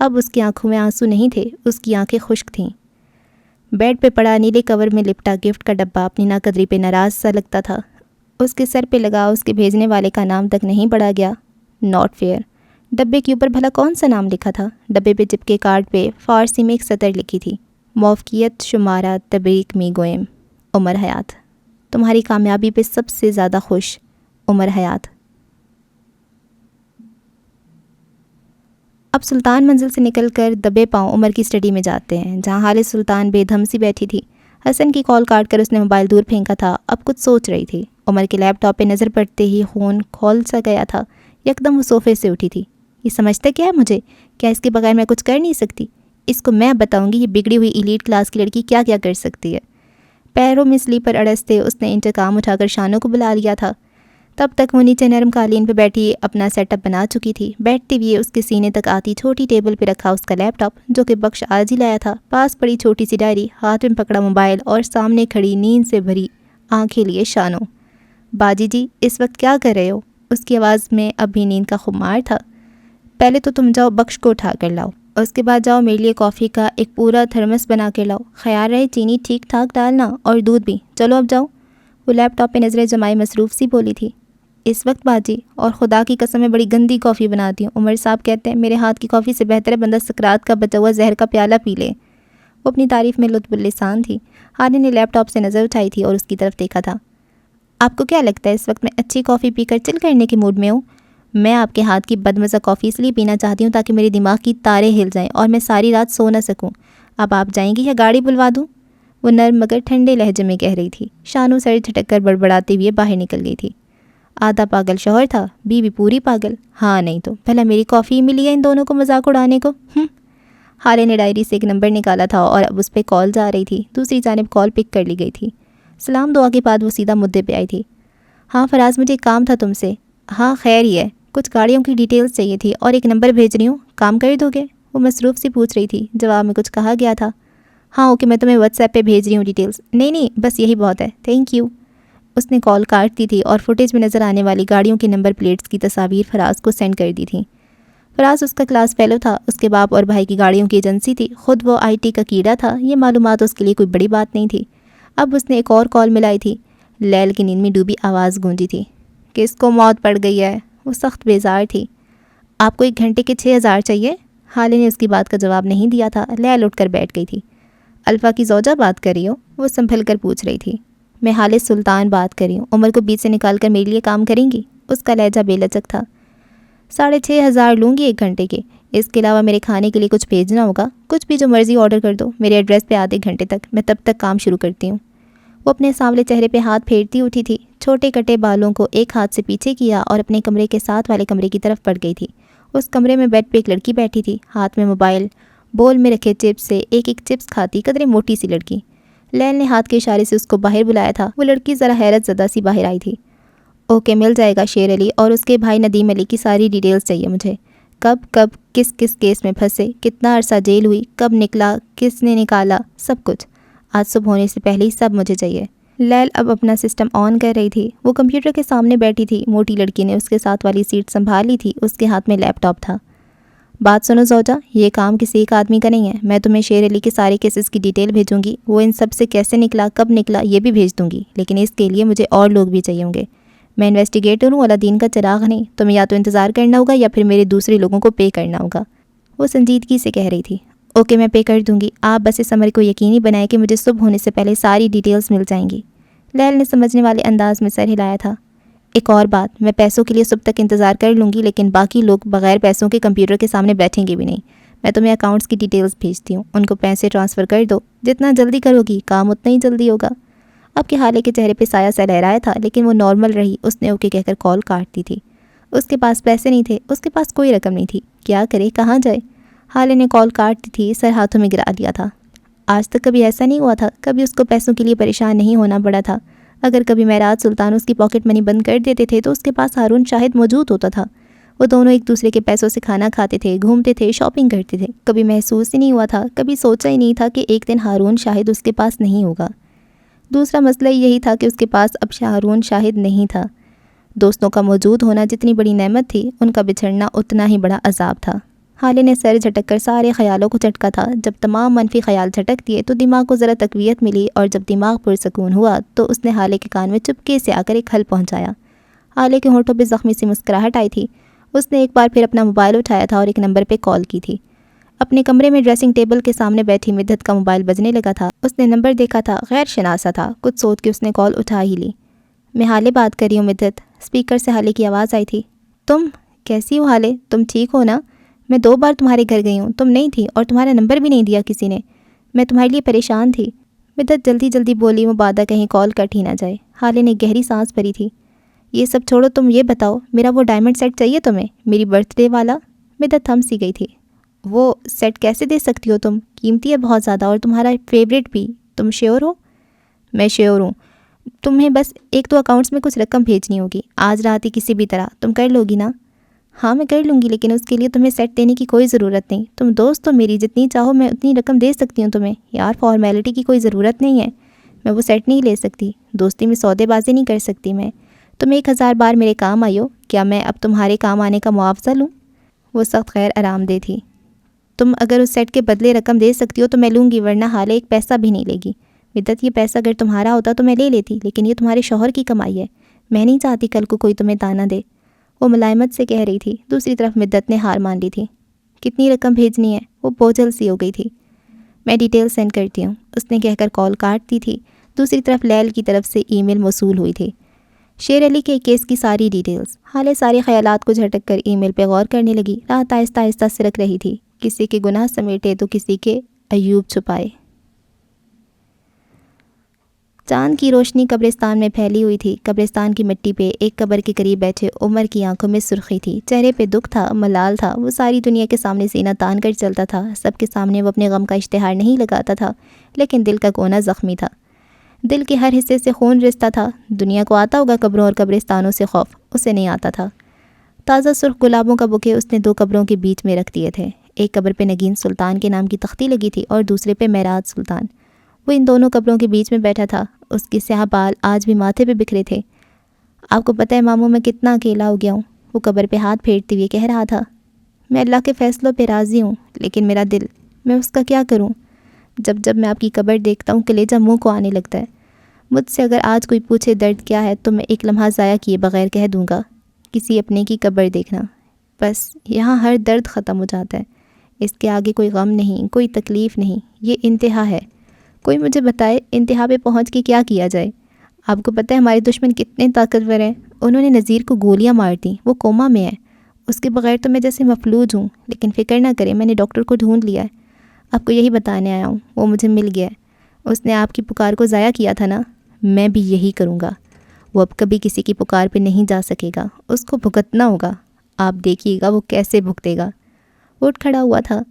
اب اس کی آنکھوں میں آنسو نہیں تھے، اس کی آنکھیں خشک تھیں۔ بیڈ پہ پڑا نیلے کور میں لپٹا گفٹ کا ڈبہ اپنی ناقدری پہ ناراض سا لگتا تھا۔ اس کے سر پہ لگا اس کے بھیجنے والے کا نام تک نہیں پڑھا گیا، ناٹ فیئر۔ ڈبے کے اوپر بھلا کون سا نام لکھا تھا؟ ڈبے پہ چپکے کارڈ پہ فارسی میں ایک سطر لکھی تھی، موافقیت شمارہ تبریک می گوئم، عمر حیات، تمہاری کامیابی پہ سب سے زیادہ خوش، عمر حیات۔ اب سلطان منزل سے نکل کر دبے پاؤں عمر کی اسٹڈی میں جاتے ہیں جہاں حال سلطان بے دھم سی بیٹھی تھی۔ حسن کی کال کاٹ کر اس نے موبائل دور پھینکا تھا، اب کچھ سوچ رہی تھی۔ عمر کے لیپ ٹاپ پہ نظر پڑتے ہی خون کھول سا گیا تھا، یکدم وہ صوفے سے اٹھی تھی۔ یہ سمجھتا کیا ہے مجھے؟ کیا اس کے بغیر میں کچھ کر نہیں سکتی؟ اس کو میں بتاؤں گی یہ بگڑی ہوئی ایلیٹ کلاس کی لڑکی کیا کیا کر سکتی ہے۔ پیروں میں سلیپر اڑستے اس نے انتقام اٹھا کر شانوں کو بلا لیا تھا۔ تب تک وہ نیچے نرم قالین پہ بیٹھی اپنا سیٹ اپ بنا چکی تھی۔ بیٹھتے ہوئے اس کے سینے تک آتی چھوٹی ٹیبل پہ رکھا اس کا لیپ ٹاپ جو کہ بخش آج ہی لایا تھا، پاس پڑی چھوٹی سی ڈائری، ہاتھ میں پکڑا موبائل اور سامنے کھڑی نیند سے بھری آنکھیں لیے شانوں۔ باجی جی اس وقت کیا کر رہے ہو؟ اس کی آواز میں اب بھی نیند کا خمار تھا۔ پہلے تو تم جاؤ بخش کو اٹھا کر لاؤ، اور اس کے بعد جاؤ میرے لیے کافی کا ایک پورا تھرمس بنا کے لاؤ، خیال رہے چینی ٹھیک ٹھاک ڈالنا اور دودھ بھی۔ چلو اب جاؤ۔ وہ لیپ ٹاپ پہ نظریں جمائے مصروف سی بولی تھی۔ اس وقت باجی، اور خدا کی قسم میں بڑی گندی کافی بناتی ہوں، عمر صاحب کہتے ہیں میرے ہاتھ کی کافی سے بہتر ہے بندہ سکرات کا بچا ہوا زہر کا پیالہ پی لے۔ وہ اپنی تعریف میں لطف اللسان تھی۔ ہانی نے لیپ ٹاپ سے نظر اٹھائی تھی اور اس کی طرف دیکھا تھا۔ آپ کو کیا لگتا ہے اس وقت میں اچھی کافی پی کر چل کرنے کے موڈ میں ہوں؟ میں آپ کے ہاتھ کی بدمزہ کافی اس لیے پینا چاہتی ہوں تاکہ میرے دماغ کی تاریں ہل جائیں اور میں ساری رات سو نہ سکوں۔ اب آپ جائیں گی یا گاڑی بلوا دوں؟ وہ نرم مگر ٹھنڈے لہجے میں کہہ رہی تھی۔ شانو سر جھٹک کر بڑبڑاتے ہوئے باہر نکل گئی تھی۔ آدھا پاگل شوہر تھا، بیوی پوری پاگل۔ ہاں نہیں تو بھلا میری کافی ملی ہے ان دونوں کو مذاق اڑانے کو؟ حالے نے ڈائری سے ایک نمبر نکالا تھا اور اب اس پہ کال جا رہی تھی۔ دوسری جانب کال پک کر لی گئی تھی۔ سلام دعا کے بعد وہ سیدھا مدعے پہ آئی تھی۔ ہاں فراز مجھے ایک کام تھا تم سے۔ ہاں خیر ہی ہے، کچھ گاڑیوں کی ڈیٹیلز چاہیے تھی اور ایک نمبر بھیج رہی ہوں، کام کر دو گے؟ وہ مصروف سی پوچھ رہی تھی، جواب میں کچھ کہا گیا تھا۔ ہاں اوکے میں تمہیں واٹس ایپ پہ بھیج رہی ہوں ڈیٹیلز۔ نہیں بس یہی بہت ہے، تھینک یو۔ اس نے کال کاٹ دی تھی اور فوٹیج میں نظر آنے والی گاڑیوں کے نمبر پلیٹس کی تصاویر فراز کو سینڈ کر دی تھیں۔ فراز اس کا کلاس فیلو تھا، اس کے باپ اور بھائی کی گاڑیوں کی ایجنسی تھی، خود وہ آئی ٹی کا کیڑا تھا، یہ معلومات اس کے لیے کوئی بڑی بات نہیں تھی۔ اب اس نے ایک اور کال ملائی تھی۔ لیل کی نیند میں ڈوبی آواز گونجی تھی، کس کو موت پڑ گئی ہے؟ وہ سخت بیزار تھی۔ آپ کو 1 گھنٹے کے 6000 چاہیے؟ حالے نے اس کی بات کا جواب نہیں دیا تھا۔ لیل اٹھ کر بیٹھ گئی تھی۔ الفا کی زوجہ بات کر رہی ہو؟ وہ سنبھل کر پوچھ رہی تھی۔ میں حال سلطان بات کر رہی ہوں، عمر کو بیچ سے نکال کر میرے لیے کام کریں گی؟ اس کا لہجہ بے لچک تھا۔ 6500 لوں گی 1 گھنٹے کے، اس کے علاوہ میرے کھانے کے لیے کچھ بھیجنا ہوگا، کچھ بھی جو مرضی آرڈر کر دو میرے ایڈریس پہ آدھے گھنٹے تک، میں تب تک کام شروع کرتی ہوں۔ وہ اپنے سانولے چہرے پہ ہاتھ پھیرتی اٹھی تھی، چھوٹے کٹے بالوں کو ایک ہاتھ سے پیچھے کیا اور اپنے کمرے کے ساتھ والے کمرے کی طرف بڑھ گئی تھی۔ اس کمرے میں بیڈ پہ ایک لڑکی بیٹھی تھی، ہاتھ میں موبائل، بول میں رکھے چپس سے ایک ایک چپس کھاتی قدرے موٹی سی لڑکی۔ لیل نے ہاتھ کے اشارے سے اس کو باہر بلایا تھا۔ وہ لڑکی ذرا حیرت زدہ سی باہر آئی تھی۔ اوکے مل جائے گا شیر علی، اور اس کے بھائی ندیم علی کی ساری ڈیٹیلز چاہیے مجھے، کب کب کس کس کیس میں پھنسے، کتنا عرصہ جیل ہوئی، کب نکلا، کس نے نکالا، سب کچھ۔ آج صبح ہونے سے پہلے ہی سب مجھے چاہیے۔ لیل اب اپنا سسٹم آن کر رہی تھی۔ وہ کمپیوٹر کے سامنے بیٹھی تھی۔ موٹی لڑکی نے اس کے ساتھ والی سیٹ سنبھال لی تھی۔ اس کے ہاتھ میں لیپ ٹاپ تھا۔ بات سنو زوجہ، یہ کام کسی ایک آدمی کا نہیں ہے۔ میں تمہیں شیر علی کے سارے کیسز کی ڈیٹیل بھیجوں گی۔ وہ ان سب سے کیسے نکلا، کب نکلا، یہ بھی بھیج دوں گی، لیکن اس کے لیے مجھے اور لوگ بھی چاہیے ہوں گے۔ میں انویسٹیگیٹر ہوں، الدین کا چراغ نہیں۔ تمہیں یا تو انتظار کرنا ہوگا یا پھر میرے دوسرے لوگوں کو پے کرنا ہوگا۔ وہ سنجیدگی سے کہہ رہی تھی۔ اوکے، میں پے کر دوں گی۔ آپ بس اس عمل کو یقینی بنائیں کہ مجھے صبح ہونے سے پہلے ساری ڈیٹیلز مل جائیں گی۔ لیل نے سمجھنے والے انداز میں سر ہلایا تھا۔ ایک اور بات، میں پیسوں کے لیے صبح تک انتظار کر لوں گی، لیکن باقی لوگ بغیر پیسوں کے کمپیوٹر کے سامنے بیٹھیں گے بھی نہیں۔ میں تمہیں اکاؤنٹس کی ڈیٹیلز بھیجتی ہوں، ان کو پیسے ٹرانسفر کر دو۔ جتنا جلدی کرو گی کام اتنا ہی جلدی ہوگا۔ اب کے حالے کے چہرے پہ سایہ سا لہرایا تھا، لیکن وہ نارمل رہی۔ اس نے اوکے کہہ کر کال کاٹ دی تھی۔ اس کے پاس پیسے نہیں تھے، اس کے پاس کوئی رقم نہیں تھی۔ کیا کرے، کہاں جائے؟ حالے نے کال کاٹ دی تھی، سر ہاتھوں میں گرا لیا تھا۔ آج تک کبھی ایسا نہیں ہوا تھا، کبھی اس کو پیسوں کے لیے پریشان نہیں ہونا پڑا تھا۔ اگر کبھی معراج سلطان اس کی پاکٹ منی بند کر دیتے تھے تو اس کے پاس ہارون شاہد موجود ہوتا تھا۔ وہ دونوں ایک دوسرے کے پیسوں سے کھانا کھاتے تھے، گھومتے تھے، شاپنگ کرتے تھے۔ کبھی محسوس ہی نہیں ہوا تھا، کبھی سوچا ہی نہیں تھا کہ ایک دن ہارون شاہد اس کے پاس نہیں ہوگا۔ دوسرا مسئلہ یہی تھا کہ اس کے پاس اب ہارون شاہد نہیں تھا۔ دوستوں کا موجود ہونا جتنی بڑی نعمت تھی، ان کا بچھڑنا اتنا ہی بڑا عذاب تھا۔ حالے نے سر جھٹک کر سارے خیالوں کو جھٹکا تھا۔ جب تمام منفی خیال جھٹک دیے تو دماغ کو ذرا تقویت ملی، اور جب دماغ پرسکون ہوا تو اس نے حالے کے کان میں چپکے سے آ کر ایک حل پہنچایا۔ حالے کے ہونٹوں پہ زخمی سی مسکراہٹ آئی تھی۔ اس نے ایک بار پھر اپنا موبائل اٹھایا تھا اور ایک نمبر پہ کال کی تھی۔ اپنے کمرے میں ڈریسنگ ٹیبل کے سامنے بیٹھی مدت کا موبائل بجنے لگا تھا۔ اس نے نمبر دیکھا تھا، غیر شناسا تھا۔ کچھ سوچ کے اس نے کال اٹھا ہی لی۔ میں حالے بات کر رہی ہوں مدت۔ اسپیکر سے حالے کی آواز آئی تھی۔ تم کیسی ہو حالے؟ تم ٹھیک ہو نا؟ میں 2 بار تمہارے گھر گئی ہوں، تم نہیں تھی، اور تمہارا نمبر بھی نہیں دیا کسی نے۔ میں تمہارے لیے پریشان تھی۔ مدت جلدی جلدی بولی، مبادا کہیں کال کٹ ہی نہ جائے۔ حالے نے گہری سانس بھری تھی۔ یہ سب چھوڑو، تم یہ بتاؤ، میرا وہ ڈائمنڈ سیٹ چاہیے تمہیں، میری برتھ ڈے والا؟ مدت تھم سی گئی تھی۔ وہ سیٹ کیسے دے سکتی ہو تم؟ قیمتی ہے بہت زیادہ، اور تمہارا فیوریٹ بھی۔ تم شیور ہو؟ میں شیور ہوں۔ تمہیں بس 1-2 اکاؤنٹس میں کچھ رقم بھیجنی ہوگی، آج رات ہی کسی بھی طرح۔ تم کر لو گی نا؟ ہاں میں کر لوں گی، لیکن اس کے لیے تمہیں سیٹ دینے کی کوئی ضرورت نہیں۔ تم دوست ہو میری، جتنی چاہو میں اتنی رقم دے سکتی ہوں تمہیں۔ یار فارمیلٹی کی کوئی ضرورت نہیں ہے، میں وہ سیٹ نہیں لے سکتی۔ دوستی میں سودے بازی نہیں کر سکتی میں۔ تم 1000 بار میرے کام آئی ہو، کیا میں اب تمہارے کام آنے کا معاوضہ لوں؟ وہ سخت غیر آرام دہ تھی۔ تم اگر اس سیٹ کے بدلے رقم دے سکتی ہو تو میں لوں گی، ورنہ حالے ایک پیسہ بھی نہیں لے گی۔ مدت یہ پیسہ اگر تمہارا ہوتا تو میں لے لیتی، لیکن یہ تمہارے شوہر کی کمائی ہے۔ میں نہیں چاہتی کل کو کوئی تمہیں تانا دے۔ وہ ملائمت سے کہہ رہی تھی۔ دوسری طرف مدت نے ہار مان لی تھی۔ کتنی رقم بھیجنی ہے؟ وہ بوجھل سی ہو گئی تھی۔ میں ڈیٹیل سینڈ کرتی ہوں، اس نے کہہ کر کال کاٹ دی تھی۔ دوسری طرف لیل کی طرف سے ای میل موصول ہوئی تھی، شیر علی کے کیس کی ساری ڈیٹیلز۔ حالے سارے خیالات کو جھٹک کر ای میل پہ غور کرنے لگی۔ رات آہستہ آہستہ سرک رہی تھی، کسی کے گناہ سمیٹے تو کسی کے عیوب چھپائے۔ چاند کی روشنی قبرستان میں پھیلی ہوئی تھی۔ قبرستان کی مٹی پہ ایک قبر کے قریب بیٹھے عمر کی آنکھوں میں سرخی تھی، چہرے پہ دکھ تھا، ملال تھا۔ وہ ساری دنیا کے سامنے سینہ تان کر چلتا تھا، سب کے سامنے وہ اپنے غم کا اشتہار نہیں لگاتا تھا، لیکن دل کا کونا زخمی تھا۔ دل کے ہر حصے سے خون رستا تھا۔ دنیا کو آتا ہوگا قبروں اور قبرستانوں سے خوف، اسے نہیں آتا تھا۔ تازہ سرخ گلابوں کا بکے اس نے 2 قبروں کے بیچ میں رکھ دیے تھے۔ ایک قبر پہ نگین سلطان کے نام کی تختی لگی تھی اور دوسرے پہ معراج سلطان۔ وہ ان دونوں قبروں کے بیچ میں بیٹھا تھا۔ اس کی سیاہ بال آج بھی ماتھے پہ بکھرے تھے۔ آپ کو پتہ ہے ماموں میں کتنا اکیلا ہو گیا ہوں، وہ قبر پہ ہاتھ پھیرتے ہوئے کہہ رہا تھا۔ میں اللہ کے فیصلوں پہ راضی ہوں، لیکن میرا دل، میں اس کا کیا کروں؟ جب جب میں آپ کی قبر دیکھتا ہوں کلیجہ منہ کو آنے لگتا ہے۔ مجھ سے اگر آج کوئی پوچھے درد کیا ہے تو میں ایک لمحہ ضائع کیے بغیر کہہ دوں گا، کسی اپنے کی قبر دیکھنا۔ بس یہاں ہر درد ختم ہو جاتا ہے، اس کے آگے کوئی غم نہیں، کوئی تکلیف نہیں، یہ انتہا ہے۔ کوئی مجھے بتائے انتہا پہ پہنچ کے کیا کیا جائے؟ آپ کو پتہ ہے ہمارے دشمن کتنے طاقتور ہیں؟ انہوں نے نذیر کو گولیاں مار دیں، وہ کوما میں ہے۔ اس کے بغیر تو میں جیسے مفلوج ہوں، لیکن فکر نہ کریں، میں نے ڈاکٹر کو ڈھونڈ لیا ہے۔ آپ کو یہی بتانے آیا ہوں، وہ مجھے مل گیا ہے۔ اس نے آپ کی پکار کو ضائع کیا تھا نا، میں بھی یہی کروں گا۔ وہ اب کبھی کسی کی پکار پہ نہیں جا سکے گا، اس کو بھگتنا ہوگا۔ آپ دیکھیے گا وہ کیسے بھگتے گا۔ وہ اٹھ کھڑا ہوا تھا۔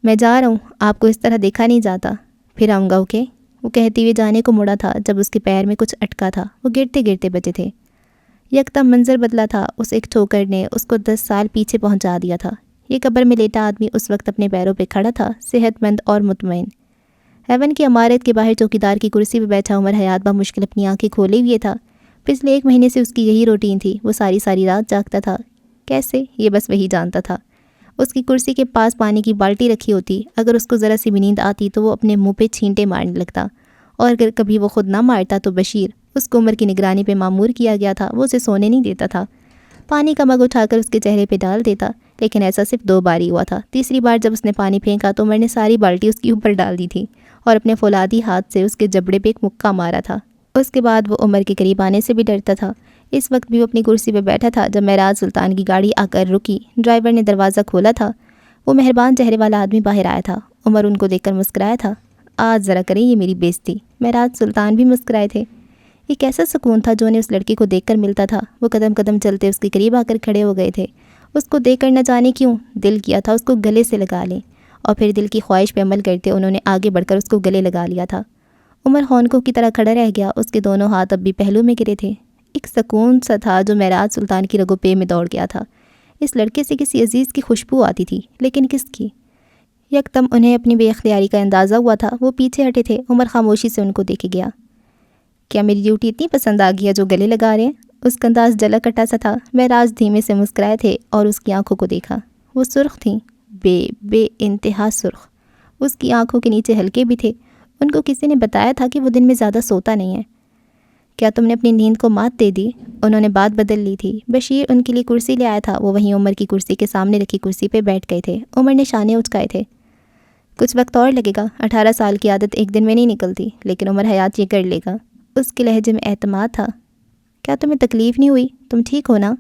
میں جا رہا ہوں، آپ کو اس طرح دیکھا نہیں جاتا، پھر آؤں گا، اوکے؟ وہ کہتے ہوئے جانے کو مڑا تھا جب اس کے پیر میں کچھ اٹکا تھا۔ وہ گرتے گرتے بچے تھے۔ یکدم منظر بدلا تھا۔ اس ایک ٹھوکر نے اس کو 10 سال پیچھے پہنچا دیا تھا۔ یہ قبر میں لیٹا آدمی اس وقت اپنے پیروں پہ کھڑا تھا، صحت مند اور مطمئن۔ ہیون کی عمارت کے باہر چوکیدار کی کرسی پہ بیٹھا عمر حیات بمشکل اپنی آنکھیں کھولے ہوئے تھا۔ پچھلے 1 مہینے سے اس کی یہی روٹین تھی، وہ ساری رات جاگتا تھا۔ کیسے؟ یہ بس وہی جانتا تھا۔ اس کی کرسی کے پاس پانی کی بالٹی رکھی ہوتی، اگر اس کو ذرا سی بھی نیند آتی تو وہ اپنے منہ پہ چھینٹے مارنے لگتا، اور اگر کبھی وہ خود نہ مارتا تو بشیر، اس کو عمر کی نگرانی پہ مامور کیا گیا تھا، وہ اسے سونے نہیں دیتا تھا۔ پانی کا مگ اٹھا کر اس کے چہرے پہ ڈال دیتا، لیکن ایسا صرف 2 بار ہی ہوا تھا۔ تیسری بار جب اس نے پانی پھینکا تو عمر نے ساری بالٹی اس کے اوپر ڈال دی تھی اور اپنے فولادی ہاتھ سے اس کے جبڑے پہ ایک مکہ مارا تھا۔ اس کے بعد وہ عمر کے قریب آنے سے بھی ڈرتا تھا۔ اس وقت بھی وہ اپنی کرسی پہ بیٹھا تھا جب معراج سلطان کی گاڑی آ کر رکی۔ ڈرائیور نے دروازہ کھولا تھا۔ وہ مہربان چہرے والا آدمی باہر آیا تھا۔ عمر ان کو دیکھ کر مسکرایا تھا۔ آج ذرا کریں یہ میری بےزتی۔ معراج سلطان بھی مسکرائے تھے۔ یہ کیسا سکون تھا جو انہیں اس لڑکی کو دیکھ کر ملتا تھا۔ وہ قدم قدم چلتے اس کے قریب آ کر کھڑے ہو گئے تھے۔ اس کو دیکھ کر نہ جانے کیوں دل کیا تھا اس کو گلے سے لگا لیں، اور پھر دل کی خواہش پہ عمل کرتے انہوں نے آگے بڑھ کر اس کو گلے لگا لیا تھا۔ عمر ہونکوں کی طرح کھڑا رہ گیا، اس کے دونوں ہاتھ اب بھی پہلو میں گرے تھے۔ ایک سکون سا تھا جو معراج سلطان کی رگوں پہ میں دوڑ گیا تھا۔ اس لڑکے سے کسی عزیز کی خوشبو آتی تھی، لیکن کس کی؟ یکدم انہیں اپنی بے اختیاری کا اندازہ ہوا تھا۔ وہ پیچھے ہٹے تھے۔ عمر خاموشی سے ان کو دیکھے گیا۔ کیا میری ڈیوٹی اتنی پسند آ گیا جو گلے لگا رہے ہیں؟ اس کا انداز جلا کٹا سا تھا۔ معراج دھیمے سے مسکرائے تھے اور اس کی آنکھوں کو دیکھا۔ وہ سرخ تھیں، بے انتہا سرخ۔ اس کی آنکھوں کے نیچے ہلکے بھی تھے۔ ان کو کسی نے بتایا تھا کہ وہ دن میں زیادہ سوتا نہیں ہے۔ کیا تم نے اپنی نیند کو مات دے دی؟ انہوں نے بات بدل لی تھی۔ بشیر ان کے لیے کرسی لے آیا تھا۔ وہ وہیں عمر کی کرسی کے سامنے رکھی کرسی پہ بیٹھ گئے تھے۔ عمر نے شانے اچکائے تھے۔ کچھ وقت اور لگے گا، 18 سال کی عادت ایک دن میں نہیں نکلتی، لیکن عمر حیات یہ کر لے گا۔ اس کے لہجے میں اعتماد تھا۔ کیا تمہیں تکلیف نہیں ہوئی؟ تم ٹھیک ہو نا؟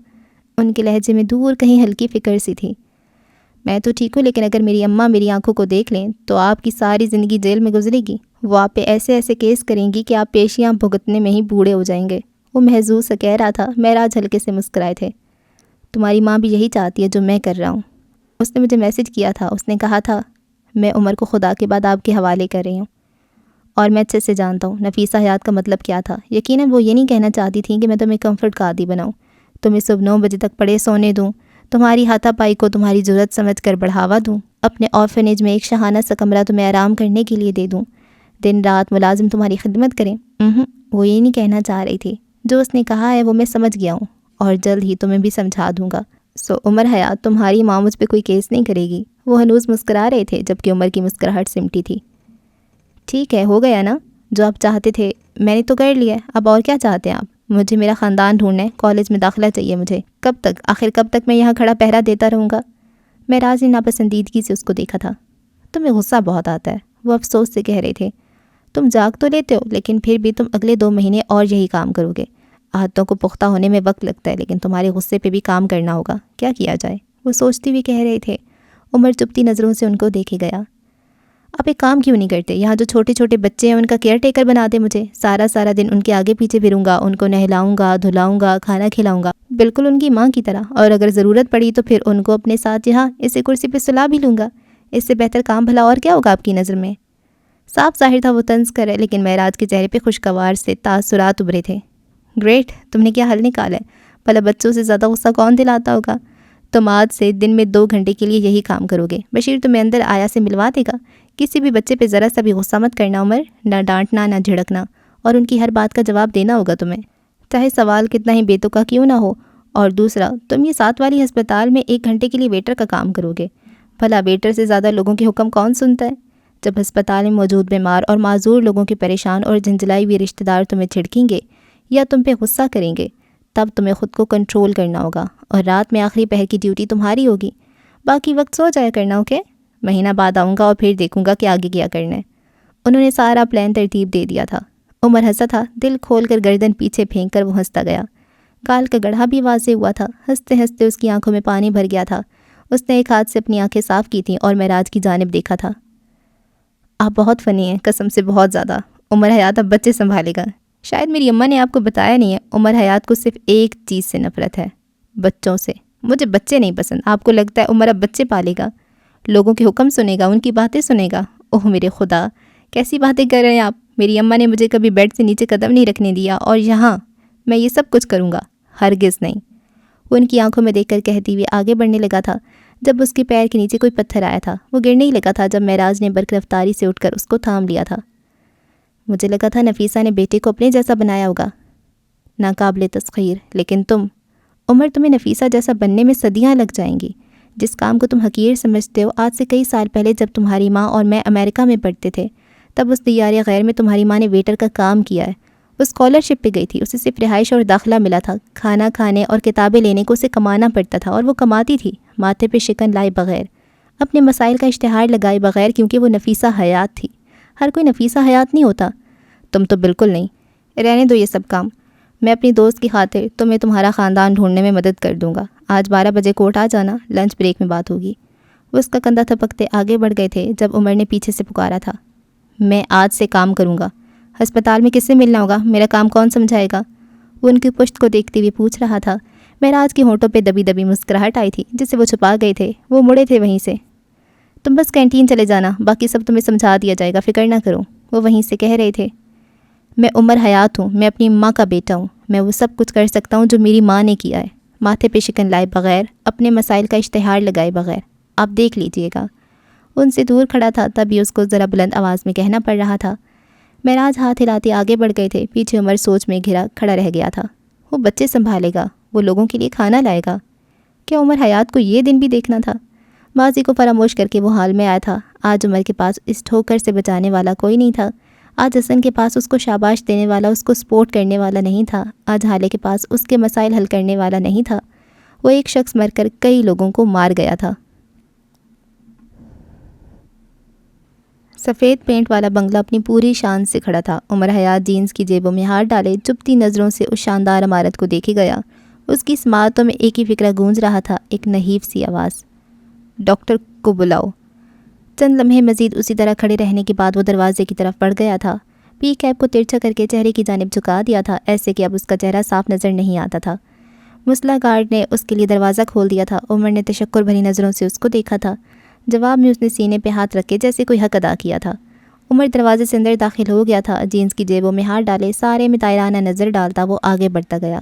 ان کے لہجے میں دور کہیں ہلکی فکر سی تھی۔ میں تو ٹھیک ہوں، لیکن اگر میری اماں میری آنکھوں کو دیکھ لیں تو آپ کی ساری زندگی جیل میں گزرے گی۔ وہ آپ پہ ایسے کیس کریں گی کہ آپ پیشیاں بھگتنے میں ہی بوڑھے ہو جائیں گے۔ وہ محظوظ سا کہہ رہا تھا۔ معراج ہلکے سے مسکرائے تھے۔ تمہاری ماں بھی یہی چاہتی ہے جو میں کر رہا ہوں۔ اس نے مجھے میسج کیا تھا، اس نے کہا تھا میں عمر کو خدا کے بعد آپ کے حوالے کر رہی ہوں، اور میں اچھے سے جانتا ہوں نفیسہ حیات کا مطلب کیا تھا۔ یقیناً وہ یہ نہیں کہنا چاہتی تھیں کہ میں تمہیں کمفرٹ کا عادی بناؤں، تمہیں صبح 9 بجے تک پڑے سونے دوں، تمہاری ہاتھا پائی کو تمہاری ضرورت سمجھ کر بڑھاوا دوں، اپنے آرفنیج میں ایک شاہانہ سا کمرہ تمہیں آرام کرنے کے لیے دے دوں، دن رات ملازم تمہاری خدمت کریں۔ وہ یہ نہیں کہنا چاہ رہی تھی۔ جو اس نے کہا ہے وہ میں سمجھ گیا ہوں، اور جلد ہی تمہیں بھی سمجھا دوں گا۔ عمر حیات، تمہاری ماں مجھ پہ کوئی کیس نہیں کرے گی۔ وہ ہنوز مسکرا رہے تھے جبکہ عمر کی مسکراہٹ سمٹی تھی۔ ٹھیک ہے، ہو گیا نا جو آپ چاہتے تھے، میں نے تو کر لیا ہے، اب اور کیا چاہتے ہیں آپ؟ مجھے میرا خاندان ڈھونڈنا ہے، کالج میں داخلہ چاہیے مجھے۔ کب تک؟ آخر کب تک میں یہاں کھڑا پہرا دیتا رہوں گا؟ معراج نے ناپسندیدگی سے اس کو دیکھا تھا۔ تمہیں غصہ بہت آتا ہے، وہ افسوس سے کہہ رہے تھے۔ تم جاگ تو لیتے ہو، لیکن پھر بھی تم اگلے 2 مہینے اور یہی کام کرو گے۔ عادتوں کو پختہ ہونے میں وقت لگتا ہے، لیکن تمہارے غصے پہ بھی کام کرنا ہوگا۔ کیا کیا جائے؟ وہ سوچتی ہوئی کہہ رہے تھے۔ عمر چپتی نظروں سے ان کو دیکھے گیا۔ آپ ایک کام کیوں نہیں کرتے؟ یہاں جو چھوٹے چھوٹے بچے ہیں ان کا کیئر ٹیکر بنا دے مجھے۔ سارا دن ان کے آگے پیچھے پھروں گا، ان کو نہلاؤں گا، دھلاؤں گا، کھانا کھلاؤں گا، بالکل ان کی ماں کی طرح، اور اگر ضرورت پڑی تو پھر ان کو اپنے ساتھ یہاں اسے کرسی پہ سلا بھی لوں گا۔ اس سے بہتر کام بھلا اور کیا ہوگا آپ کی نظر میں؟ صاف ظاہر تھا وہ طنز کرے، لیکن معراج کے چہرے پہ خوشگوار سے تاثرات ابھرے تھے۔ گریٹ، تم نے کیا حل نکالا ہے؟ بھلا بچوں سے زیادہ غصہ کون دلاتا ہوگا؟ تم آج سے دن میں 2 گھنٹے کے لیے یہی کام کرو گے۔ بشیر تمہیں اندر آیا سے ملوا دے گا۔ کسی بھی بچے پہ ذرا سا بھی غصہ مت کرنا عمر، نہ ڈانٹنا نہ جھڑکنا، اور ان کی ہر بات کا جواب دینا ہوگا تمہیں، چاہے سوال کتنا ہی بے تکا کیوں نہ ہو۔ اور دوسرا، تم یہ 7 والی ہسپتال میں 1 گھنٹے کے لیے ویٹر کا کام کرو گے۔ بھلا ویٹر سے زیادہ لوگوں کے حکم کون سنتا ہے؟ جب ہسپتال میں موجود بیمار اور معذور لوگوں کے پریشان اور جھنجھلائی ہوئے رشتہ دار تمہیں چھڑکیں گے یا تم پہ غصہ کریں گے، تب تمہیں خود کو کنٹرول کرنا ہوگا، اور رات میں آخری پہر کی ڈیوٹی تمہاری ہوگی۔ باقی وقت سو جایا کرنا، اوکے؟ مہینہ بعد آؤں گا اور پھر دیکھوں گا کہ آگے کیا کرنا ہے۔ انہوں نے سارا پلان ترتیب دے دیا تھا۔ عمر ہنسا تھا، دل کھول کر گردن پیچھے پھینک کر وہ ہنستا گیا۔ گال کا گڑھا بھی واضح ہوا تھا۔ ہنستے ہنستے اس کی آنکھوں میں پانی بھر گیا تھا۔ اس نے ایک ہاتھ سے اپنی آنکھیں صاف کی تھیں اور معراج کی جانب دیکھا تھا۔ آپ بہت فنی ہیں، قسم سے بہت زیادہ۔ عمر حیات اب بچے سنبھالے گا۔ شاید میری اماں نے آپ کو بتایا نہیں ہے، عمر حیات کو صرف ایک چیز سے نفرت ہے، بچوں سے۔ مجھے بچے نہیں پسند۔ آپ کو لگتا ہے عمر اب بچے پالے گا، لوگوں کے حکم سنے گا، ان کی باتیں سنے گا؟ اوہ میرے خدا، کیسی باتیں کر رہے ہیں آپ؟ میری اماں نے مجھے کبھی بیڈ سے نیچے قدم نہیں رکھنے دیا، اور یہاں میں یہ سب کچھ کروں گا؟ ہرگز نہیں۔ وہ ان کی آنکھوں میں دیکھ کر کہتی ہوئی آگے بڑھنے لگا تھا۔ جب اس کے پیر کے نیچے کوئی پتھر آیا تھا۔ وہ گرنے ہی لگا تھا جب معراج نے برق رفتاری سے اٹھ کر اس کو تھام لیا تھا۔ مجھے لگا تھا نفیسہ نے بیٹے کو اپنے جیسا بنایا ہوگا۔ ناقابل تسخیر، لیکن عمر تمہیں نفیسہ جیسا بننے میں صدیاں لگ جائیں گی۔ جس کام کو تم حقیر سمجھتے ہو، آج سے کئی سال پہلے جب تمہاری ماں اور میں امریکہ میں پڑھتے تھے، تب اس دیار غیر میں تمہاری ماں نے ویٹر کا کام کیا ہے۔ وہ اسکالرشپ پہ گئی تھی، اسے صرف رہائش اور داخلہ ملا تھا۔ کھانا کھانے اور کتابیں لینے کو اسے کمانا پڑتا تھا، اور وہ کماتی تھی ماتھے پہ شکن لائے بغیر، اپنے مسائل کا اشتہار لگائے بغیر، کیونکہ وہ نفیسہ حیات تھی۔ ہر کوئی نفیسہ حیات نہیں ہوتا۔ تم تو بالکل نہیں۔ رہنے دو یہ سب کام۔ میں اپنی دوست کی خاطر تمہیں تمہارا خاندان ڈھونڈنے میں مدد کر دوں گا۔ آج 12 بجے کوٹ آ جانا، لنچ بریک میں بات ہوگی۔ وہ اس کا کندھا تھپکتے آگے بڑھ گئے تھے جب عمر نے پیچھے سے پکارا تھا، میں آج سے کام کروں گا۔ ہسپتال میں کس سے ملنا ہوگا؟ میرا کام کون سمجھائے گا؟ وہ ان کی پشت کو دیکھتے ہوئے پوچھ رہا تھا۔ معراج کے ہونٹوں پہ دبی دبی مسکراہٹ آئی تھی جسے وہ چھپا گئے تھے۔ وہ مڑے تھے وہیں سے۔ تم بس کینٹین چلے جانا، باقی سب تمہیں سمجھا دیا جائے گا، فکر نہ کرو، وہ وہیں سے کہہ رہے تھے۔ میں عمر حیات ہوں، میں اپنی ماں کا بیٹا ہوں، میں وہ سب کچھ کر سکتا ہوں جو میری ماں نے کیا ہے، ماتھے پہ شکن لائے بغیر، اپنے مسائل کا اشتہار لگائے بغیر۔ آپ دیکھ لیجئے گا۔ ان سے دور کھڑا تھا، تبھی اس کو ذرا بلند آواز میں کہنا پڑ رہا تھا۔ معراج ہاتھ ہلاتے آگے بڑھ گئے تھے، پیچھے عمر سوچ میں گھرا کھڑا رہ گیا تھا۔ وہ بچے سنبھالے گا، وہ لوگوں کے لیے کھانا لائے گا۔ کیا عمر حیات کو یہ دن بھی دیکھنا تھا؟ ماضی کو فراموش کر کے وہ حال میں آیا تھا۔ آج عمر کے پاس اس ٹھوکر سے بچانے والا کوئی نہیں تھا۔ آج حسن کے پاس اس کو شاباش دینے والا، اس کو سپورٹ کرنے والا نہیں تھا۔ آج حالے کے پاس اس کے مسائل حل کرنے والا نہیں تھا۔ وہ ایک شخص مر کر کئی لوگوں کو مار گیا تھا۔ سفید پینٹ والا بنگلہ اپنی پوری شان سے کھڑا تھا۔ عمر حیات جینز کی جیبوں میں ہاتھ ڈالے چپتی نظروں سے اس شاندار عمارت کو دیکھے گیا۔ اس کی سماعتوں میں ایک ہی فکرہ گونج رہا تھا، ایک نحیف سی آواز، ڈاکٹر کو بلاؤ۔ چند لمحے مزید اسی طرح کھڑے رہنے کے بعد وہ دروازے کی طرف بڑھ گیا تھا۔ پی کیپ کو ترچھا کر کے چہرے کی جانب جھکا دیا تھا، ایسے کہ اب اس کا چہرہ صاف نظر نہیں آتا تھا۔ مسلح گارڈ نے اس کے لیے دروازہ کھول دیا تھا۔ عمر نے تشکر بھری نظروں سے اس کو دیکھا تھا۔ جواب میں اس نے سینے پہ ہاتھ رکھ کے جیسے کوئی حق ادا کیا تھا۔ عمر دروازے سے اندر داخل ہو گیا تھا، جینز کی جیبوں میں ہاتھ ڈالے سارے میں دائرانہ نظر ڈالتا وہ آگے بڑھتا گیا۔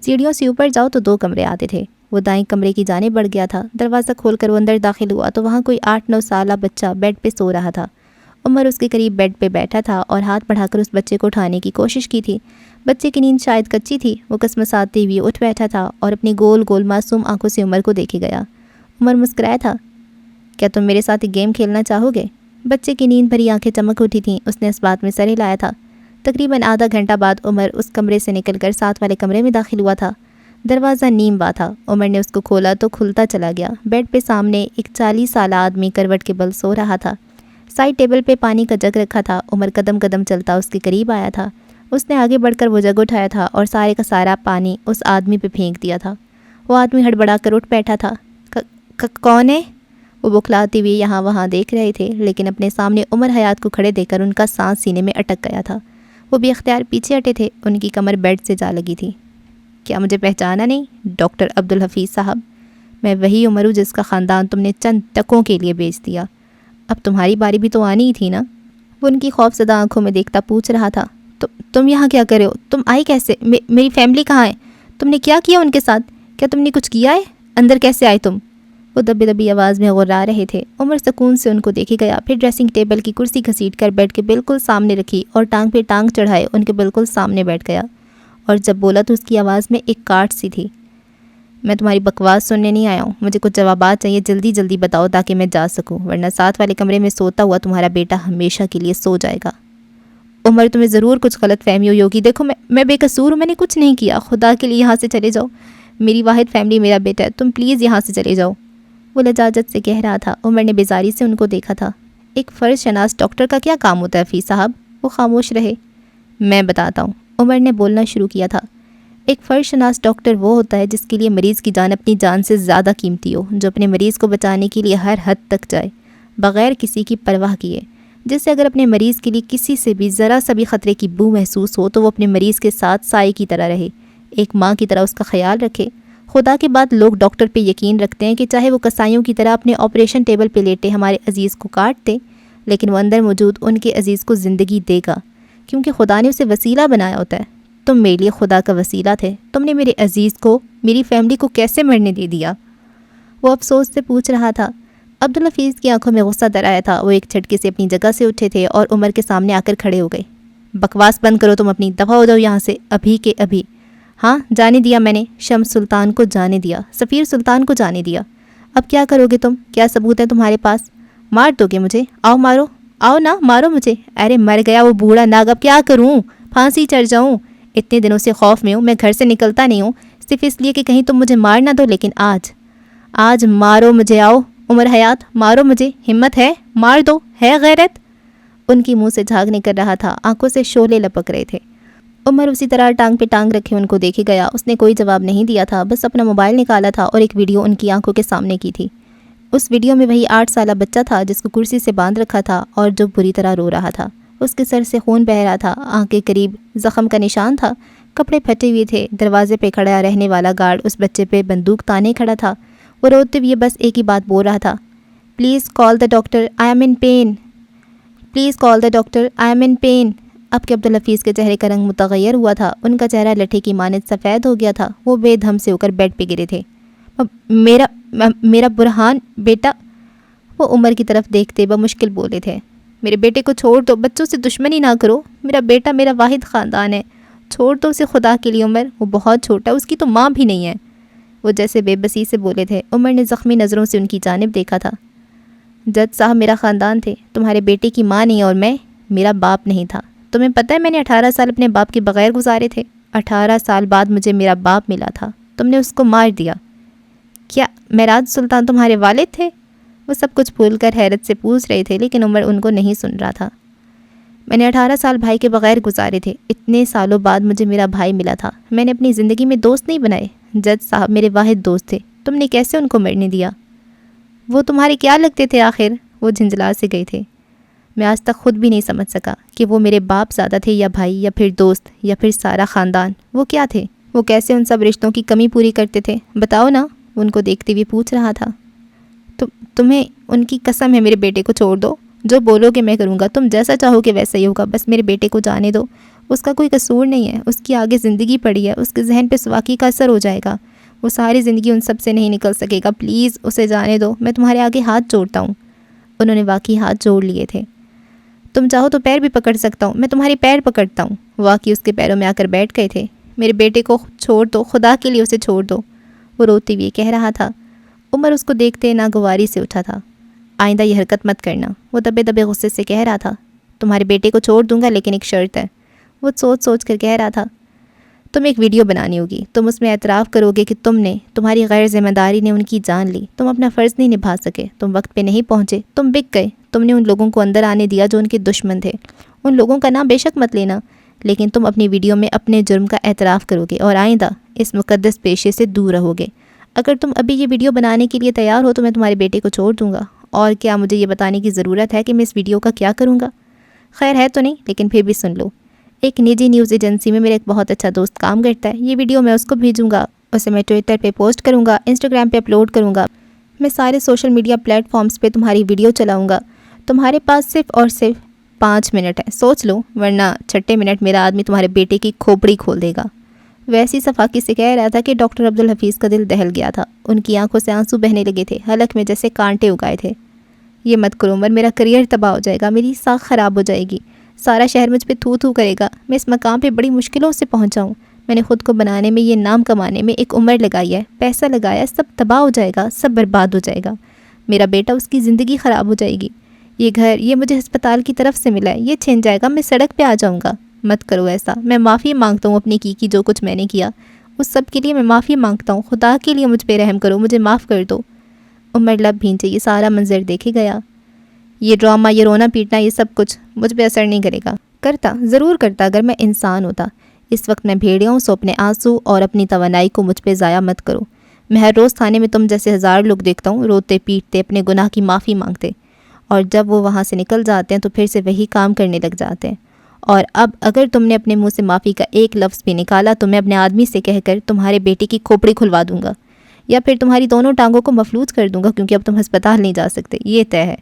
سیڑھیوں سے اوپر جاؤ تو 2 کمرے آتے تھے۔ وہ دائیں کمرے کی جانب بڑھ گیا تھا۔ دروازہ کھول کر وہ اندر داخل ہوا تو وہاں کوئی 8-9 سالہ بچہ بیڈ پہ سو رہا تھا۔ عمر اس کے قریب بیڈ پہ بیٹھا تھا اور ہاتھ بڑھا کر اس بچے کو اٹھانے کی کوشش کی تھی۔ بچے کی نیند شاید کچی تھی۔ وہ کسمساتے ہوئے اٹھ بیٹھا تھا اور اپنی گول گول معصوم آنکھوں سے عمر کو دیکھے گیا۔ عمر مسکرایا تھا، کیا تم میرے ساتھ ایک گیم کھیلنا چاہو گے؟ بچے کی نیند بھری آنکھیں چمک اٹھی تھیں۔ اس نے اس بات میں سر ہلایا تھا۔ تقریباً آدھا گھنٹہ بعد عمر اس کمرے سے نکل کر ساتھ والے کمرے میں داخل ہوا تھا۔ دروازہ نیم وا تھا۔ عمر نے اس کو کھولا تو کھلتا چلا گیا۔ بیڈ پہ سامنے ایک 40 سالہ آدمی کروٹ کے بل سو رہا تھا۔ سائڈ ٹیبل پہ پانی کا جگ رکھا تھا۔ عمر قدم قدم چلتا اس کے قریب آیا تھا۔ اس نے آگے بڑھ کر وہ جگ اٹھایا تھا اور سارے کا سارا پانی اس آدمی پہ پھینک دیا تھا۔ وہ آدمی ہڑبڑا کر اٹھ بیٹھا تھا۔ کون ہے؟ وہ بکھلاتے ہوئے یہاں وہاں دیکھ رہے تھے، لیکن اپنے سامنے عمر حیات کو کھڑے دیکھ کر ان کا سانس سینے میں اٹک گیا تھا۔ وہ بے اختیار پیچھے ہٹے تھے، ان کی کمر بیڈ سے جا لگی تھی۔ کیا مجھے پہچانا نہیں؟ ڈاکٹر عبدالحفیظ صاحب، میں وہی عمر ہوں جس کا خاندان تم نے چند ٹکوں کے لیے بیچ دیا۔ اب تمہاری باری بھی تو آنی ہی تھی نا؟ وہ ان کی خوف زدہ آنکھوں میں دیکھتا پوچھ رہا تھا۔ تم یہاں کیا کر رہے ہو؟ تم آئی کیسے؟ میری فیملی کہاں ہے؟ تم نے کیا کیا ان کے ساتھ؟ کیا تم نے کچھ کیا ہے؟ اندر کیسے آئے تم؟ وہ دبی دبی آواز میں غرا رہے تھے۔ عمر سکون سے ان کو دیکھے گیا، پھر ڈریسنگ ٹیبل کی کرسی گھسیٹ کر بیڈ کے بالکل سامنے رکھی اور ٹانگ پہ ٹانگ چڑھائے ان کے بالکل سامنے بیٹھ گیا، اور جب بولا تو اس کی آواز میں ایک کاٹ سی تھی۔ میں تمہاری بکواس سننے نہیں آیا ہوں، مجھے کچھ جوابات چاہیے، جلدی جلدی بتاؤ تاکہ میں جا سکوں، ورنہ ساتھ والے کمرے میں سوتا ہوا تمہارا بیٹا ہمیشہ کے لیے سو جائے گا۔ عمر، تمہیں ضرور کچھ غلط فہمی ہوئی ہوگی۔ دیکھو میں بے قصور ہوں، میں نے کچھ نہیں کیا، خدا کے لیے یہاں سے چلے جاؤ، میری واحد فیملی میرا بیٹا ہے، تم پلیز یہاں سے چلے جاؤ، وہ لجاجت سے کہہ رہا تھا۔ عمر نے بیزاری سے ان کو دیکھا تھا۔ ایک فرض شناس ڈاکٹر کا کیا کام ہوتا ہے حفیظ صاحب؟ وہ خاموش رہے۔ میں بتاتا ہوں، عمر نے بولنا شروع کیا تھا۔ ایک فرض شناس ڈاکٹر وہ ہوتا ہے جس کے لیے مریض کی جان اپنی جان سے زیادہ قیمتی ہو، جو اپنے مریض کو بچانے کے لیے ہر حد تک جائے بغیر کسی کی پرواہ کیے، جس سے اگر اپنے مریض کے لیے کسی سے بھی ذرا سا بھی خطرے کی بو محسوس ہو تو وہ اپنے مریض کے ساتھ سائے کی طرح رہے، ایک ماں کی طرح اس کا خیال رکھے۔ خدا کے بعد لوگ ڈاکٹر پہ یقین رکھتے ہیں کہ چاہے وہ کسائیوں کی طرح اپنے آپریشن ٹیبل پہ لیٹے ہمارے عزیز کو کاٹ دے، لیکن وہ اندر موجود ان کے عزیز کو زندگی دے گا، کیونکہ خدا نے اسے وسیلہ بنایا ہوتا ہے۔ تم میرے لیے خدا کا وسیلہ تھے، تم نے میرے عزیز کو، میری فیملی کو کیسے مرنے دے دیا؟ وہ افسوس سے پوچھ رہا تھا۔ عبدالحفیظ کی آنکھوں میں غصہ در آیا تھا۔ وہ ایک جھٹکے سے اپنی جگہ سے اٹھے تھے اور عمر کے سامنے آ کر کھڑے ہو گئے۔ بکواس بند کرو تم اپنی، دفعہ ہو جاؤ یہاں سے ابھی کے ابھی۔ ہاں جانے دیا میں نے، شمس سلطان کو جانے دیا، سفیر سلطان کو جانے دیا۔ اب کیا کرو گے تم؟ کیا ثبوت ہے تمہارے پاس؟ مار دو گے مجھے؟ آؤ مارو، آؤ نا مارو مجھے۔ ارے مر گیا وہ بوڑھا ناگ، اب کیا کروں؟ پھانسی چڑھ جاؤں؟ اتنے دنوں سے خوف میں ہوں، میں گھر سے نکلتا نہیں ہوں صرف اس لیے کہ کہیں تم مجھے مار نہ دو، لیکن آج مارو مجھے، آؤ عمر حیات مارو مجھے، ہمت ہے مار دو، ہے غیرت؟ ان کی منہ سے جھاگ نکل رہا تھا، آنکھوں سے شعلے لپک رہے تھے۔ عمر اسی طرح ٹانگ پہ ٹانگ رکھے ان کو دیکھے گیا۔ اس نے کوئی جواب نہیں دیا تھا، بس اپنا موبائل نکالا تھا اور ایک ویڈیو ان کی آنکھوں کے سامنے کی تھی۔ اس ویڈیو میں وہی 8 سالہ بچہ تھا جس کو کرسی سے باندھ رکھا تھا اور جو بری طرح رو رہا تھا۔ اس کے سر سے خون بہہ رہا تھا، آنکھ کے قریب زخم کا نشان تھا، کپڑے پھٹے ہوئے تھے۔ دروازے پہ کھڑا رہنے والا گارڈ اس بچے پہ بندوق تانے کھڑا تھا۔ وہ روتے ہوئے بس ایک ہی بات بول رہا تھا، please call the doctor, I am in pain, please call the doctor, I am in pain. اب کہ عبدالحفیظ کے چہرے کا رنگ متغیر ہوا تھا، ان کا چہرہ لٹھے کی مانند سفید ہو گیا تھا۔ وہ بے دھم سے ہو کر بیڈ پہ گرے تھے۔ میرا برہان بیٹا، وہ عمر کی طرف دیکھتے بمشکل بولے تھے، میرے بیٹے کو چھوڑ دو، بچوں سے دشمنی نہ کرو، میرا بیٹا میرا واحد خاندان ہے، چھوڑ دو اسے خدا کے لیے عمر، وہ بہت چھوٹا ہے، اس کی تو ماں بھی نہیں ہے۔ وہ جیسے بے بسی سے بولے تھے۔ عمر نے زخمی نظروں سے ان کی جانب دیکھا تھا۔ جج صاحب میرا خاندان تھے، تمہارے بیٹے کی ماں نہیں، اور میں میرا باپ نہیں تھا۔ تمہیں پتہ ہے میں نے 18 سال اپنے باپ کے بغیر گزارے تھے؟ 18 سال بعد مجھے میرا باپ ملا تھا، تم نے اس کو مار دیا۔ کیا معراج سلطان تمہارے والد تھے؟ وہ سب کچھ بھول کر حیرت سے پوچھ رہے تھے، لیکن عمر ان کو نہیں سن رہا تھا۔ میں نے 18 سال بھائی کے بغیر گزارے تھے، اتنے سالوں بعد مجھے میرا بھائی ملا تھا۔ میں نے اپنی زندگی میں دوست نہیں بنائے، جج صاحب میرے واحد دوست تھے، تم نے کیسے ان کو مرنے دیا؟ وہ تمہارے کیا لگتے تھے آخر؟ وہ جھنجھلا سے گئے تھے۔ میں آج تک خود بھی نہیں سمجھ سکا کہ وہ میرے باپ زیادہ تھے یا بھائی یا پھر دوست یا پھر سارا خاندان۔ وہ کیا تھے؟ وہ کیسے ان سب رشتوں کی کمی پوری کرتے تھے؟ بتاؤ نا، ان کو دیکھتے ہوئے پوچھ رہا تھا۔ تمہیں ان کی قسم ہے میرے بیٹے کو چھوڑ دو، جو بولو گے میں کروں گا، تم جیسا چاہو کہ ویسا ہی ہوگا، بس میرے بیٹے کو جانے دو، اس کا کوئی قصور نہیں ہے، اس کی آگے زندگی پڑی ہے، اس کے ذہن پہ سواکی کا اثر ہو جائے گا، وہ ساری زندگی ان سب سے نہیں نکل سکے گا، پلیز اسے جانے دو، میں تمہارے آگے ہاتھ جوڑتا ہوں۔ انہوں نے واقعی ہاتھ جوڑ لیے تھے۔ تم چاہو تو پیر بھی پکڑ سکتا ہوں، میں تمہارے پیر پکڑتا ہوں۔ واقعی اس کے پیروں میں آ کر بیٹھ گئے تھے۔ میرے بیٹے کو چھوڑ دو، خدا کے لیے اسے چھوڑ دو، وہ روتے ہوئے کہہ رہا تھا۔ عمر اس کو دیکھتے ناگواری سے اٹھا تھا۔ آئندہ یہ حرکت مت کرنا، وہ دبے دبے غصے سے کہہ رہا تھا۔ تمہارے بیٹے کو چھوڑ دوں گا لیکن ایک شرط ہے، وہ سوچ سوچ کر کہہ رہا تھا۔ تم ایک ویڈیو بنانی ہوگی، تم اس میں اعتراف کرو گے کہ تمہاری غیر ذمہ داری نے ان کی جان لی، تم اپنا فرض نہیں نبھا سکے، تم وقت پہ نہیں پہنچے، تم بک گئے، تم نے ان لوگوں کو اندر آنے دیا جو ان کے دشمن تھے۔ ان لوگوں کا نام بے شک مت لینا، لیکن تم اپنی ویڈیو میں اپنے جرم کا اعتراف کرو گے اور آئندہ اس مقدس پیشے سے دور رہو گے۔ اگر تم ابھی یہ ویڈیو بنانے کے لیے تیار ہو تو میں تمہارے بیٹے کو چھوڑ دوں گا، اور کیا مجھے یہ بتانے کی ضرورت ہے کہ میں اس ویڈیو کا کیا کروں گا؟ خیر ہے تو نہیں، لیکن پھر بھی سن لو۔ ایک نجی نیوز ایجنسی میں میرا ایک بہت اچھا دوست کام کرتا ہے، یہ ویڈیو میں اس کو بھیجوں گا، اسے میں ٹویٹر پہ پوسٹ کروں گا، انسٹاگرام پہ اپلوڈ کروں گا، میں سارے سوشل میڈیا پلیٹ فارمز پہ تمہاری ویڈیو چلاؤں گا۔ تمہارے پاس صرف اور صرف 5 منٹ ہے، سوچ لو، ورنہ چھٹے منٹ میرا آدمی تمہارے بیٹے کی کھوپڑی کھول دے گا۔ ویسی صفاقی سے کہہ رہا تھا کہ ڈاکٹر عبدالحفیظ کا دل دہل گیا تھا، ان کی آنکھوں سے آنسو بہنے لگے تھے، حلق میں جیسے کانٹے اگائے تھے۔ یہ مت کرو عمر، میرا کریئر تباہ ہو جائے گا، میری ساکھ خراب ہو جائے گی، سارا شہر مجھ پہ تھو تھو کرے گا، میں اس مقام پہ بڑی مشکلوں سے پہنچا ہوں، میں نے خود کو بنانے میں، یہ نام کمانے میں ایک عمر لگائی ہے، پیسہ لگایا ہے، سب تباہ ہو جائے گا، سب برباد ہو جائے گا، میرا بیٹا، اس کی زندگی خراب ہو جائے گی، یہ گھر، یہ مجھے ہسپتال کی طرف سے ملا ہے، یہ چھن جائے گا، میں سڑک پہ آ جاؤں گا۔ مت کرو ایسا، میں معافی مانگتا ہوں اپنی کی جو کچھ میں نے کیا، اس سب کے لیے میں معافی مانگتا ہوں، خدا کے لیے مجھ پہ رحم کرو، مجھے معاف کر دو۔ عمر لب بھینچے، یہ سارا منظر دیکھے گیا، یہ ڈرامہ، یہ رونا پیٹنا، یہ سب کچھ مجھ پہ اثر نہیں کرے گا، کرتا ضرور کرتا اگر میں انسان ہوتا۔ اس وقت میں بھیڑیا ہوں، سو اپنے آنسو اور اپنی توانائی کو مجھ پہ ضائع مت کرو۔ میں ہر روز تھانے میں تم جیسے 1000 لوگ دیکھتا ہوں، روتے پیٹتے اپنے گناہ کی معافی مانگتے، اور جب وہ وہاں سے نکل جاتے ہیں تو پھر سے وہی کام کرنے لگ جاتے ہیں، اور اب اگر تم نے اپنے منہ سے معافی کا ایک لفظ بھی نکالا تو میں اپنے آدمی سے کہہ کر تمہارے بیٹے کی کھوپڑی کھلوا دوں گا، یا پھر تمہاری دونوں ٹانگوں کو مفلوج کر دوں گا، کیونکہ اب تم ہسپتال نہیں جا سکتے، یہ طے ہے۔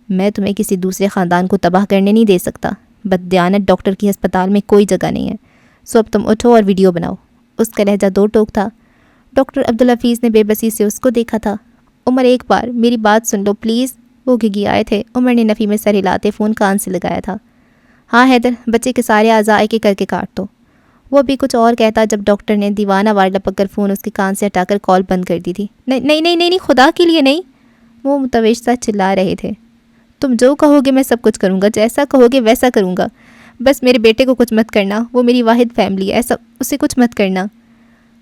میں تمہیں کسی دوسرے خاندان کو تباہ کرنے نہیں دے سکتا، بددیانت ڈاکٹر کی ہسپتال میں کوئی جگہ نہیں ہے، سو اب تم اٹھو اور ویڈیو بناؤ۔ اس کا لہجہ دو ٹوک تھا۔ ڈاکٹر عبدالحفیظ نے بے بسی سے اس کو دیکھا تھا۔ عمر ایک بار میری بات سن لو پلیز۔ وہ گھگی آئے تھے۔ عمر نے نفی میں سر ہلاتے فون کان سے لگایا تھا۔ ہاں حیدر، بچے کے سارے اعضاء ایک ایک کر کے کاٹ دو۔ وہ بھی کچھ اور کہتا جب ڈاکٹر نے دیوانہ وار لپک کر فون اس کے کان سے ہٹا کر کال بند کر دی تھی۔ نہیں نہیں نہیں نہیں خدا کے لیے نہیں، وہ متوجہ چلا رہے تھے۔ تم جو کہو گے میں سب کچھ کروں گا، جیسا کہو گے ویسا کروں گا، بس میرے بیٹے کو کچھ مت کرنا، وہ میری واحد فیملی ہے، ایسا اسے کچھ مت کرنا۔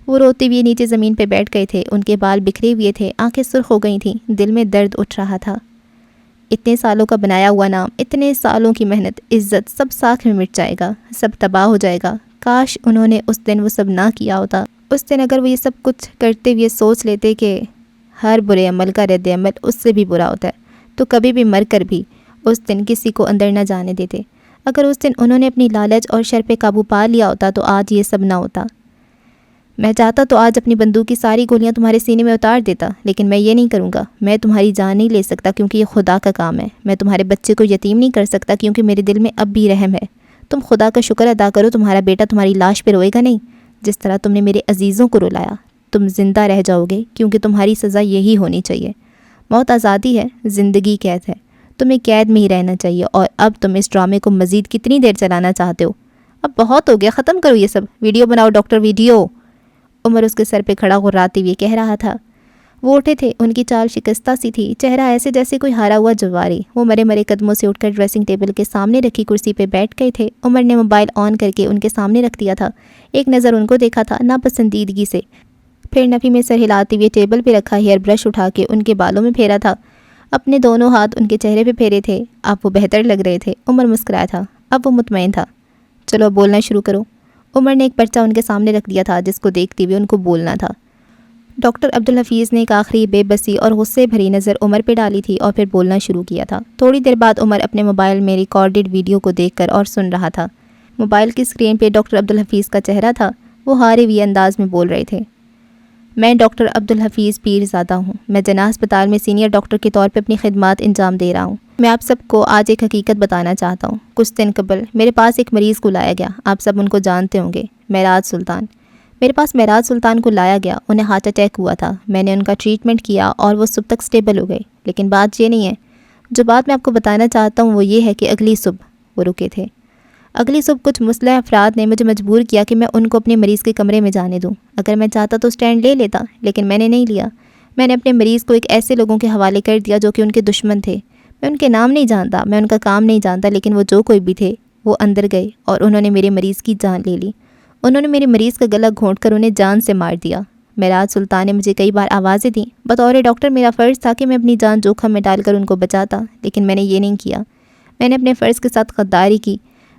وہ روتے ہوئے نیچے زمین پہ بیٹھ گئے تھے۔ ان کے بال بکھرے ہوئے تھے، آنکھیں سرخ ہو گئی تھیں، دل میں درد اٹھ رہا تھا۔ اتنے سالوں کا بنایا ہوا نام، اتنے سالوں کی محنت، عزت، سب ساکھ میں مٹ جائے گا، سب تباہ ہو جائے گا۔ کاش انہوں نے اس دن وہ سب نہ کیا ہوتا۔ اس دن اگر وہ یہ سب کچھ کرتے ہوئے سوچ لیتے کہ ہر برے عمل کا رد عمل اس سے بھی برا ہوتا ہے، تو کبھی بھی مر کر بھی اس دن کسی کو اندر نہ جانے دیتے۔ اگر اس دن انہوں نے اپنی لالچ اور شر پہ قابو پا لیا ہوتا تو آج یہ سب نہ ہوتا۔ میں چاہتا تو آج اپنی بندوق کی ساری گولیاں تمہارے سینے میں اتار دیتا، لیکن میں یہ نہیں کروں گا۔ میں تمہاری جان نہیں لے سکتا کیونکہ یہ خدا کا کام ہے۔ میں تمہارے بچے کو یتیم نہیں کر سکتا کیونکہ میرے دل میں اب بھی رحم ہے۔ تم خدا کا شکر ادا کرو، تمہارا بیٹا تمہاری لاش پہ روئے گا نہیں، جس طرح تم نے میرے عزیزوں کو رلایا۔ تم زندہ رہ جاؤ گے کیونکہ تمہاری سزا یہی ہونی چاہیے۔ موت آزادی ہے، زندگی قید ہے۔ تمہیں قید میں ہی رہنا چاہیے۔ اور اب تم اس ڈرامے کو مزید کتنی دیر چلانا چاہتے ہو؟ اب بہت ہو گیا، ختم کرو یہ سب۔ ویڈیو بناؤ ڈاکٹر، ویڈیو۔ عمر اس کے سر پہ کھڑا غراتے ہوئے کہہ رہا تھا۔ وہ اٹھے تھے، ان کی چال شکستہ سی تھی، چہرہ ایسے جیسے کوئی ہارا ہوا جواری۔ وہ مرے مرے قدموں سے اٹھ کر ڈریسنگ ٹیبل کے سامنے رکھی کرسی پہ بیٹھ گئے تھے۔ عمر نے موبائل آن کر کے ان کے سامنے رکھ دیا تھا، ایک نظر ان کو دیکھا تھا ناپسندیدگی سے، پھر نفی میں سر ہلاتے ہوئے ٹیبل پہ رکھا ہیئر برش اٹھا کے ان کے بالوں میں پھیرا تھا، اپنے دونوں ہاتھ ان کے چہرے پہ پھیرے تھے۔ اب وہ بہتر لگ رہے تھے۔ عمر مسکرایا تھا، اب وہ مطمئن تھا۔ چلو بولنا شروع کرو۔ عمر نے ایک پرچہ ان کے سامنے رکھ دیا تھا جس کو دیکھتے ہوئے ان کو بولنا تھا۔ ڈاکٹر عبدالحفیظ نے ایک آخری بے بسی اور غصے بھری نظر عمر پہ ڈالی تھی اور پھر بولنا شروع کیا تھا۔ تھوڑی دیر بعد عمر اپنے موبائل میں ریکارڈڈ ویڈیو کو دیکھ کر اور سن رہا تھا۔ موبائل کی اسکرین پہ ڈاکٹر عبدالحفیظ کا چہرہ تھا۔ وہ ہارے ہوئے انداز میں بول رہے تھے۔ میں ڈاکٹر عبدالحفیظ پیر زادہ ہوں۔ میں جناح ہسپتال میں سینئر ڈاکٹر کے طور پہ اپنی خدمات انجام دے رہا ہوں۔ میں آپ سب کو آج ایک حقیقت بتانا چاہتا ہوں۔ کچھ دن قبل میرے پاس ایک مریض کو لایا گیا، آپ سب ان کو جانتے ہوں گے، معراج سلطان۔ میرے پاس معراج سلطان کو لایا گیا، انہیں ہارٹ اٹیک ہوا تھا۔ میں نے ان کا ٹریٹمنٹ کیا اور وہ صبح تک سٹیبل ہو گئے، لیکن بات یہ نہیں ہے۔ جو بات میں آپ کو بتانا چاہتا ہوں وہ یہ ہے کہ اگلی صبح وہ رکے تھے۔ اگلی صبح کچھ مسلح افراد نے مجھے مجبور کیا کہ میں ان کو اپنے مریض کے کمرے میں جانے دوں۔ اگر میں چاہتا تو سٹینڈ لے لیتا، لیکن میں نے نہیں لیا۔ میں نے اپنے مریض کو ایک ایسے لوگوں کے حوالے کر دیا جو کہ ان کے دشمن تھے۔ میں ان کے نام نہیں جانتا، میں ان کا کام نہیں جانتا، لیکن وہ جو کوئی بھی تھے وہ اندر گئے اور انہوں نے میرے مریض کی جان لے لی۔ انہوں نے میرے مریض کا گلا گھونٹ کر انہیں جان سے مار دیا۔ معراج سلطان نے مجھے کئی بار آوازیں دیں۔ بطور ڈاکٹر میرا فرض تھا کہ میں اپنی جان جوکھم میں ڈال کر ان کو بچاتا، لیکن میں نے یہ نہیں کیا۔ میں نے اپنے فرض کے ساتھ غداری کی۔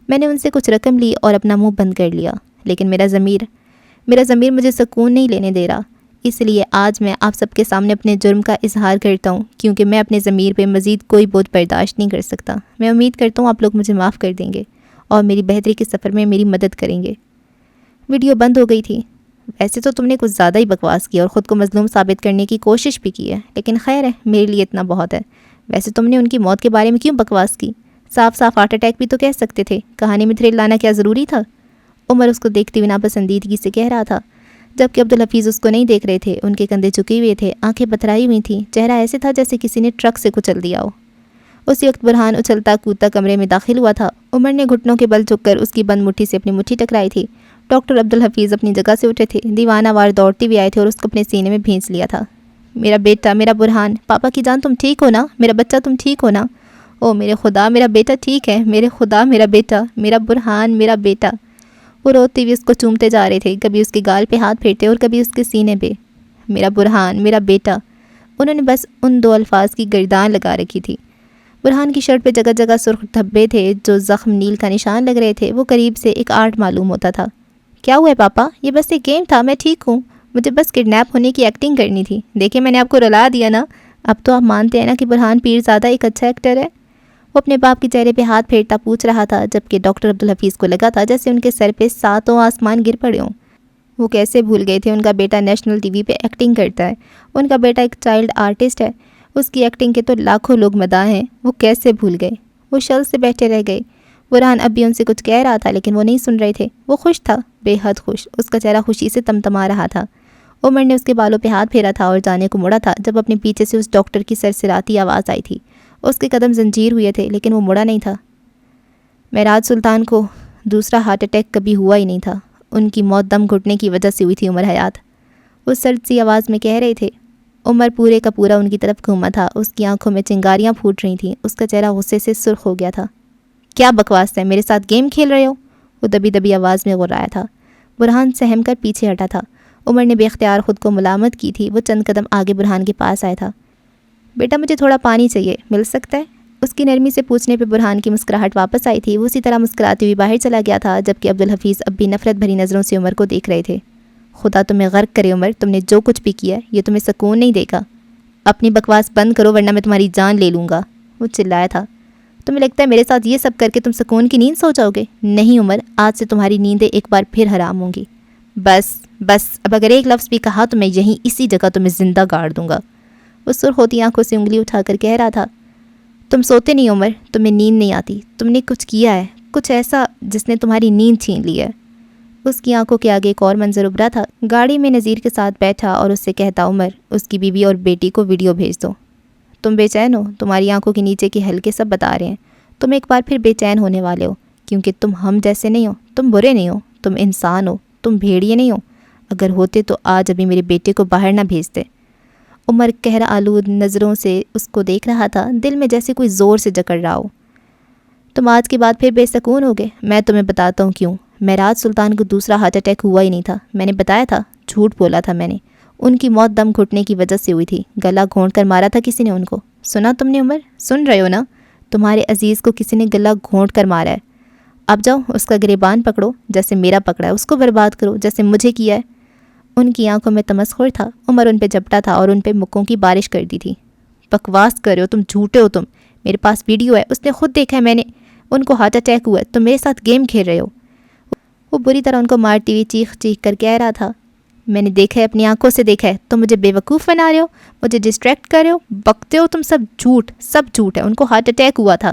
میں نے ان سے کچھ رقم لی اور اپنا منہ بند کر لیا، لیکن میرا ضمیر مجھے سکون نہیں لینے دے رہا۔ اس لیے آج میں آپ سب کے سامنے اپنے جرم کا اظہار کرتا ہوں، کیونکہ میں اپنے ضمیر پہ مزید کوئی بوجھ برداشت نہیں کر سکتا۔ میں امید کرتا ہوں آپ لوگ مجھے معاف کر دیں گے اور میری بہتری کے سفر میں میری مدد کریں گے۔ ویڈیو بند ہو گئی تھی۔ ویسے تو تم نے کچھ زیادہ ہی بکواس کی اور خود کو مظلوم ثابت کرنے کی کوشش بھی کی ہے، لیکن خیر ہے، میرے لیے اتنا بہت ہے۔ ویسے تم نے ان کی موت کے بارے میں کیوں بکواس کی؟ صاف صاف ہارٹ اٹیک بھی تو کہہ سکتے تھے، کہانی میں تھرل لانا کیا ضروری تھا؟ عمر اس کو دیکھتے ہوئے ناپسندیدگی سے کہہ رہا تھا، جبکہ عبدالحفیظ اس کو نہیں دیکھ رہے تھے۔ ان کے کندھے جھکے ہوئے تھے، آنکھیں پتھرائی ہوئی تھیں، چہرہ ایسے تھا جیسے کسی نے ٹرک سے کچل دیا ہو۔ اسی وقت برہان اچھلتا کودتا کمرے میں داخل ہوا تھا۔ عمر نے گھٹنوں کے بل جھک کر اس کی بند مٹھی سے اپنی مٹھی ٹکرائی تھی۔ ڈاکٹر عبدالحفیظ اپنی جگہ سے اٹھے تھے، دیوانہ وار دوڑتے ہوئے آئے تھے اور اس کو اپنے سینے میں بھینچ لیا تھا۔ میرا بیٹا، میرا برہان، پاپا کی جان تم ٹھیک ہو نا؟ میرا بچہ تم ٹھیک ہو نا؟ او میرے خدا، میرا بیٹا ٹھیک ہے، میرے خدا میرا بیٹا، میرا برہان میرا بیٹا۔ وہ روتے ہوئے اس کو چومتے جا رہے تھے، کبھی اس کے گال پہ ہاتھ پھیرتے اور کبھی اس کے سینے پہ۔ میرا برہان میرا بیٹا۔ انہوں نے بس ان دو الفاظ کی گردان لگا رکھی تھی۔ برہان کی شرٹ پہ جگہ جگہ سرخ دھبے تھے جو زخم نیل کا نشان لگ رہے تھے۔ وہ قریب سے ایک آرٹ معلوم ہوتا تھا۔ کیا ہوا ہے پاپا؟ یہ بس ایک گیم تھا، میں ٹھیک ہوں۔ مجھے بس کڈنیپ ہونے کی ایکٹنگ کرنی تھی۔ دیکھیں میں نے آپ کو رلا دیا نا۔ اب تو آپ مانتے ہیں نا کہ برہان پیر زادہ ایک اچھا ایکٹر ہے؟ وہ اپنے باپ کے چہرے پہ ہاتھ پھیرتا پوچھ رہا تھا، جبکہ ڈاکٹر عبدالحفیظ کو لگا تھا جیسے ان کے سر پہ ساتوں آسمان گر پڑے ہوں۔ وہ کیسے بھول گئے تھے ان کا بیٹا نیشنل ٹی وی پہ ایکٹنگ کرتا ہے، ان کا بیٹا ایک چائلڈ آرٹسٹ ہے، اس کی ایکٹنگ کے تو لاکھوں لوگ مداح ہیں۔ وہ کیسے بھول گئے؟ وہ شل سے بیٹھے رہ گئے۔ برہان اب بھی ان سے کچھ کہہ رہا تھا لیکن وہ نہیں سن رہے تھے۔ وہ خوش تھا، بے حد خوش، اس کا چہرہ خوشی سے تمتما رہا تھا۔ عمر نے اس کے بالوں پہ ہاتھ پھیرا تھا اور جانے کو مڑا تھا جب اپنے پیچھے سے اس ڈاکٹر کی سرسراتی آواز آئی تھی۔ اس کے قدم زنجیر ہوئے تھے لیکن وہ مڑا نہیں تھا۔ معراج سلطان کو دوسرا ہارٹ اٹیک کبھی ہوا ہی نہیں تھا، ان کی موت دم گھٹنے کی وجہ سے ہوئی تھی عمر حیات، وہ سرد سی آواز میں کہہ رہے تھے۔ عمر پورے کا پورا ان کی طرف گھوما تھا، اس کی آنکھوں میں چنگاریاں پھوٹ رہی تھیں، اس کا چہرہ غصے سے سرخ ہو گیا تھا۔ کیا بکواس ہے، میرے ساتھ گیم کھیل رہے ہو؟ وہ دبی دبی آواز میں غرایا تھا۔ برہان سہم کر پیچھے ہٹا تھا۔ عمر نے بے اختیار خود کو ملامت کی تھی، وہ چند قدم آگے برہان کے پاس آیا تھا۔ بیٹا مجھے تھوڑا پانی چاہیے، مل سکتا ہے؟ اس کی نرمی سے پوچھنے پہ برہان کی مسکراہٹ واپس آئی تھی، وہ اسی طرح مسکراتی ہوئی باہر چلا گیا تھا جبکہ عبدالحفیظ اب بھی نفرت بھری نظروں سے عمر کو دیکھ رہے تھے۔ خدا تمہیں غرق کرے عمر، تم نے جو کچھ بھی کیا یہ تمہیں سکون نہیں دے گا، اپنی بکواس بند کرو ورنہ میں تمہاری جان لے لوں گا، وہ چلایا تھا۔ تمہیں لگتا ہے میرے ساتھ یہ سب کر کے تم سکون کی نیند سو جاؤ گے؟ نہیں عمر، آج سے تمہاری نیندیں ایک بار پھر حرام ہوں گی۔ بس بس، اب اگر ایک لفظ بھی کہا تو میں یہیں اسی جگہ تمہیں زندہ گاڑ دوں گا، وہ سرخ ہوتی آنکھوں سے انگلی اٹھا کر کہہ رہا تھا۔ تم سوتے نہیں عمر، تمہیں نیند نہیں آتی، تم نے کچھ کیا ہے، کچھ ایسا جس نے تمہاری نیند چھین لی ہے۔ اس کی آنکھوں کے آگے ایک اور منظر ابھرا تھا، گاڑی میں نذیر کے ساتھ بیٹھا اور اس سے کہتا، عمر اس کی بیوی اور بیٹی کو ویڈیو بھیج دو۔ تم بے چین ہو، تمہاری آنکھوں کے نیچے کے حلقے سب بتا رہے ہیں، تم ایک بار پھر بے چین ہونے والے ہو، کیونکہ تم ہم جیسے نہیں ہو، تم برے نہیں ہو، تم انسان ہو، تم بھیڑیے نہیں ہو، اگر ہوتے تو آج ابھی میرے بیٹے کو باہر نہ بھیجتے۔ عمر قہر آلود نظروں سے اس کو دیکھ رہا تھا، دل میں جیسے کوئی زور سے جکڑ رہا ہو۔ تم آج کے بعد پھر بے سکون ہوگے، میں تمہیں بتاتا ہوں کیوں۔ معراج سلطان کو دوسرا ہارٹ اٹیک ہوا ہی نہیں تھا، میں نے بتایا تھا، جھوٹ بولا تھا میں نے، ان کی موت دم گھٹنے کی وجہ سے ہوئی تھی، گلا گھونٹ کر مارا تھا کسی نے ان کو۔ سنا تم نے عمر؟ سن رہے ہو نا؟ تمہارے عزیز کو کسی نے گلا گھونٹ کر مارا ہے، اب جاؤ اس کا گریبان پکڑو، جیسے میرا پکڑا ہے، اس کو برباد کرو جیسے مجھے کیا ہے۔ ان کی آنکھوں میں تمسخر تھا، عمر ان پہ جھپٹا تھا اور ان پہ مکوں کی بارش کر دی تھی۔ بکواس کر رہے ہو تم، جھوٹے ہو تم، میرے پاس ویڈیو ہے، اس نے خود دیکھا ہے، میں نے، ان کو ہارٹ اٹیک ہوا ہے، تم میرے ساتھ گیم کھیل رہے ہو۔ وہ بری طرح ان کو مارتی ہوئی چیخ چیخ کر کہہ رہا تھا، میں نے دیکھا ہے، اپنی آنکھوں سے دیکھا ہے، تم مجھے بے وقوف بنا رہے ہو، مجھے ڈسٹریکٹ کر رہے ہو، بکتے ہو تم، سب جھوٹ ہے، ان کو ہارٹ اٹیک ہوا تھا۔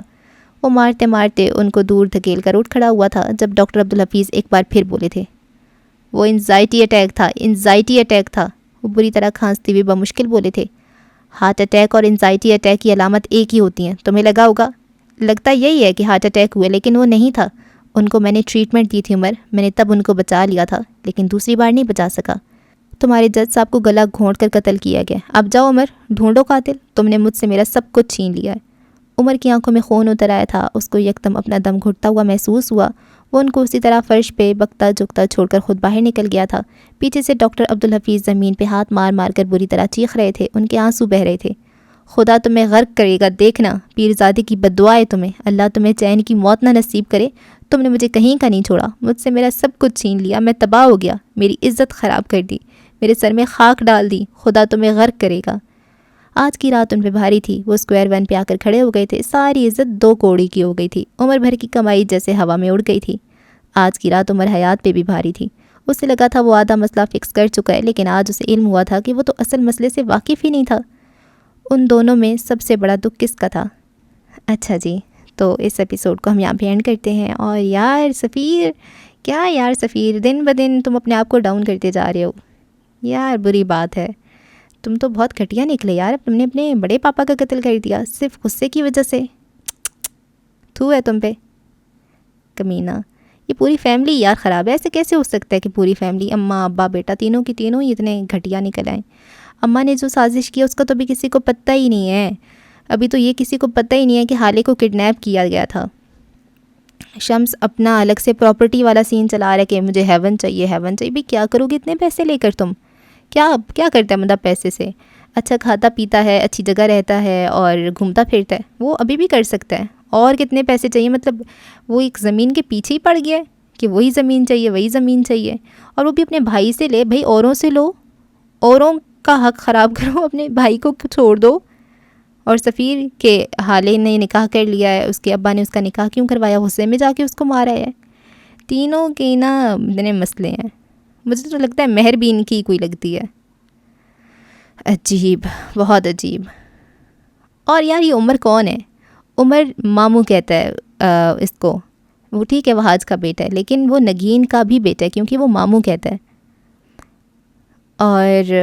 وہ مارتے مارتے ان کو دور دھکیل کر اٹھ کھڑا ہوا تھا جب ڈاکٹر عبدالحفیظ ایک بار پھر بولے تھے، وہ انزائٹی اٹیک تھا، وہ بری طرح کھانستے ہوئے بمشکل بولے تھے۔ ہارٹ اٹیک اور انزائٹی اٹیک کی علامت ایک ہی ہوتی ہیں، تمہیں لگتا یہی ہے کہ ہارٹ اٹیک ہوئے، لیکن وہ نہیں تھا، ان کو میں نے ٹریٹمنٹ دی تھی عمر، میں نے تب ان کو بچا لیا تھا، لیکن دوسری بار نہیں بچا سکا، تمہارے جج صاحب کو گلا گھونٹ کر قتل کیا گیا، اب جاؤ عمر ڈھونڈو قاتل، تم نے مجھ سے میرا سب کچھ چھین لیا ہے۔ عمر کی آنکھوں میں خون اتر آیا تھا، اس کو یکدم اپنا دم گھٹتا ہوا محسوس ہوا، وہ ان کو اسی طرح فرش پہ بکتا جھکتا چھوڑ کر خود باہر نکل گیا تھا۔ پیچھے سے ڈاکٹر عبدالحفیظ زمین پہ ہاتھ مار مار کر بری طرح چیخ رہے تھے، ان کے آنسو بہہ رہے تھے۔ خدا تمہیں غرق کرے گا، دیکھنا، پیرزادے کی بددعا ہے تمہیں، اللہ تمہیں چین کی موت نہ نصیب کرے، تم نے مجھے کہیں کا نہیں چھوڑا، مجھ سے میرا سب کچھ چھین لیا، میں تباہ ہو گیا، میری عزت خراب کر دی، میرے سر میں خاک ڈال دی، خدا تمہیں غرق کرے گا۔ آج کی رات ان پہ بھاری تھی، وہ اسکوائر ون پہ آ کر کھڑے ہو گئے تھے، ساری عزت 2 کوڑی کی ہو گئی تھی، عمر بھر کی کمائی جیسے ہوا میں اڑ گئی تھی۔ آج کی رات عمر حیات پہ بھی بھاری تھی، اسے لگا تھا وہ آدھا مسئلہ فکس کر چکا ہے، لیکن آج اسے علم ہوا تھا کہ وہ تو اصل مسئلے سے واقف ہی نہیں تھا۔ ان دونوں میں سب سے بڑا دکھ کس کا تھا؟ اچھا جی، تو اس ایپیسوڈ کو ہم یہاں پہ اینڈ کرتے ہیں، اور یار سفیر دن بدن تم اپنے آپ کو ڈاؤن کرتے جا رہے ہو یار، بری بات ہے، تم تو بہت گھٹیا نکلے یار، تم نے اپنے بڑے پاپا کا قتل کر دیا صرف غصے کی وجہ سے، تھو ہے تم پہ، کمینہ۔ یہ پوری فیملی یار خراب ہے، ایسے کیسے ہو سکتا ہے کہ پوری فیملی، اماں ابا بیٹا، تینوں کی تینوں ہی اتنے گھٹیا نکل آئیں۔ اماں نے جو سازش کی اس کا تو ابھی کسی کو پتہ ہی نہیں ہے، ابھی تو یہ کسی کو پتہ ہی نہیں ہے کہ حالے کو کڈنیپ کیا گیا تھا۔ شمس اپنا الگ سے پراپرٹی والا سین چلا رہا ہے کہ مجھے ہیون چاہیے بھی، کیا کرو گے اتنے پیسے لے کر تم؟ کیا کرتا ہے مطلب پیسے سے؟ اچھا کھاتا پیتا ہے، اچھی جگہ رہتا ہے اور گھومتا پھرتا ہے، وہ ابھی بھی کر سکتا ہے، اور کتنے پیسے چاہیے؟ مطلب وہ ایک زمین کے پیچھے ہی پڑ گیا ہے کہ وہی زمین چاہیے، اور وہ بھی اپنے بھائی سے لے، بھائی اوروں سے لو، اوروں کا حق خراب کرو، اپنے بھائی کو چھوڑ دو۔ اور سفیر کے حالے نے نکاح کر لیا ہے، اس کے ابا نے اس کا نکاح کیوں کروایا؟ غصے میں جا کے اس کو مارا ہے۔ تینوں کے نا اتنے مسئلے ہیں، مجھے تو لگتا ہے مہر بھی ان کی کوئی لگتی ہے۔ عجیب، بہت عجیب۔ اور یار یہ عمر کون ہے؟ عمر ماموں کہتا ہے اس کو، وہ ٹھیک ہے وہ حاج کا بیٹا ہے، لیکن وہ نگین کا بھی بیٹا ہے کیونکہ وہ ماموں کہتا ہے۔ اور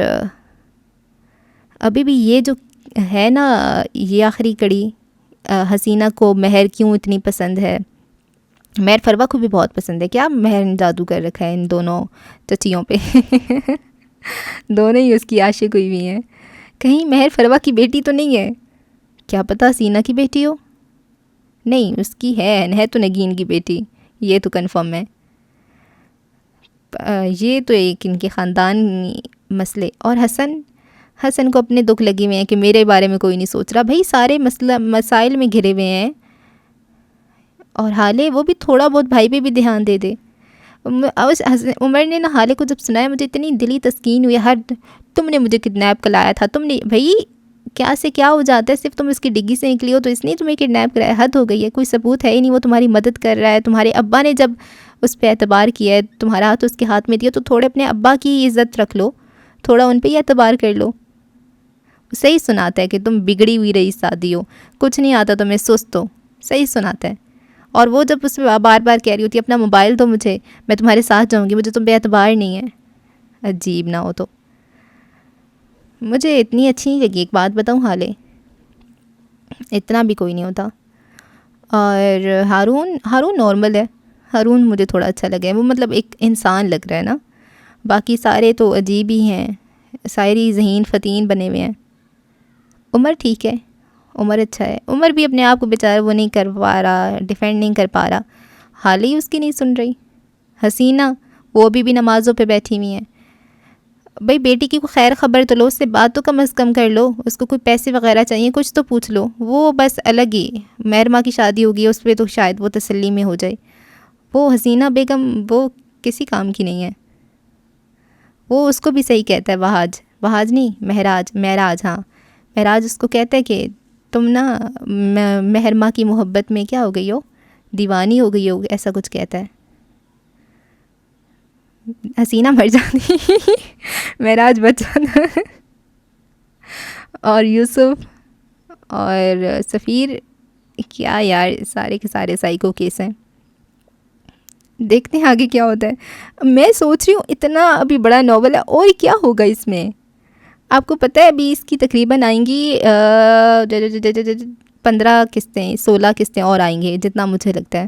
ابھی بھی یہ جو ہے نا یہ آخری کڑی، حسینہ کو مہر کیوں اتنی پسند ہے، مہر فروہ کو بھی بہت پسند ہے. کیا مہر نے جادو کر رکھا ہے ان دونوں چچیوں پہ دونوں ہی اس کی عاشق ہوئی ہوئی ہیں. کہیں مہر فروہ کی بیٹی تو نہیں ہے؟ کیا پتہ حسینہ کی بیٹی ہو. نہیں اس کی ہے تو نگین کی بیٹی، یہ تو کنفرم ہے. یہ تو ایک ان کے خاندانی مسئلے. اور حسن کو اپنے دکھ لگے ہوئے ہیں کہ میرے بارے میں کوئی نہیں سوچ رہا. بھائی سارے مسائل میں گھرے ہوئے ہیں، اور حالے وہ بھی تھوڑا بہت بھائی پہ بھی دھیان دے دے. عمر نے نا حالے کو جب سنایا مجھے اتنی دلی تسکین ہوئی. تم نے مجھے کڈنیپ کرایا تھا، تم نے بھائی کیا سے کیا ہو جاتا ہے، صرف تم اس کی ڈگی سے نکلی ہو تو اس نے تمہیں کڈنیپ کرایا. حد ہو گئی ہے، کوئی ثبوت ہے ہی نہیں. وہ تمہاری مدد کر رہا ہے، تمہارے ابا نے جب اس پہ اعتبار کیا ہے، تمہارا ہاتھ اس کے ہاتھ میں دیا، تو تھوڑے اپنے ابا کی عزت رکھ لو، تھوڑا ان پہ ہی اعتبار کر لو. صحیح سناتا ہے کہ تم بگڑی ہوئی رہی شادی ہو، کچھ نہیں آتا تمہیں، سست ہو. صحیح سناتا ہے. اور وہ جب اس پہ بار بار کہہ رہی ہوتی ہے اپنا موبائل دو مجھے، میں تمہارے ساتھ جاؤں گی، مجھے تم پہ اعتبار نہیں ہے. عجیب نہ ہو تو. مجھے اتنی اچھی نہیں لگی. ایک بات بتاؤں حالے، اتنا بھی کوئی نہیں ہوتا. اور ہارون نارمل ہے. ہارون مجھے تھوڑا اچھا لگا ہے. وہ مطلب ایک انسان لگ رہا ہے نا. باقی سارے تو عجیب ہی ہیں، سارے ذہین فتین بنے ہوئے ہیں. عمر ٹھیک ہے، عمر اچھا ہے. عمر بھی اپنے آپ کو بیچارہ وہ نہیں کر پا رہا، ڈیفینڈ نہیں کر پا رہا. حالی اس کی نہیں سن رہی. حسینہ وہ بھی نمازوں پہ بیٹھی ہوئی ہیں. بھائی بیٹی کی کوئی خیر خبر تو لو، اس سے بات تو کم از کم کر لو. اس کو کوئی پیسے وغیرہ چاہیے، کچھ تو پوچھ لو. وہ بس الگ ہی مہرما کی شادی ہوگی اس پہ تو شاید وہ تسلی میں ہو جائے. وہ حسینہ بیگم وہ کسی کام کی نہیں ہے. وہ اس کو بھی صحیح کہتا ہے، وہاج نہیں معراج ہاں معراج اس کو کہتا ہے کہ تم نا مہرما کی محبت میں کیا ہو گئی ہو، دیوانی ہو گئی ہو، ایسا کچھ کہتا ہے. حسینہ مر جاتی معراج بچ جاتا. اور یوسف اور سفیر کیا یار، سارے کے سارے سائیکو کیس ہیں. دیکھتے ہیں آگے کیا ہوتا ہے. میں سوچ رہی ہوں اتنا ابھی بڑا ناول ہے، اور کیا ہوگا اس میں. آپ کو پتہ ہے ابھی اس کی تقریباً آئیں گی 15 قسطیں 16 قسطیں اور آئیں گے جتنا مجھے لگتا ہے.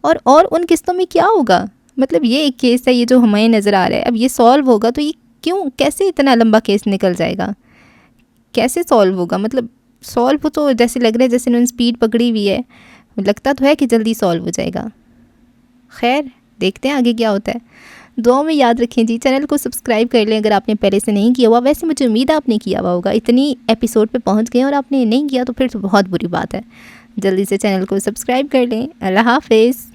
اور ان قسطوں میں کیا ہوگا. مطلب یہ ایک کیس ہے، یہ جو ہمیں نظر آ رہا ہے، اب یہ سالو ہوگا تو یہ کیسے اتنا لمبا کیس نکل جائے گا، کیسے سالو ہوگا. مطلب سالو تو جیسے لگ رہا ہے جیسے انہوں نے اسپیڈ پکڑی ہوئی ہے، لگتا تو ہے کہ جلدی سالو ہو جائے گا. خیر دیکھتے ہیں آگے کیا ہوتا ہے. دعاؤں میں یاد رکھیں جی. چینل کو سبسکرائب کر لیں اگر آپ نے پہلے سے نہیں کیا ہوا. ویسے مجھے امید ہے آپ نے کیا ہوا ہوگا. اتنی ایپیسوڈ پہ پہنچ گئے اور آپ نے نہیں کیا تو پھر تو بہت بری بات ہے. جلدی سے چینل کو سبسکرائب کر لیں. اللہ حافظ.